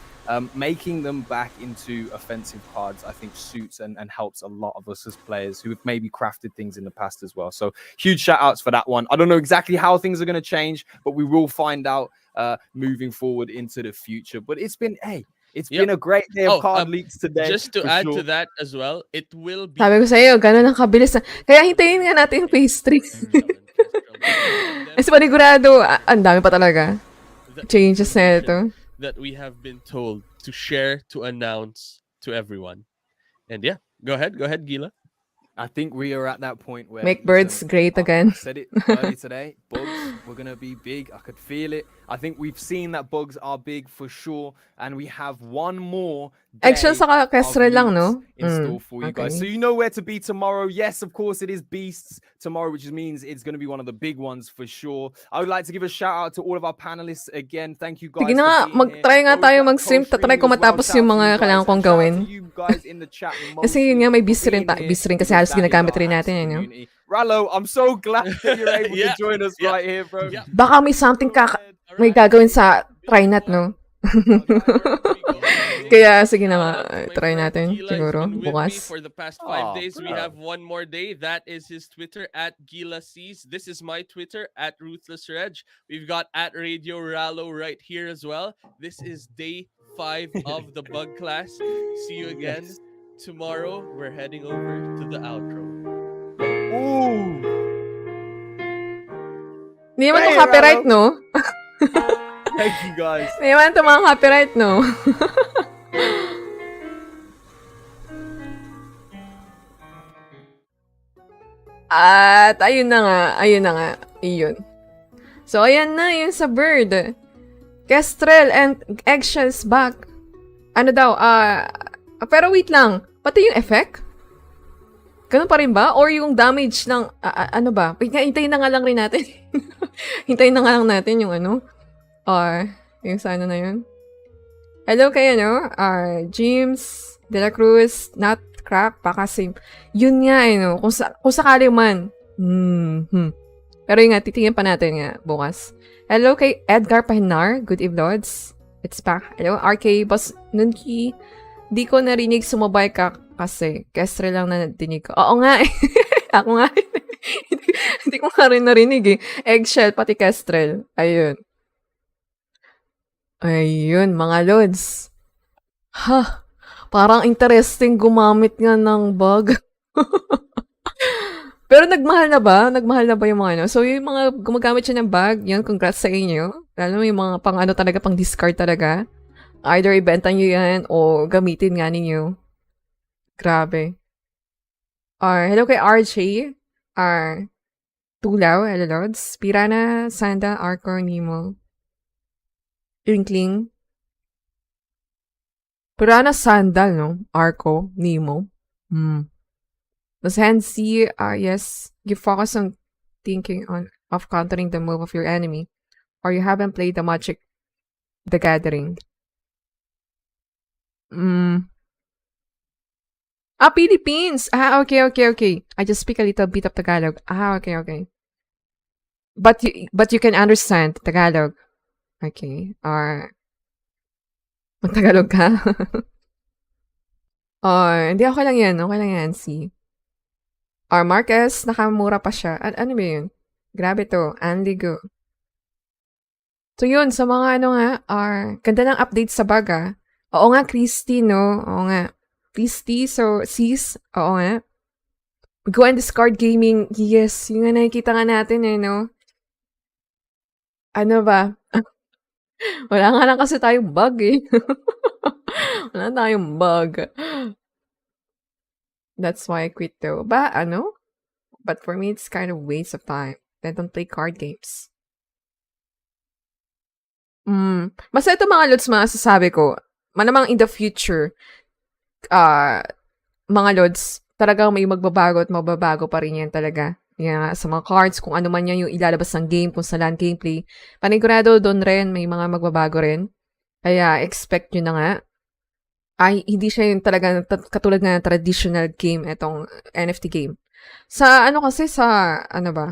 C: Making them back into offensive cards, I think, suits and helps a lot of us as players who have maybe crafted things in the past as well. So huge shout outs for that one. I don't know exactly how things are going to change, but we will find out moving forward into the future. But it's been been a great day of card leaks today.
B: Just to
C: for
B: add
C: sure.
B: to that as well, it will be.
A: Sabi ko sa'yo, gano'n ang kabilis na. Kaya hintayin nga natin yung phase 3. Kasi panigurado, ang dami pa talaga. Changes na ito.
B: That we have been told to share, to announce to everyone. And yeah, go ahead, Gila.
C: I think we are at that point where
A: Make birds great again.
C: I said it earlier today. Bugs were gonna be big. I could feel it. I think we've seen that bugs are big for sure, and we have one more day
A: Eggshell saka
C: of
A: Kestrel lang,
C: leaks
A: no?
C: in store for you guys. So
A: okay.
C: you know where to be tomorrow. Yes, of course it is Beasts tomorrow, which means it's gonna be one of the big ones for sure. I would like to give a shout out to all of our panelists again. Thank you guys.
A: Sige na nga,
C: for being
A: mag-try
C: here.
A: nga
C: Those
A: tayo
C: that
A: mag-stream.
C: co-streamed
A: Tatry ko
C: as well,
A: matapos
C: shout
A: yung
C: out to
A: mga
C: you guys,
A: kailangan
C: and
A: kong
C: shout out
A: gawin.
C: to you guys in the chat
A: Kasi
C: mostly
A: yun nga, may
C: for
A: busy rin,
C: being here.
A: busy rin kasi
C: It was
A: yes,
C: That is
A: ginagamit
C: our
A: rin natin,
C: Axie
A: you know?
C: community. Rallo, I'm so glad that you're able
B: Yeah,
C: to join us
B: yeah,
C: right here, bro.
B: yeah.
A: Baka may something
C: Go ahead.
A: may
B: Alright,
A: gagawin
B: so
A: sa try nat,
B: before
A: no?
B: before we go,
A: Kaya sige na
B: shout
A: nga,
B: out to my
A: try
B: friend
A: natin
B: Gila. He's
A: siguro
B: been with me
A: bukas.
B: for the past
C: Oh,
B: 5 days. We
C: bro.
B: have one more day. That is his Twitter at Gila Sees. This is my Twitter at Ruthless Reg. We've got at Radio Rallo right here as well. This is day 5 of the bug class. See you again tomorrow. We're heading over to the outro.
C: Ooh.
A: Hindi naman
C: Hey,
A: to copyright,
C: Rallo.
A: no?
C: Thank you, guys.
A: Hindi naman to mga copyright, no? At ayun na nga, iyon. So, ayan na, yun sa bird. Kestrel and eggshells back. Ano daw, pero wait lang, pati yung effect? Ganun pa rin ba? Or yung damage ng, ano ba? Hintayin na nga lang rin natin. Hintayin na nga lang natin yung ano. Yung sa ano na yun. Hello kayo, no? James, De La Cruz, not crap, pa kasi, yun nga, no? Kung sakali man. Pero yun nga, titingin pa natin nga, bukas. Hello kay Edgar Pahinar, good eve, Lords. It's back. Hello, RK, Boss Nunki. Di ko narinig sumabay ka kasi Kestre lang na nadinig ko. Oo nga eh. Ako nga rin. Hindi ko nga rin narinig eh. Eggshell, pati Kestrel. Ayun. Ayun, mga lods. Ha, parang interesting gumamit nga ng bug. Pero nagmahal na ba? Nagmahal na ba yung mga ano? So, yung mga gumagamit siya ng bag, yun, congrats sa inyo. Lalo mo yung mga pang ano talaga, pang discard talaga. Either ibenta nyo yan o gamitin nga ninyo. Grabe. Hello kay RJ. Tulaw, hello Lords. Pirana, Sanda, Arcor, Nemo. Inkling. Pirana, Sandal, no? Arco, Nemo. Mas Hansi, yes, you focus on thinking of countering the move of your enemy, or you haven't played the Magic the Gathering. Philippines! Okay. I just speak a little bit of Tagalog. Okay. But you can understand Tagalog. Okay. Mag-Tagalog ka? Hindi, okay lang yan, see. Marquez, nakamura pa siya. Ano ba yun? Grabe to. Anligo. So yun, sa mga ano nga, ganda ng update sa baga. Oo nga, Christy, no? Oo nga. Christy, so, sis, oo nga. Go and discard gaming. Yes, yung nga nakikita nga natin eh, no? Ano ba? Wala nga lang kasi tayong bug eh. Wala tayong bug. That's why I quit though. But for me, it's kind of waste of time. I don't play card games. Basta ito mga lods, masasabi ko, malamang in the future, mga lods, talagang may magbabago at mababago pa rin yan talaga. Yan, sa mga cards, kung ano man yan yung ilalabas ng game, kung saan gameplay. Panigurado doon rin, may mga magbabago rin. Kaya expect nyo na nga. Hindi siya yung talaga katulad nga ng traditional game, itong NFT game. Ano ba?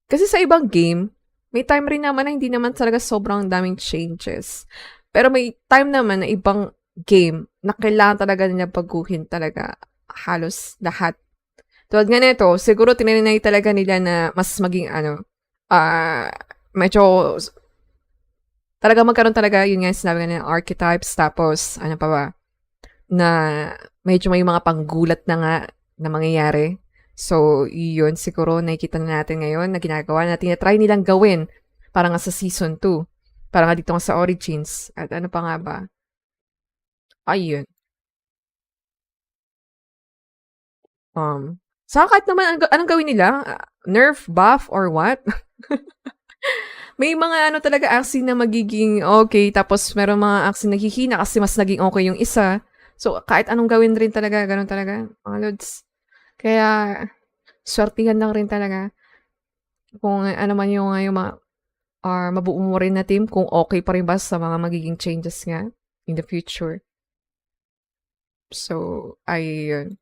A: Kasi sa ibang game, may time rin naman na hindi naman talaga sobrang daming changes. Pero may time naman na ibang game na kailangan talaga nila baguhin talaga halos lahat. Tulad nga nito, siguro tinanay talaga nila na mas maging medyo talaga magkaroon talaga, yun nga sinabi nga ng archetypes, tapos, ano pa ba, na medyo may mga panggulat na nga na mangyayari. So, yun, siguro nakikita na natin ngayon na ginagawa natin, na try nilang gawin para nga sa Season 2, para nga dito nga sa Origins, at ano pa nga ba? Ayun. Saka kahit naman, anong gawin nila? Nerf, buff, or what? May mga talaga Axie na magiging okay, tapos meron mga Axie naghihina kasi mas naging okay yung isa. So, kahit anong gawin rin talaga, ganun talaga, mga lods. Kaya, swertihan lang rin talaga. Kung ano man yung mabuo mo rin na team, kung okay pa rin ba sa mga magiging changes nga in the future. So, ayun.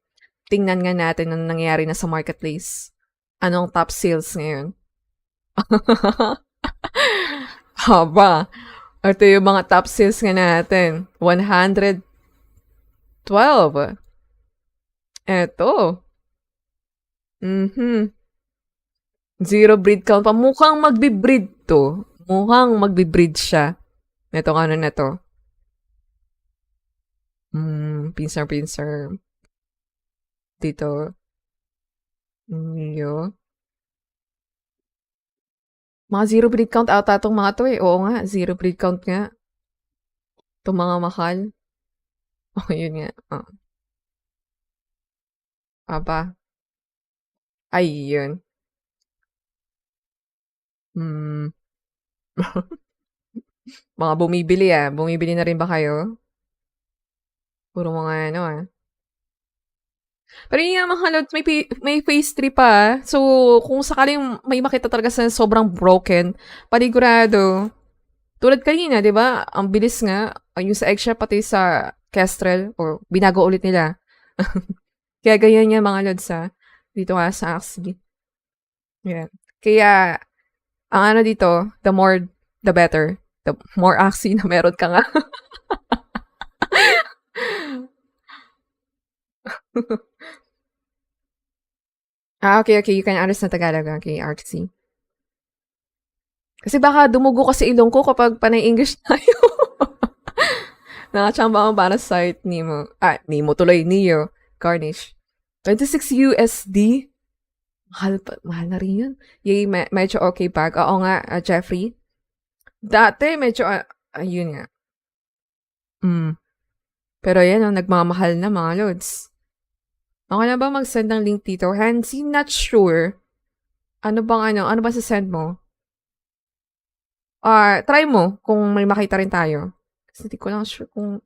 A: tingnan nga natin ang nangyayari na sa marketplace. Anong top sales ngayon? Haba. Ito yung mga top sales nga natin. 112. Eto. Zero breed count pa. Mukhang magbi-breed to. Mukhang magbi-breed siya. Ito ano na to. Pincer. Dito. Yo. Mga zero breed count ata itong mga to eh. Oo nga, zero breed count nga. Itong mga mahal. Oh, yun nga. Oh. Aba. Ayun. Mga bumibili ah. Bumibili na rin ba kayo? Puro mga ano ah. Pero yun nga mga lods, may phase 3 pa ah. So, kung sakaling may makita talaga sa sobrang broken, panigurado. Tulad kanina, di ba? Ang bilis nga. Yung sa eggshell pati sa Kestrel or binago ulit nila. Kaya ganyan niya mga lods ah. Dito nga sa Axie. Yeah. Kaya, ang ano dito, the more, the better. The more Axie na meron ka nga. Okay. You can understand Tagalog. Okay, Axie. Kasi baka dumugo kasi ilong ko kapag panay English tayo. Nakachamba ang para site Nemo. Nemo tuloy. Neo. Garnish. 26 USD. Mahal na rin yun. Yay, medyo okay bag. Oo nga, Jeffrey. Dati, medyo, ayun nga. Pero yan, nagmamahal na mga lods. Okay na ba mag-send ng link dito? Hansi, not sure. Ano ba sa-send mo? Try mo kung may makita rin tayo. Kasi hindi ko lang sure kung...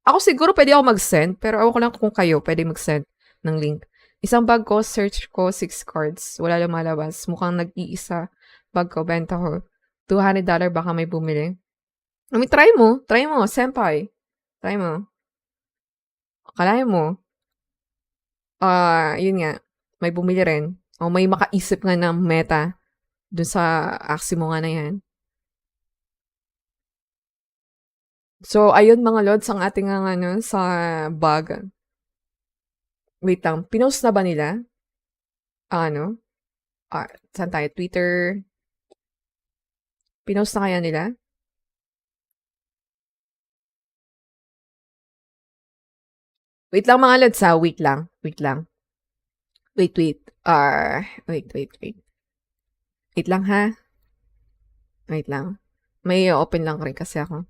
A: Ako siguro pwede ako mag-send, pero ako lang kung kayo pwede mag-send ng link. Isang bag ko, search ko, 6 cards. Wala lumalabas. Mukhang nag-iisa bag ko, benta ko. $200 baka may bumili. Try mo, senpai. Try mo. Akalain mo. Yun nga. May bumili rin. O may makaisip nga ng meta dun sa Axie mo nga na yan. So, ayun mga lods, ang ating sa bag. Wait lang, pinost na ba nila? Saan tayo? Twitter? Pinost na kaya nila? Wait lang mga lods ha, wait lang. Wait. Wait lang ha. Wait lang. May open lang rin kasi ako.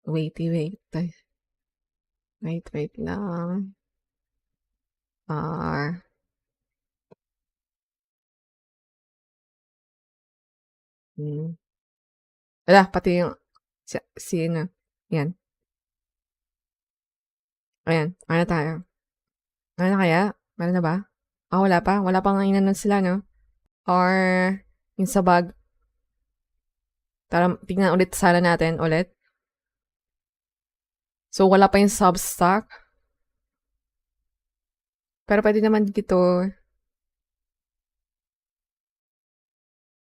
A: Wait lang. Wala, pati yung ano. Yan. Ayan, ano tayo? Ano na kaya? Meron na ba? Wala pa. Wala pang inanon sila, no? Or, yung sa bag. Tara, tingnan ulit sana natin ulit. So, wala pa yung substock. Pero pwede naman dito.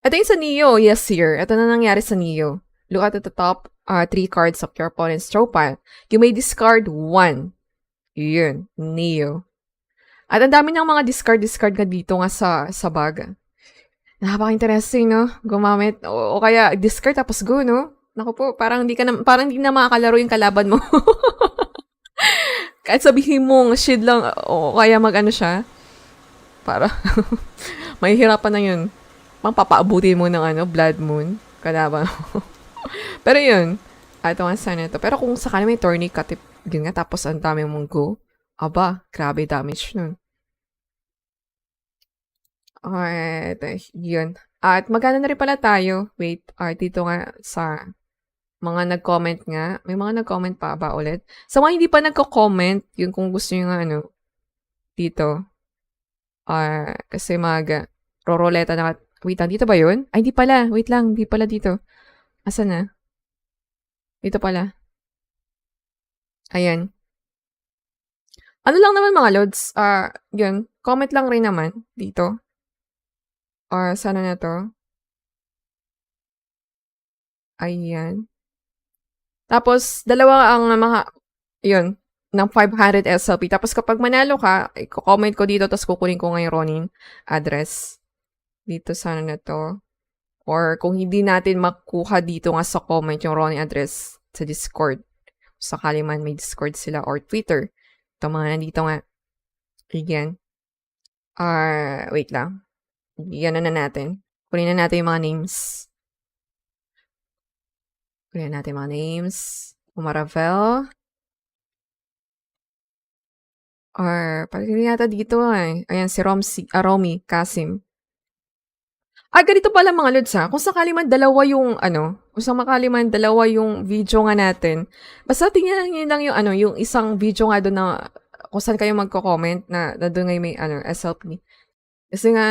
A: Ito yung sa Neo. Yes, sir. Ito na nangyari sa Neo. Look at the top 3 cards of your opponent's throw pile. You may discard 1. Yun. Neo. At ang dami ng mga discard nga dito nga sa bag. Napaka-interesting, no? Gumamit. O kaya, discard tapos go, no? Naku po, parang hindi na makakalaro yung kalaban mo. Kahit sabihin mong shield lang, o kaya mag-ano siya. Para, mahihirapan na yun. Papaabutin mo ng Blood Moon. Kalaban mo. Pero yun, ito nga sana ito. Pero kung sakali may tourney ka, yun nga, tapos ang dami mong go, aba, grabe damage nun. Alright, yun. At magana na rin pala tayo. Wait, dito nga sa mga nag-comment nga. May mga nag-comment pa ba ulit? Sa mga hindi pa nagko-comment, yun kung gusto nyo nga dito. Kasi roroleta na. Wait lang, dito ba yun? Ay, hindi pala. Wait lang, hindi pala dito. Asan na? Dito pala. Ayan. Ano lang naman mga lods, yun, comment lang rin naman dito. Or sana na to. Ayan. Tapos, dalawa ang mga, yun, ng 500 SLP. Tapos kapag manalo ka, i-comment ko dito, tapos kukunin ko ngayon Ronin address. Dito sana na to. Or kung hindi natin makuha dito nga sa comment yung Ronin address sa Discord. Sakali man may Discord sila or Twitter. Ito mga nandito nga. Again. Wait lang. Yan na natin. Kunin na natin yung mga names. Kunin na natin yung mga names. Umaravel. Or, parang yata dito eh. Ayan, si Romy Kasim. Ganito pala mga lods ha. Kung sakali man dalawa yung, kung sakali man dalawa yung video nga natin, basta tingnan nyo lang yung, yung isang video nga doon na, kung saan kayo magko-comment na doon nga may, SLP. Kasi nga,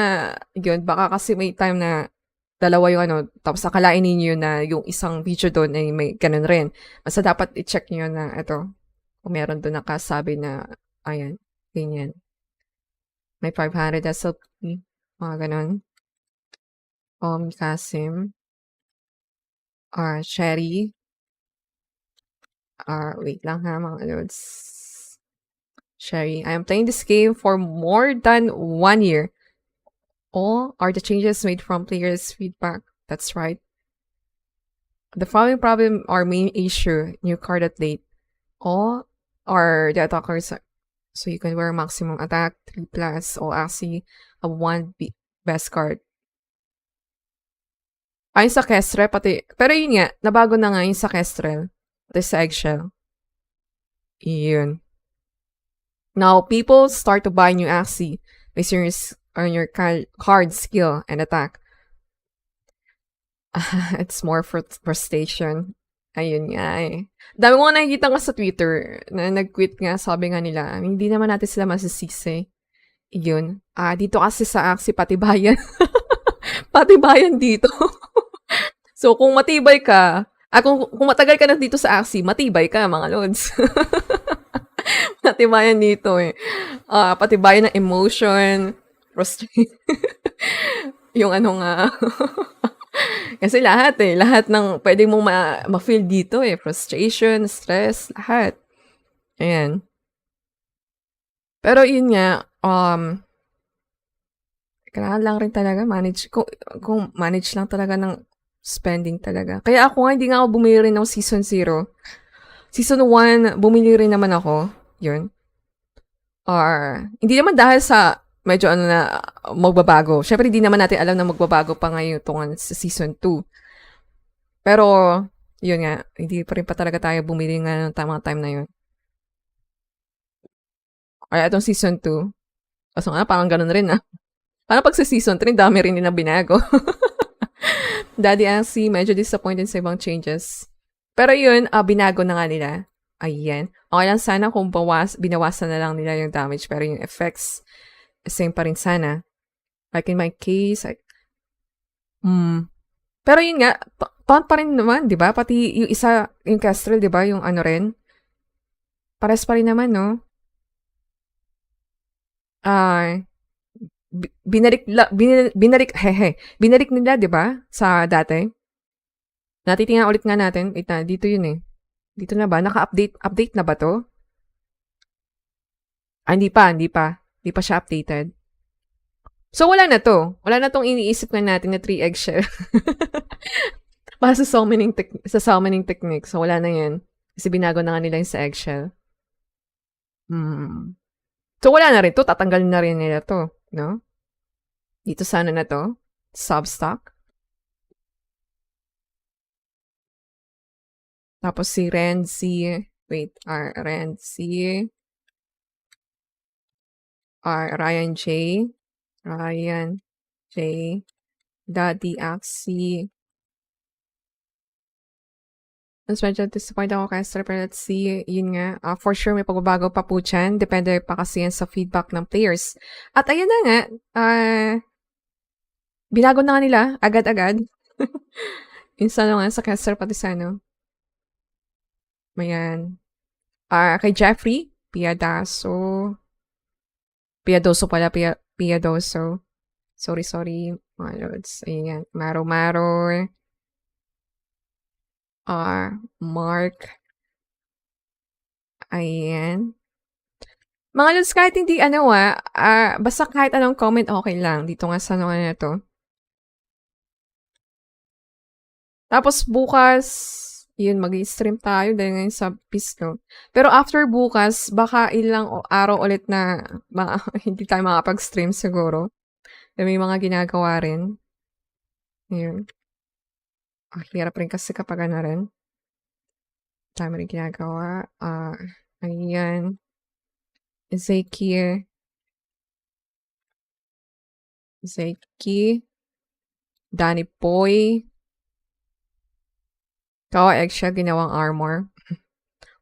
A: yun, baka kasi may time na dalawa yung tapos akalain ninyo na yung isang video doon ay may ganun rin. Basta dapat i-check nyo na, kung meron doon nakasabi na, ayan, ganyan. May 500 SLP, mga ganun. Kasim. Sherry. Wait lang ha, mga lods. Sherry, I am playing this game for more than 1 year. All are the changes made from players' feedback. That's right. The following problem or main issue, new card update. All are the attackers, so you can wear maximum attack, 3+, all Axie, a 1 best card. Yung sa Kestrel, pati, pero yun nga, nabago na nga yung sa Kestrel, pati sa Eggshell. Yun. Now, people start to buy new Axie based on your card skill and attack. It's more frustration. Ayun nga eh. Dami ko nakikita nga sa Twitter na nag-quit nga, sabi nga nila, hindi naman natin sila masisisi. Yun. Dito kasi sa Axie, pati bayan. Pati bayan dito. So, kung matibay ka, kung matagal ka na dito sa Axie, matibay ka, mga lods. Patibayan dito eh. Patibayan ng emotion, frustration. Yung nga. Kasi lahat ng pwede mong ma-feel dito eh. Frustration, stress, lahat. Ayan. Pero yun nga, kailangan lang rin talaga manage, kung manage lang talaga ng spending talaga. Kaya ako nga, hindi nga ako bumili rin ng Season 0. Season 1, bumili rin naman ako. Yun. Hindi naman dahil sa medyo na magbabago. Syempre, hindi naman natin alam na magbabago pa ngayon itong sa Season 2. Pero, yun nga, hindi pa rin pa talaga tayo bumili nga ng tamang time na yun. Kaya itong Season 2, kaso nga, parang ganun rin Parang pag sa Season 3, dami rin din na binago. Daddy Axie, medyo disappointed sa ibang changes. Pero yun, binago na nga nila. Ayan. Okay lang sana kung binawasan na lang nila yung damage, pero yung effects, same pa rin sana. Like in my case, pero yun nga, taunt pa rin naman, di ba? Pati yung isa, yung Kestrel, di ba? Yung rin. Pares pa rin naman, no? Binarik nila, di ba? Sa dati. Natitingnan ulit nga natin. Wait na, dito yun eh. Dito na ba? Update na ba to? Hindi pa. Hindi pa siya updated. So, wala na to. Wala na tong iniisip nga natin na 3 eggshell. Para sa summoning technique. So, wala na yan. Kasi binago na nga nila yung sa eggshell. So, wala na rin to. Tatanggalin na rin nila to. No? Dito sana na to. Substock. Tapos si Renzi. Wait. Renzi. Ryan J. Daddy Axie. Mas medyo disappointed ako kay Esther, pero let's see, yun nga, for sure may pagbabago pa po dyan, depende pa kasi yan sa feedback ng players. At ayun na nga, binago na nga nila, agad-agad. Minsan nga sa Kester pati sa Mayan. Kay Jeffrey Piadaso. Piadoso pala, Piadoso. Sorry, mga lods. Ayan. Maro. Mark. Ayan. Mga lods, kahit hindi basta kahit anong comment okay lang. Dito nga sa ano na to. Tapos bukas, yun, mag-stream tayo dahil ngayon sa Pisto. Pero after bukas, baka ilang araw ulit na hindi tayo makapag-stream siguro. May mga ginagawa rin. Ayun. Hirap rin kasi kapag ano rin. Dami rin ginagawa. Ayan. Zeki. Danny Boy. Kawaeg siya, ginawang armor.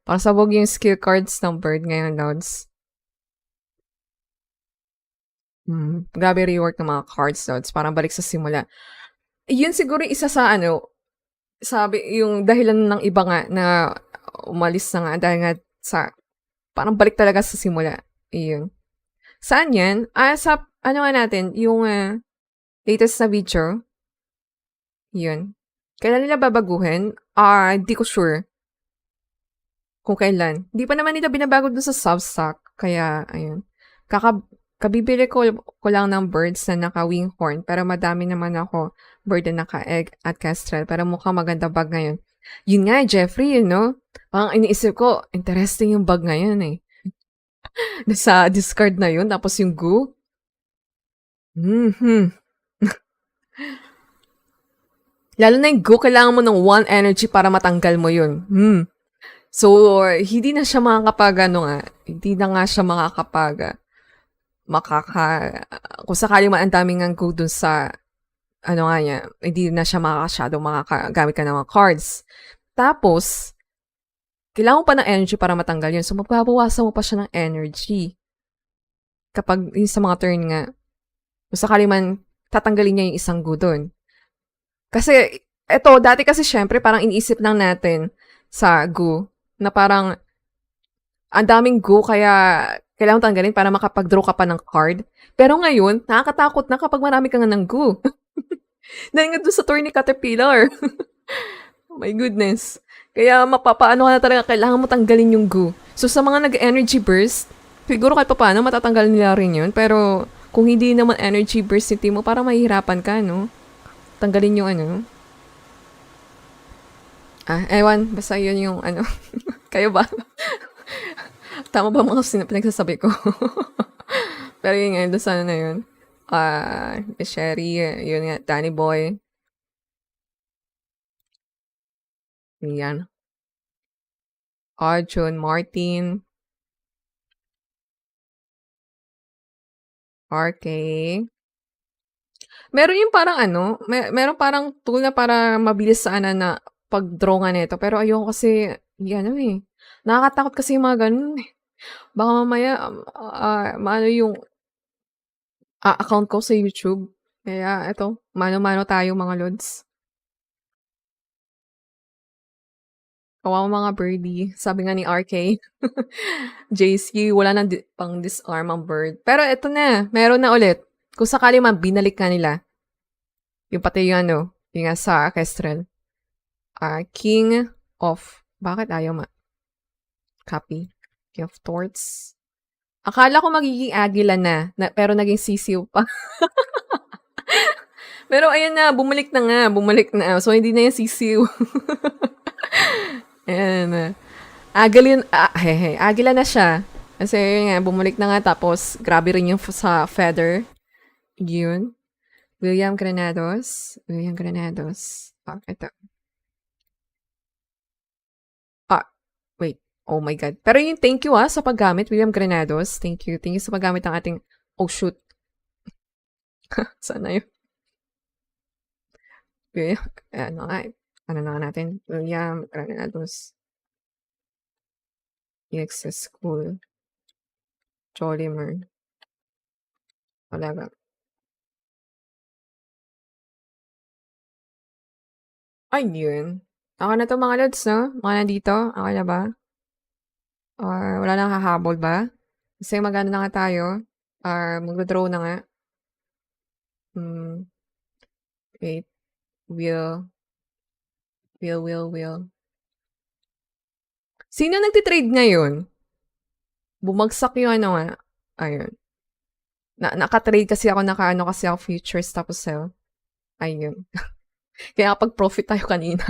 A: Pasabog yung skill cards ng bird ngayon, lods. Grabe rework ng mga cards, lods. Parang balik sa simula. Yun siguro isa sa sabi, yung dahilan ng iba nga na umalis na nga dahil nga sa, parang balik talaga sa simula. Iyon. Saan yan? Sa, ano nga natin, yung latest na video. Yun. Kailan nila babaguhin? Hindi ko sure. Kung kailan. Hindi pa naman nila binabago dun sa Substack. Kaya, ayun. Kabibili ko lang ng birds na naka-wing horn. Pero madami naman ako bird na naka-egg at kestrel. Pero mukhang maganda bag ngayon. Yun nga, Jeffrey, you know? Parang iniisip ko, interesting yung bag ngayon eh. Sa discard na yun. Tapos yung goo. Lalo na yung goo, kailangan mo ng 1 energy para matanggal mo yun. So, hindi na siya hindi na nga siya kung sakali man ang daming ang go dun sa, hindi na siya makakagamit ka ng mga cards. Tapos, kailangan mo pa ng energy para matanggal yun. So, mababawasan mo pa siya ng energy. Kapag sa mga turn nga, kung sakali man tatanggalin niya yung isang go dun. Kasi, dati kasi syempre, parang iniisip lang natin sa go, na parang, ang daming go, kaya kailangan tanggalin para makapag-draw ka pa ng card. Pero ngayon, nakakatakot na kapag marami ka nga ng go. Dahil nga doon sa tour ni Caterpillar. Oh my goodness. Kaya mapapaano ka na talaga, kailangan mo tanggalin yung go. So sa mga nag-energy burst, siguro kahit paano matatanggal nila rin yun. Pero kung hindi naman energy burst yung team mo, parang mahihirapan ka, no? Tanggalin yung ewan, basta yun yung kayo ba? Tama ba mga pinagsasabi ko? Pero yun nga, doon sana na yun. Sherry, yun nga, Danny Boy. Yan. Arjun, Martin. RK. Meron yung parang meron parang tool na para mabilis na pag-draw nga nito. Pero ayoko kasi, nakakatakot kasi yung mga ganun eh. Baka mamaya, maano yung account ko sa YouTube. Kaya, mano-mano tayo mga lods. Kawawa mga birdie. Sabi nga ni RK. JC, wala nang pang disarm ang bird. Pero ito na, meron na ulit. Kung sakali man, binalik ka nila. Yung pati yung yung nga sa Kestrel. King of, bakit ayaw copy? King of Torts. Akala ko magiging Agila na pero naging sisiw pa. Pero ayan na, bumalik na. So, hindi na yung sisiw. Ayan. Agila na siya. Kasi yun nga, bumalik na nga. Tapos, grabe rin yung sa feather. Yun. William Granados. Ito. Wait. Oh my God. Pero yung thank you sa paggamit, William Granados. Thank you. Thank you sa paggamit ng ating, oh shoot. Sana yun. Ano na natin? William Granados. EXS School. Jolimer. Talaga. Ayun. Ako na to mga lods, no? Mga nandito. Ako na ba? Or wala nang hahabol ba? Kasi magano na nga tayo. Magdo-draw na nga. Wait. Will. Sino nagtitrade ngayon? Bumagsak yung ano nga. Ayun. Naka-trade kasi ako, naka-ano kasi ako futures tapos sell. Ayun. Kaya kapag-profit tayo kanina.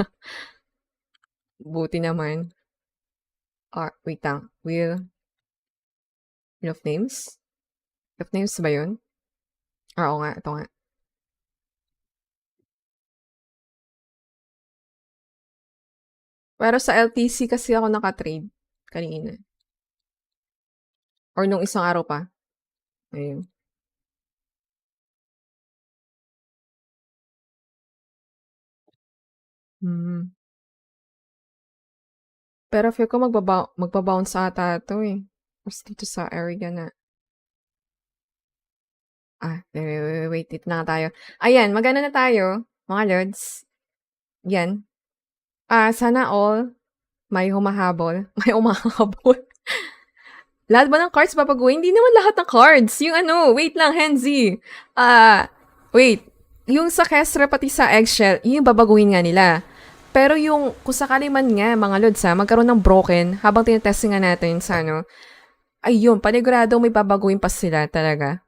A: Buti naman. Wait lang. Wheel of names? Wheel of names ba yun? Oo nga, ito nga. Pero sa LTC kasi ako naka-trade kanina. Or nung isang araw pa. Ayun. Pero feel ko magbabounce ata ito eh. Mas dito sa area na. Wait. Dito na nga tayo. Ayan, magana na tayo, mga lords. Yan. Sana all may humahabol. May umahabol. Lahat ba ng cards babaguhin? Hindi naman lahat ng cards. Yung ano, wait lang, Henzy. Wait. Yung sa Kestra pati sa Eggshell, yung babaguhin nga nila. Pero yung, kung sakali man nga, mga lods magkaroon ng broken, habang tinetesting nga natin sa ano, ayun, panigurado may babaguhin pa sila talaga.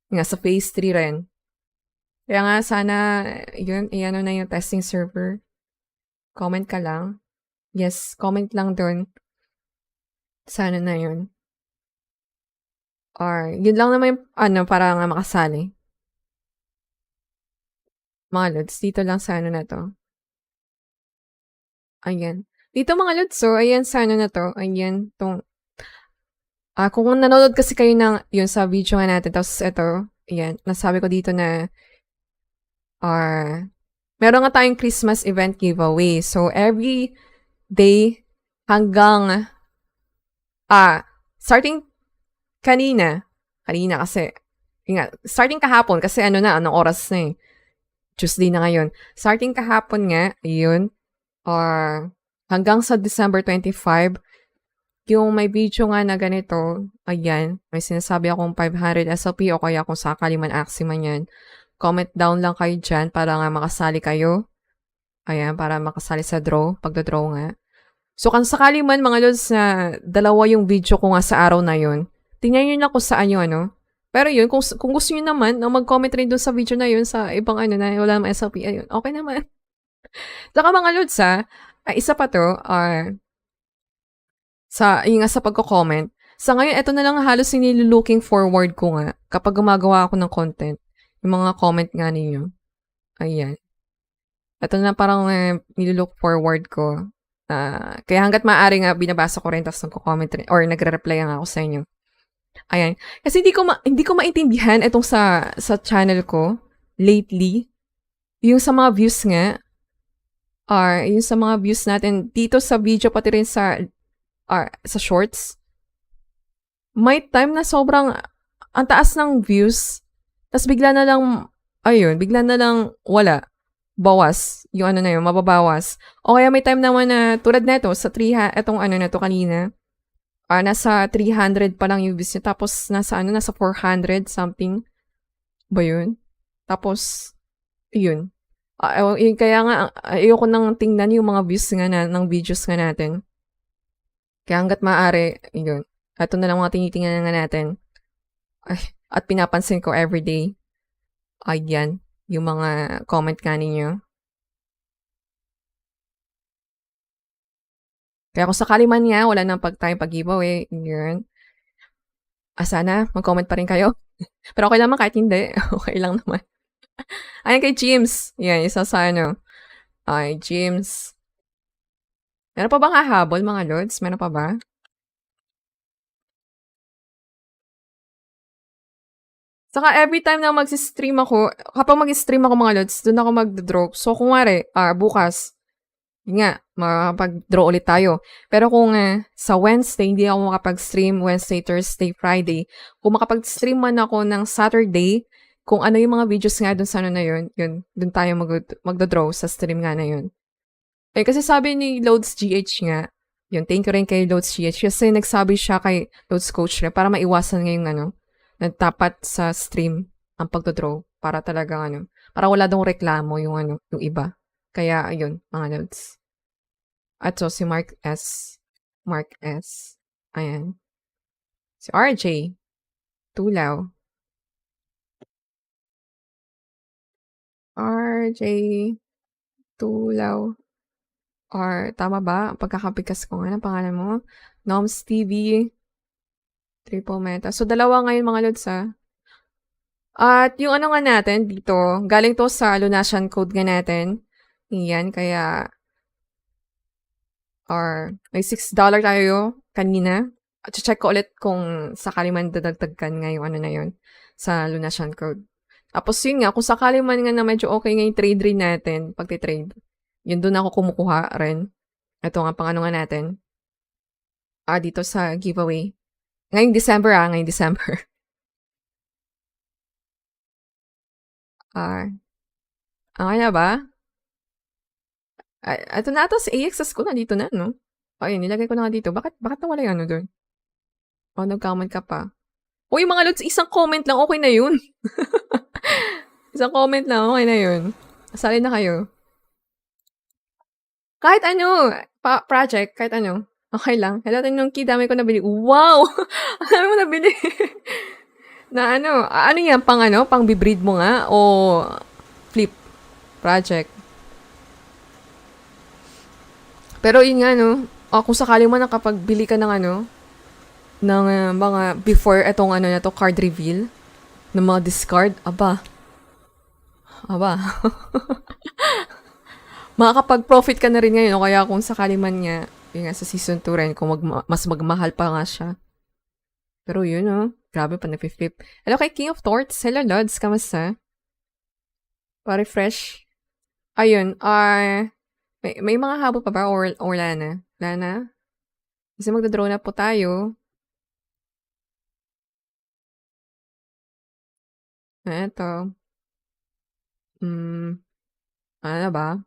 A: Nga, sa phase 3 rin. Kaya nga, sana, yun, iyan na yung testing server. Comment ka lang. Yes, comment lang dun. Sana na yun. Or, yun lang naman yung, para nga makasali. Mga lods, dito lang sa ano na to. Ayan. Dito mga lods, so, ayan sa ano na to. Ayan, tong, kung nanonood kasi kayo ng, yun sa video nga natin, tapos ito, ayan, nasabi ko dito na, meron nga tayong Christmas event giveaway. So, every day, hanggang, starting kanina kasi, yun nga, starting kahapon, kasi anong oras na eh. Tuesday na ngayon. Starting kahapon nga, yun, or hanggang sa December 25, yung may video nga na ganito, ayan, may sinasabi akong 500 SLP o kaya kung sakali man Axie man yan, comment down lang kayo dyan para nga makasali kayo. Ayan, para makasali sa draw, pagda-draw nga. So, kung sakali man mga lods na dalawa yung video ko nga sa araw na yun, tingnan nyo na kung saan yung ano. Pero yun, kung gusto nyo naman na mag-comment rin doon sa video na yun sa ibang na wala naman SLP, ayun, okay naman. Saka mga lods isa pa to, yung sa pagko-comment. Sa ngayon, ito na lang halos looking forward ko nga kapag gumagawa ako ng content. Yung mga comment nga ninyo. Ayan. Ito na parang nilook forward ko. Kaya hanggat maaari nga, binabasa ko rin, tapos nagko-comment rin, or nagre-reply nga ako sa inyo. Ayan. Kasi hindi ko maintindihan itong sa channel ko lately. Yung sa mga views nga, yung sa mga views natin dito sa video, pati rin sa shorts, may time na sobrang ang taas ng views, tas bigla na lang wala. Bawas. Yung na yun, mababawas. O kaya may time naman na, tulad na ito, sa etong na to kanina, nasa 300 pa lang yung views niya, tapos nasa 400 something. Ba yun? Tapos, yun. Kaya nga, ayoko nang tingnan yung mga views nga ng videos nga natin. Kaya hanggat maaari, yun. Ito na lang mga tinitingnan nga natin. At pinapansin ko everyday. Ayan, yung mga comment nga ninyo. Kaya kung sakali man nga, wala nang tayong pag-giveaway, yun. Sana, mag-comment pa rin kayo. Pero okay naman kahit hindi. Okay lang naman. Ayan kay James. Yan, isa sa Ay, James. Meron pa bang hahabol, mga lords? Meron pa ba? Saka every time na mag-stream ako, kapag mag-stream ako mga lods, doon ako mag-draw. So, kung wari, bukas, yun nga, makapag-draw ulit tayo. Pero kung sa Wednesday, hindi ako makapag-stream, Wednesday, Thursday, Friday. Kung makapag-stream man ako ng Saturday, kung ano yung mga videos nga doon sa na yun, doon tayo mag-draw sa stream nga na yun. Kasi sabi ni Loads GH nga, Yun, thank you rin kay Loads GH kasi nagsabi siya kay Loads Coach rin para maiwasan ngayong na dapat sa stream ang pagdodraw para talagang para wala dong reklamo yung yung iba. Kaya, ayun, mga Loads. At so, si Mark S. Ayan. Si RJ. Tulaw. RJ. Tulaw. Tama ba? Pagkakapigkas ko nga ng pangalan mo. Noms TV. Triple Meta. So, dalawa ngayon mga Lods, At yung nga natin dito, galing to sa LUNACIAN code nga natin. Yan, kaya may $6 tayo kanina. At check ko ulit kung sakali man dadagdagan nga yung na yun sa LUNACIAN code. Tapos yun nga, kung sakali man nga na medyo okay nga yung trade rin natin, pagtitrade, yun doon ako kumukuha rin. Ito nga, pang nga natin. Dito sa giveaway. Ngayong December, ngayong December. Kaya ba? Ito na ito, sa AXS ko na dito na, no? Ayun, nilagay ko na nga dito. Bakit nawala yung doon? Nag-comment ka pa. Uy, mga Lods, isang comment lang, okay na yun. Isang comment lang, okay na yun. Asali na kayo. Kahit project, kahit okay lang. Hello, Nunki, dami ko nabili. Wow! Dami mo nabili. Na ano yan, pang bibreed mo nga, o flip project. Pero yun nga, kung sakali mo nakapagbili ka ng ng mga before etong na to, card reveal, ng mga discard, aba. Makakapag-profit ka na rin ngayon, o kaya kung sakali man nga, yun nga, sa season 2 rin, kung mas magmahal pa nga siya. Pero yun, grabe pa nag-flip. Hello kay King of Torts. Hello, Lods. Kamusta? Pa-refresh. Ayun, may mga habol pa ba or wala na? Wala na? Kasi magdodraw na po tayo. Eto. Ano ba?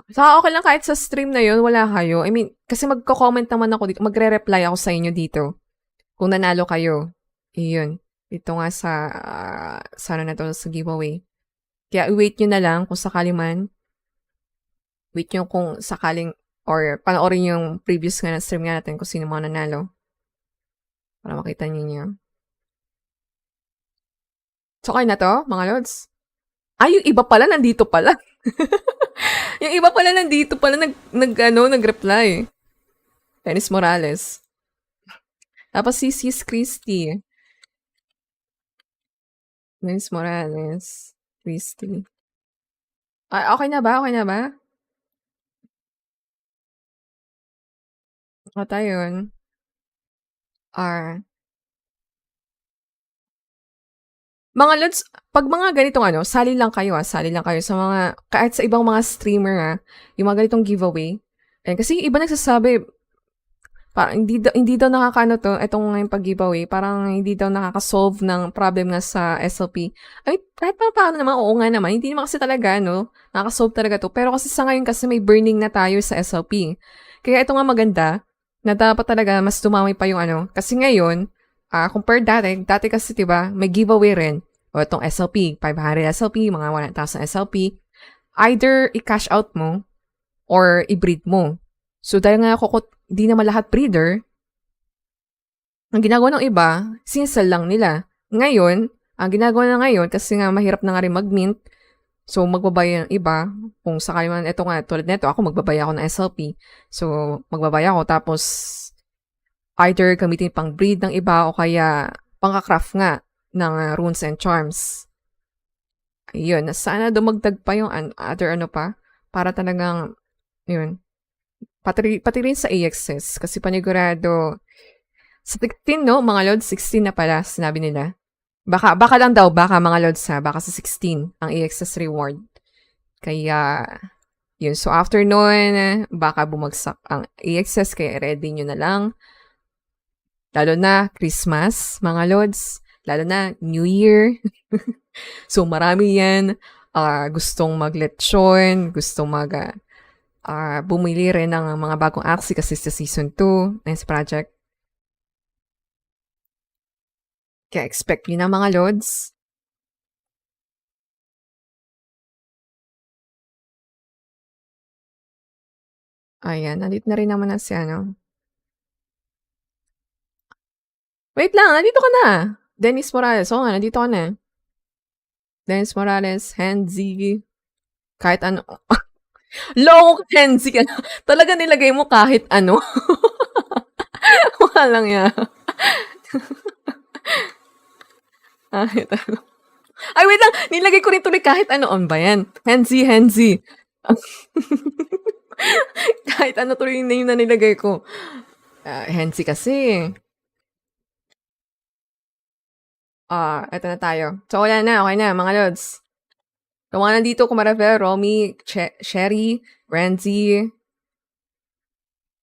A: Okay lang kahit sa stream na yun, wala kayo. I mean, kasi magko-comment naman ako dito, magre-reply ako sa inyo dito. Kung nanalo kayo. Iyon. Dito nga sa na to, sa giveaway. Kaya i-wait nyo na lang kung sakali man. Wait nyo kung sakaling, or panoorin yung previous nga na stream nga natin kung sino mga nanalo. Para makita nyo. So, okay na to, mga Lods? Yung iba pala, nandito pala. Yung iba pala, nandito pala, nag-reply. Dennis Morales. Tapos si Sis Christy. Dennis Morales. Christy. Okay na ba? Okay na ba? O tayo yun. Mga Lods, pag mga ganitong sali lang kayo sali lang kayo sa mga, kahit sa ibang mga streamer yung mga ganitong giveaway. Kasi yung iba nagsasabi, parang hindi daw to, etong yung pag-giveaway, parang hindi daw nakaka-solve ng problem nga sa SLP. I mean, kahit paano naman, oo nga naman, hindi naman kasi talaga, nakaka-solve talaga to. Pero kasi sa ngayon kasi may burning na tayo sa SLP. Kaya ito nga maganda, na dapat talaga mas dumami pa yung kasi ngayon, compare dati kasi diba, may giveaway rin. O itong SLP, 500 SLP, mga 1,000 SLP. Either i-cash out mo, or i-breed mo. So, dahil nga di naman lahat breeder, ang ginagawa ng iba, sinsell lang nila. Ngayon, ang ginagawa na ngayon, kasi nga mahirap na nga rin mag-mint, so magbabaya ng iba, kung sakali man, ito nga, tulad nito, ako magbabaya ako ng SLP. So, magbabaya ako, tapos, either gamitin pang breed ng iba, o kaya, pang-craft nga, ng runes and charms. Ayun, sana dumagdag pa yung other pa, para talagang, yun, pati rin sa AXS, kasi panigurado, sa 16, mga Lods, 16 na pala, sinabi nila. Baka lang daw, mga Lods baka sa 16, ang AXS reward. Kaya, yun, so after nun, baka bumagsak ang AXS, kaya ready nyo na lang. Lalo na, Christmas, mga Lods, lalo na, New Year. So, marami yan, gustong maglechon, gustong bumili rin ng mga bagong Axie kasi sa Season 2 ng project. Kaya expect nyo na mga lods. Ayan, nandito na rin naman na si ano. Wait lang, nandito ka na. Dennis Morales. Oo nga, nandito ka na. Dennis Morales, Henzi. Kahit ano. Loko, Henzi ka na. Talaga nilagay mo kahit ano. Walang yan. Kahit ano. Ay, wait lang. Nilagay ko rin tuloy kahit ano. On ba yan? Henzi, Henzi. Kahit ano tuloy yung name na nilagay ko. Henzi kasi. Eto na tayo. So, wala na. Okay na, mga lods. So, mga nandito, Kumarave, Romy, Sherry, Renzi,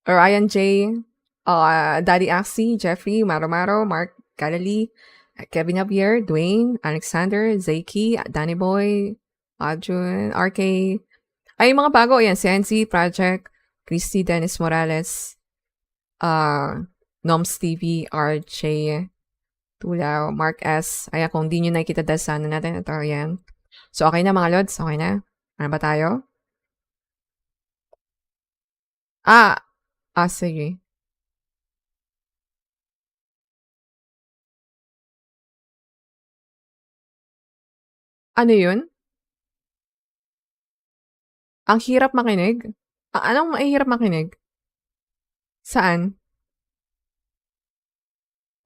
A: Ryan J, Daddy Axie, Jeffrey, Maro, Mark, Galilee, Kevin Javier, Dwayne, Alexander, Zaki, Danny Boy, Arjun, RK. Ay, yung mga bago, ayan, CNC, Project, Christy, Dennis Morales, Noms TV, RJ, Tulaw, Mark S. Ayan, kung di nyo nakikita dahil sa ano natin, ito, ayan. So, okay na mga lods, okay na. Ano ba tayo? Sige. Ano yun? Ang hirap makinig? Anong mahirap makinig? Saan?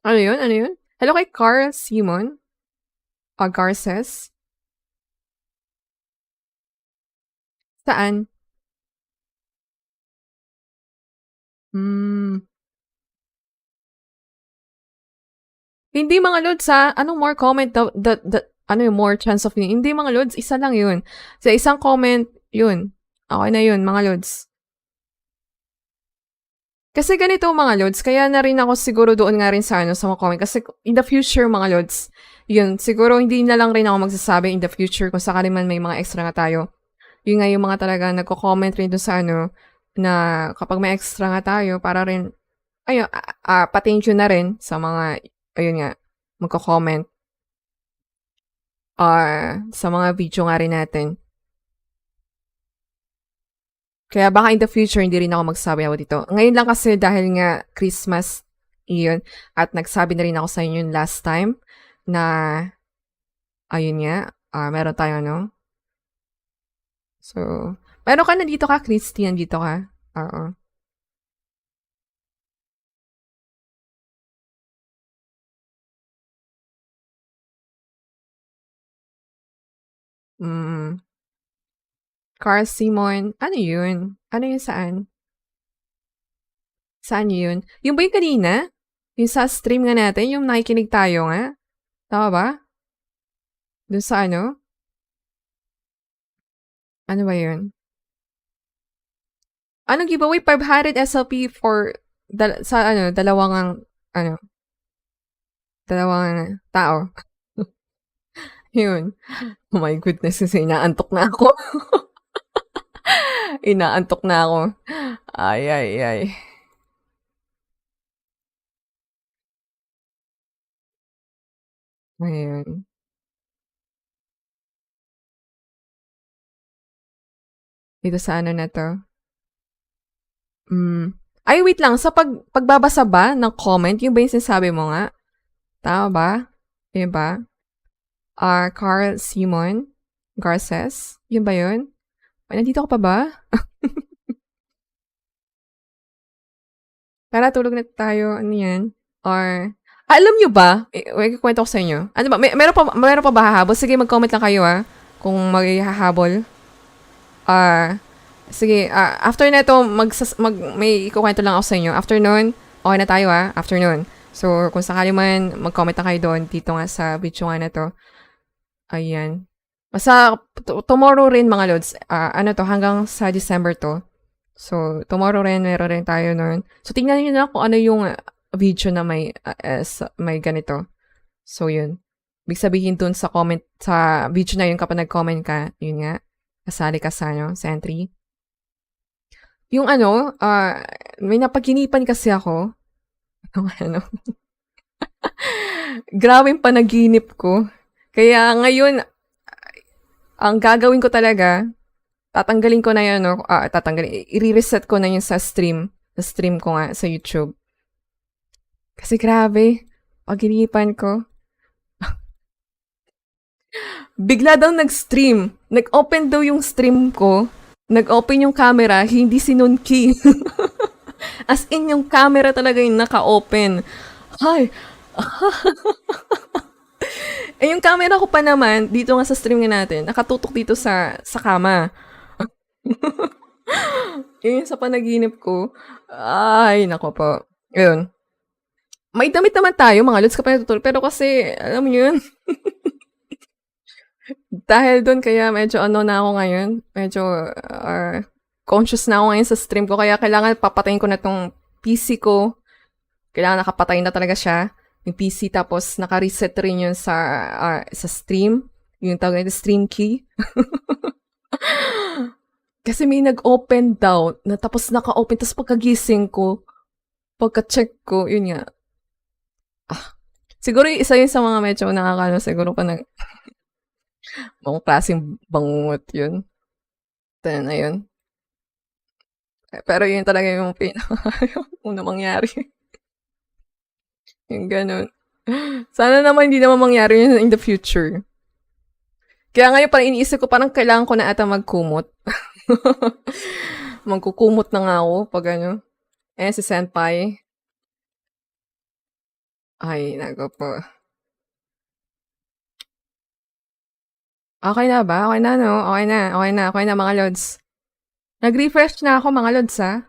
A: Ano yun? Ano yun? Hello kay Carl Simon? Garces? Saan? Hindi mga lods ha. Anong more comment? Ano yung more chance of yun? Hindi mga lods. Isa lang yun. Sa isang comment, yun. Okay na yun, mga lods. Kasi ganito mga lods, kaya na rin ako siguro doon nga rin sa sa mga comment. Kasi in the future mga lods, yun, siguro hindi na lang rin ako magsasabi in the future kung sakali man may mga extra nga tayo. Yun nga yung mga talaga nagko-comment rin doon sa na kapag may extra nga tayo, para rin, ayun, pa-thank you na rin sa mga, ayun nga, magko-comment. Sa mga video nga rin natin. Kaya baka in the future, hindi rin ako magsabi ako dito. Ngayon lang kasi dahil nga Christmas, yun, at nagsabi na rin ako sa inyo last time, na, ayun nga, meron tayo So, meron ka nandito ka, Christy, nandito ka. Oo. Carl Simon, ano yun? Ano yun saan? Saan yun? Yung ba yung kanina? Yung sa stream nga natin, yung nakikinig tayo nga? Tama ba? Dun sa ano? Ano ba yun? Anong giveaway? 500 SLP for dalawang tao. Yun. Oh my goodness, kasi inaantok na ako. Inaantok na ako. Ay. Ayun. Dito sa na to. Ay, wait lang. Sa pagbabasa ba ng comment, yung ba yung sinasabi mo nga? Tama ba? Yun ba? Carl Simon Garces? Yun ba yun? Ay, nandito ka pa ba? Tara, tulog na tayo. Ano yan? Alam nyo ba? May kwento ko sa inyo. Ano ba? Meron pa ba hahabol? Sige, mag-comment lang kayo kung maghahabol. Sige, after na ito, may ikukwento lang ako sa inyo. After nun, okay na tayo After nun. So, kung sakali man, mag-comment na kayo doon dito nga sa video nga na to. Ayan. Basta, tomorrow rin mga lods. Hanggang sa December to. So, tomorrow rin, meron rin tayo nun. So, tingnan nyo na kung ano yung video na may ganito. So, yun. Ibig sabihin dun sa comment, sa video na yun kapag nag-comment ka, yun nga, kasali ka sa entry. Yung ano, may napaginipan kasi ako. Ano, grabe yung panaginip ko. Kaya ngayon, ang gagawin ko talaga, tatanggalin ko na yun, no? I-reset ko na yun sa stream. Sa stream ko nga, sa YouTube. Kasi grabe, paginipan ko. Bigla daw nag-stream. Nag-open daw yung stream ko. Nag-open yung camera, hindi si Nunki. As in, yung camera talaga yung naka-open. Ay! Eh, yung camera ko pa naman, dito nga sa stream nga natin, nakatutok dito sa kama. Yun yung sa panaginip ko. Ay, nako po. Yun. May damit naman tayo, mga lods, kapag natutulog. Pero kasi, alam mo yun, dahil doon, kaya medyo ano na ako ngayon. Medyo conscious na ako ngayon sa stream ko. Kaya kailangan papatayin ko na tong PC ko. Kailangan nakapatay na talaga siya. Yung PC, tapos naka-reset rin yun sa stream. Yung tawag na stream key. Kasi may nag-open daw, na tapos naka-open, tapos pagkagising ko, pagka-check ko, yun nga. Siguro yung isa yun sa mga medyo nakakano, siguro pa nag mga klaseng bangungot yun. Tayo na yun. Pero yun talaga yung una mangyari. Yung ganun. Sana naman hindi naman mangyari yun in the future. Kaya ngayon parang iniisip ko, parang kailangan ko na ata magkumot. Magkukumot na nga ako pag ano. Si Senpai. Ay, nago po. Okay na ba? Okay na, no? Okay na, mga lods. Nag-refresh na ako, mga lods, ha?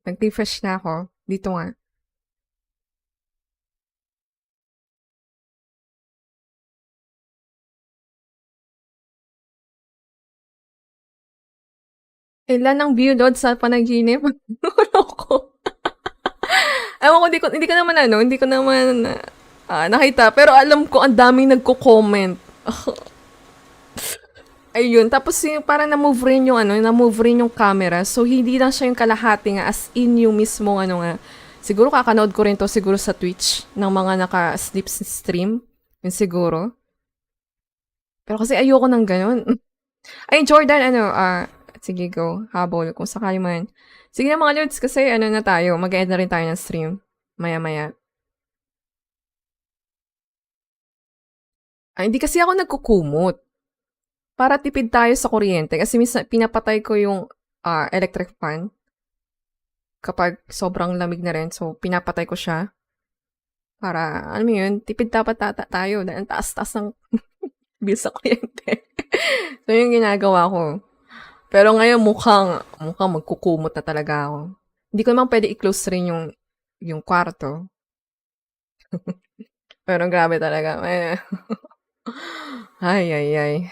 A: Nag-refresh na ako. Dito nga. Ilan ang view load sa panaginip? Wala ko. Ewan ko, hindi ko naman nakita. Pero alam ko, ang daming nagko-comment. Ayun, tapos yung parang na-move rin yung camera. So, hindi lang siya yung kalahati nga, as in yung mismo, nga. Siguro kakanood ko rin to siguro sa Twitch ng mga naka-sleep stream. Yun siguro. Pero kasi ayoko ng ganun. Ay, Jordan, sige, go. Habol, kung sakali man. Sige na mga lods, kasi na tayo, mag-end na rin tayo ng stream. Maya-maya. Ay, hindi kasi ako nagkukumot. Para tipid tayo sa kuryente. Kasi minsan, pinapatay ko yung electric fan. Kapag sobrang lamig na rin. So, pinapatay ko siya. Para, alam mo yun, tipid dapat tayo. Dahil taas-taas ng bill sa kuryente. So, yung ginagawa ko. Pero ngayon, mukhang magkukumot na talaga ako. Hindi ko naman pwede i-close rin yung kwarto. Pero grabe talaga. Ay.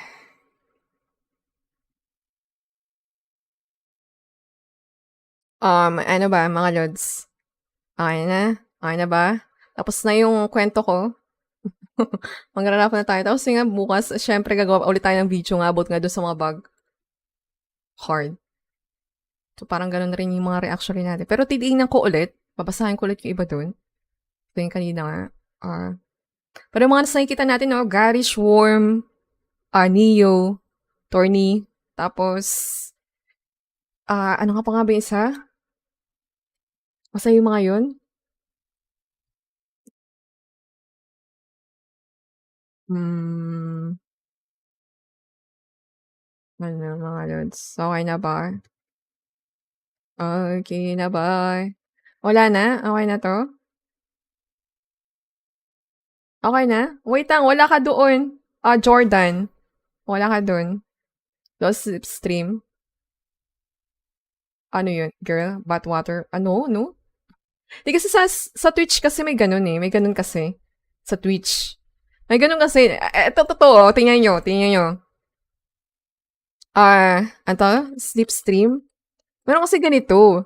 A: Ano ba, mga lods? Okay na? Okay na ba? Tapos na yung kwento ko. Mag-wrap na tayo. Tapos nga, bukas, syempre, gagawa ulit tayo ng video nga, about nga doon sa mga bug. Hard. So, parang ganun rin yung mga reaction rin natin. Pero titignan ko ulit. Babasahin ko ulit yung iba doon. Ito yung kanina nga. Pero yung mga nasa nakikita natin, no? Garish, Worm, Neo, Torny, tapos, ano nga pa nga ba yung isa? Basta yung mga yun? Ano, mga lods? Okay na ba? Okay na ba? Wala na? Okay na to? Okay na? Wait lang, wala ka doon. Jordan. Wala ka doon. Lost stream. Ano yun? Girl? Bathwater? Ano? No? Di kasi sa Twitch kasi may ganun eh. May ganun kasi. Sa Twitch. May ganun kasi. Ito, totoo. Tingnan nyo. Ano? Sleep stream? Meron kasi ganito.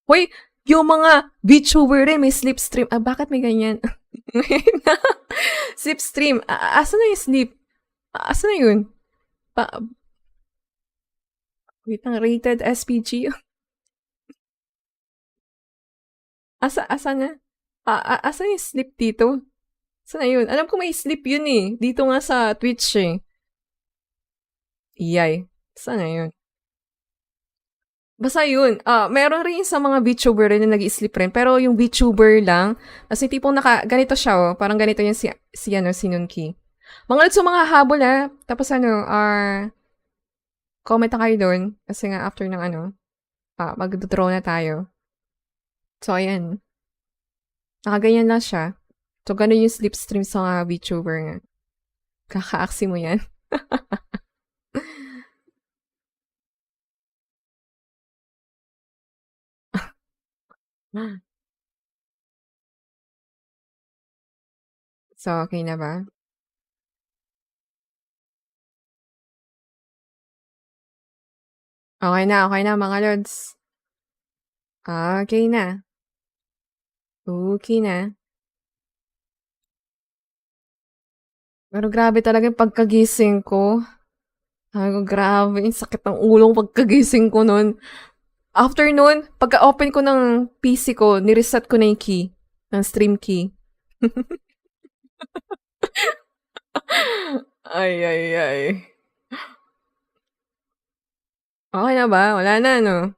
A: Hoy, yung mga Vtuber rin may sleep stream. Bakit may ganyan? Sleep stream. Asa na yung sleep? Asa na yun? Wait lang, rated SPG. Asa na? Asan yung sleep dito? Saan na yun? Alam ko may sleep yun eh. Dito nga sa Twitch eh. Iyay. Saan na yun? Basta yun. Meron rin sa mga VTuber rin na nag-sleep rin. Pero yung VTuber lang, kasi tipong ganito siya oh. Parang ganito yung si Nunki. Mga lods, mga habol Tapos comment na kayo doon. Kasi nga after ng mag-draw na tayo. So, ayan. Nakaganyan lang siya. So, ganun yung sleep stream sa mga VTuber nga. Kaka-axie mo yan. So, okay na ba? Okay na mga lods. Okay na. Okay na. Pero grabe talaga yung pagkagising ko. Grabe, yung sakit ng ulong pagkagising ko nun. After nun, pagka-open ko ng PC ko, nireset ko na yung key. Ng stream key. Ay. Okay na ba? Wala na, no?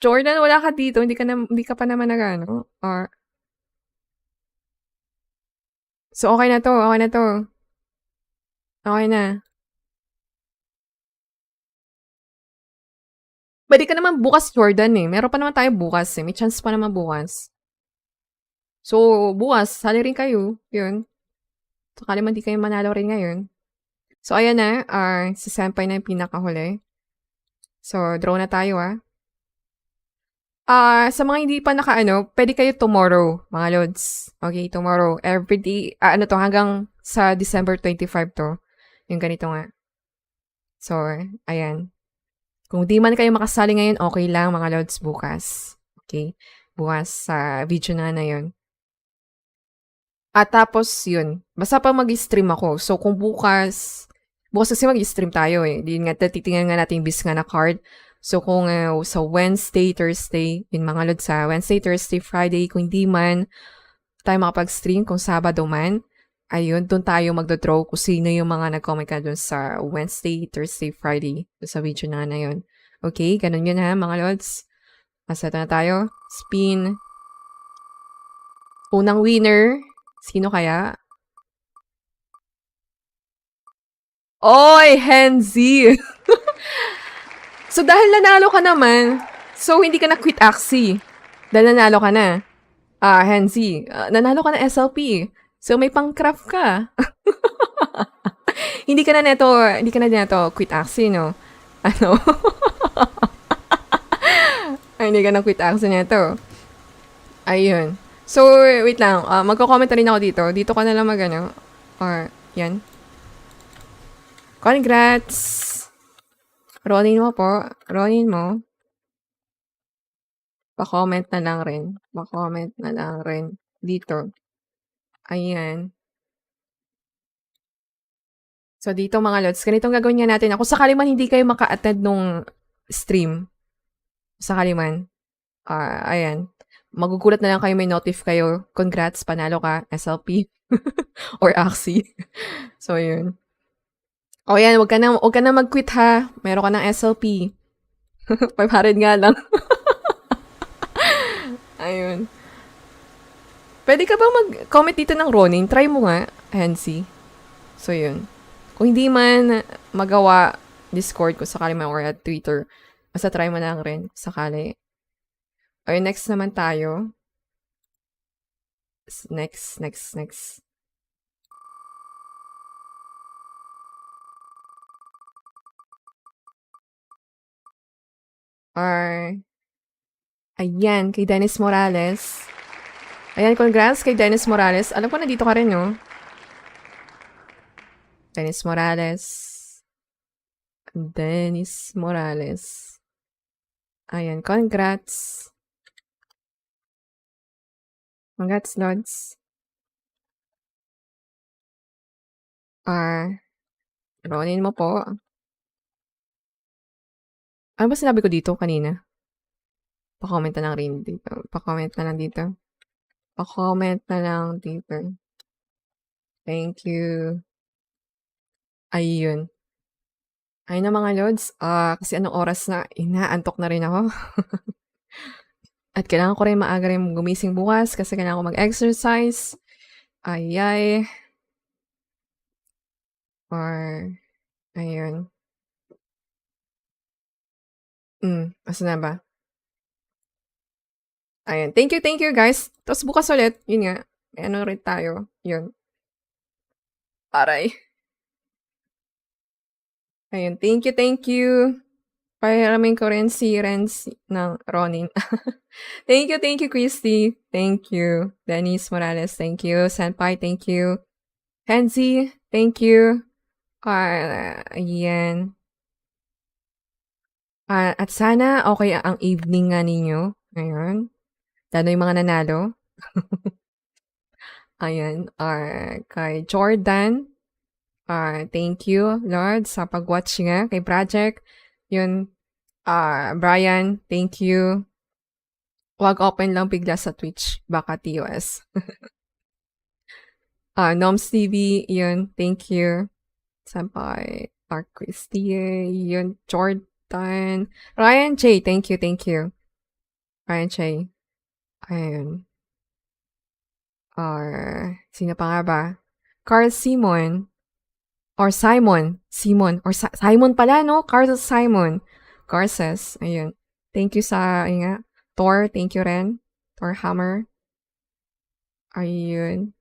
A: Jordan, wala ka dito. Hindi ka pa naman nag-ano. Or... So, okay na to. Okay na. Pwede ka naman bukas, Jordan eh. Meron pa naman tayo bukas eh. May chance pa naman bukas. So, bukas, sali rin kayo. Yun. Sakali man di kayo manalo rin ngayon. So, ayan na. Si Senpai na yung pinakahuli. So, draw na tayo sa mga hindi pa pwede kayo tomorrow, mga lods. Okay, tomorrow. Every day, hanggang sa December 25 to. Yung ganito nga. So, ayan. Kung di man kayo makasali ngayon, okay lang, mga lods, bukas. Okay? Bukas sa video na yun. At tapos, yun. Basta pa mag-stream ako. So, kung bukas kasi mag-stream tayo eh. Di nga, titingnan nga natin yung bis nga na card. So, kung sa Wednesday, Thursday, yun mga lods sa Wednesday, Thursday, Friday, kung hindi man tayo makapag-stream, kung Sabado man, ayun, doon tayo magdodraw kung sino yung mga nag-comment ka doon sa Wednesday, Thursday, Friday, doon sa video na yun. Okay, ganun yun mga lods. Asata na tayo. Spin. Unang winner. Sino kaya? Oy, Henzy! So, dahil nanalo ka naman, so hindi ka na quit Axie. Dahil nanalo ka na. Henzy, nanalo ka na SLP. So, may pang-craft ka. hindi ka na neto quit Axie, no? Hindi ka na quit Axie neto. Ayun. So, wait lang. Magko-comment rin ako dito. Dito ka na lang or, yan. Congrats! Ronin mo po. Ronin mo. Pa-comment na lang rin. Dito. Ayan. So, dito mga lods, ganitong gagawin nga natin. Kung sakali man hindi kayo maka-attend nung stream, sakali man, ayan, magugulat na lang kayo, may notif kayo. Congrats, panalo ka, SLP. Or Axie. So, yun. O yan, wag ka na mag-quit ha. Meron ka ng SLP. 500 nga lang. Ayun. Pwede ka bang mag-comment dito ng Ronin? Try mo nga, Hensi. So, yun. Kung hindi man magawa Discord ko sakali man or at Twitter, basta try mo lang rin sakali. Okay, next naman tayo. Next. Ayan, kay Dennis Morales. Ayan, congrats kay Dennis Morales. Alam ko na dito ka rin, no? Dennis Morales. Ayan, congrats. Congrats, Lods. Ronin mo po. Ano ba sinabi ko dito kanina? Pa-comment na lang rin dito. Pa-comment na lang dito. Pa-comment na lang dito. Thank you. Ayun. Ayun na mga lods. Kasi anong oras na, inaantok na rin ako. At kailangan ko rin maaga rin gumising bukas kasi kailangan ko mag-exercise. Ayay. Or, ayun. Asa na ba? Ayun. Thank you guys. Tapos bukas ulit. Yun nga. May ano rin tayo. Yun. Aray. Ayun. Thank you. Pairamin ko rin si Renz ng Ronin. Thank you, Christy. Thank you. Dennis Morales, thank you. Senpai, thank you. Kenzie, thank you. Ayan. At sana okay ang evening nga ninyo ngayon. Lalo yung mga nanalo. Ayan. Kay Jordan, thank you, Lord, sa pag-watch nga kay Project. Yun. Brian, thank you. Wag open lang bigla sa Twitch. Baka TOS. Noms TV, yun. Thank you. Sampay. Christie, yun. Jordan. Ryan J, thank you. Ryan J. Ayun. Sino pa nga ba? Carl Simon. Or Simon. Simon pala, no? Carl Simon. Garces. Ayun. Thank you sa, ayun nga. Thor, thank you rin. Thor Hammer. Ayun.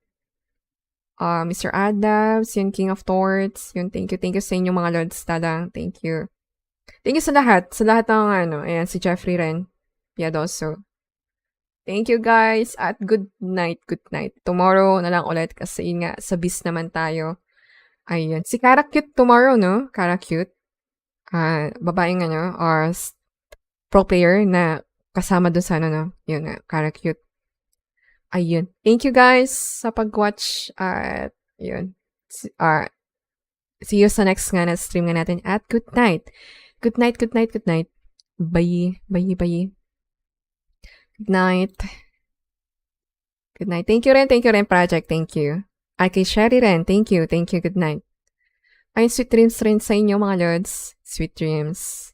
A: Mr. Adams, yun, King of Torts. Yun, thank you sa inyo mga lords. Talang, thank you. Thank you sa lahat. Sa lahat ng ayan, si Jeffrey rin. Piadoso. Thank you guys at good night. Tomorrow na lang ulit kasi yun nga, sa bis naman tayo. Ayun. Si Kara Cute tomorrow, no? Kara Cute. Babaeng or pro player na kasama doon sa no? Yun nga, Kara Cute. Ayun. Thank you guys sa pag-watch at yun. See you sa next nga na stream nga natin at good night. Good night. Bye. Good night. Thank you rin, Project. Thank you. Kay Sherry rin. Thank you. Good night. Ay, sweet dreams rin sa inyo, mga lords. Sweet dreams.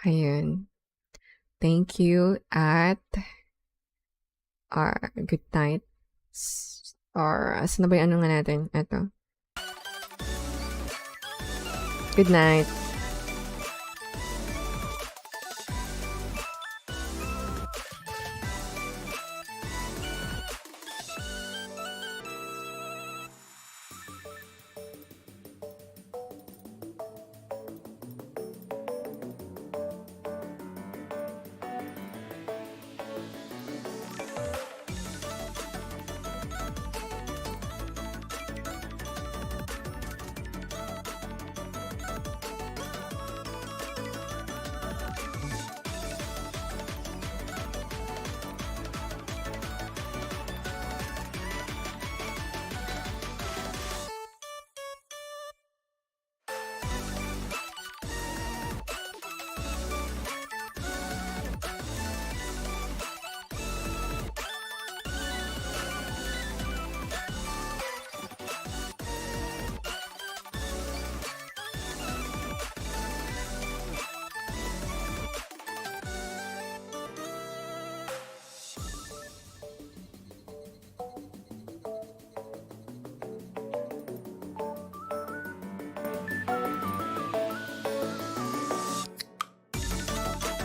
A: Ayun. Thank you at good night. Asan na ba yung ano nga natin? Ito. Good night.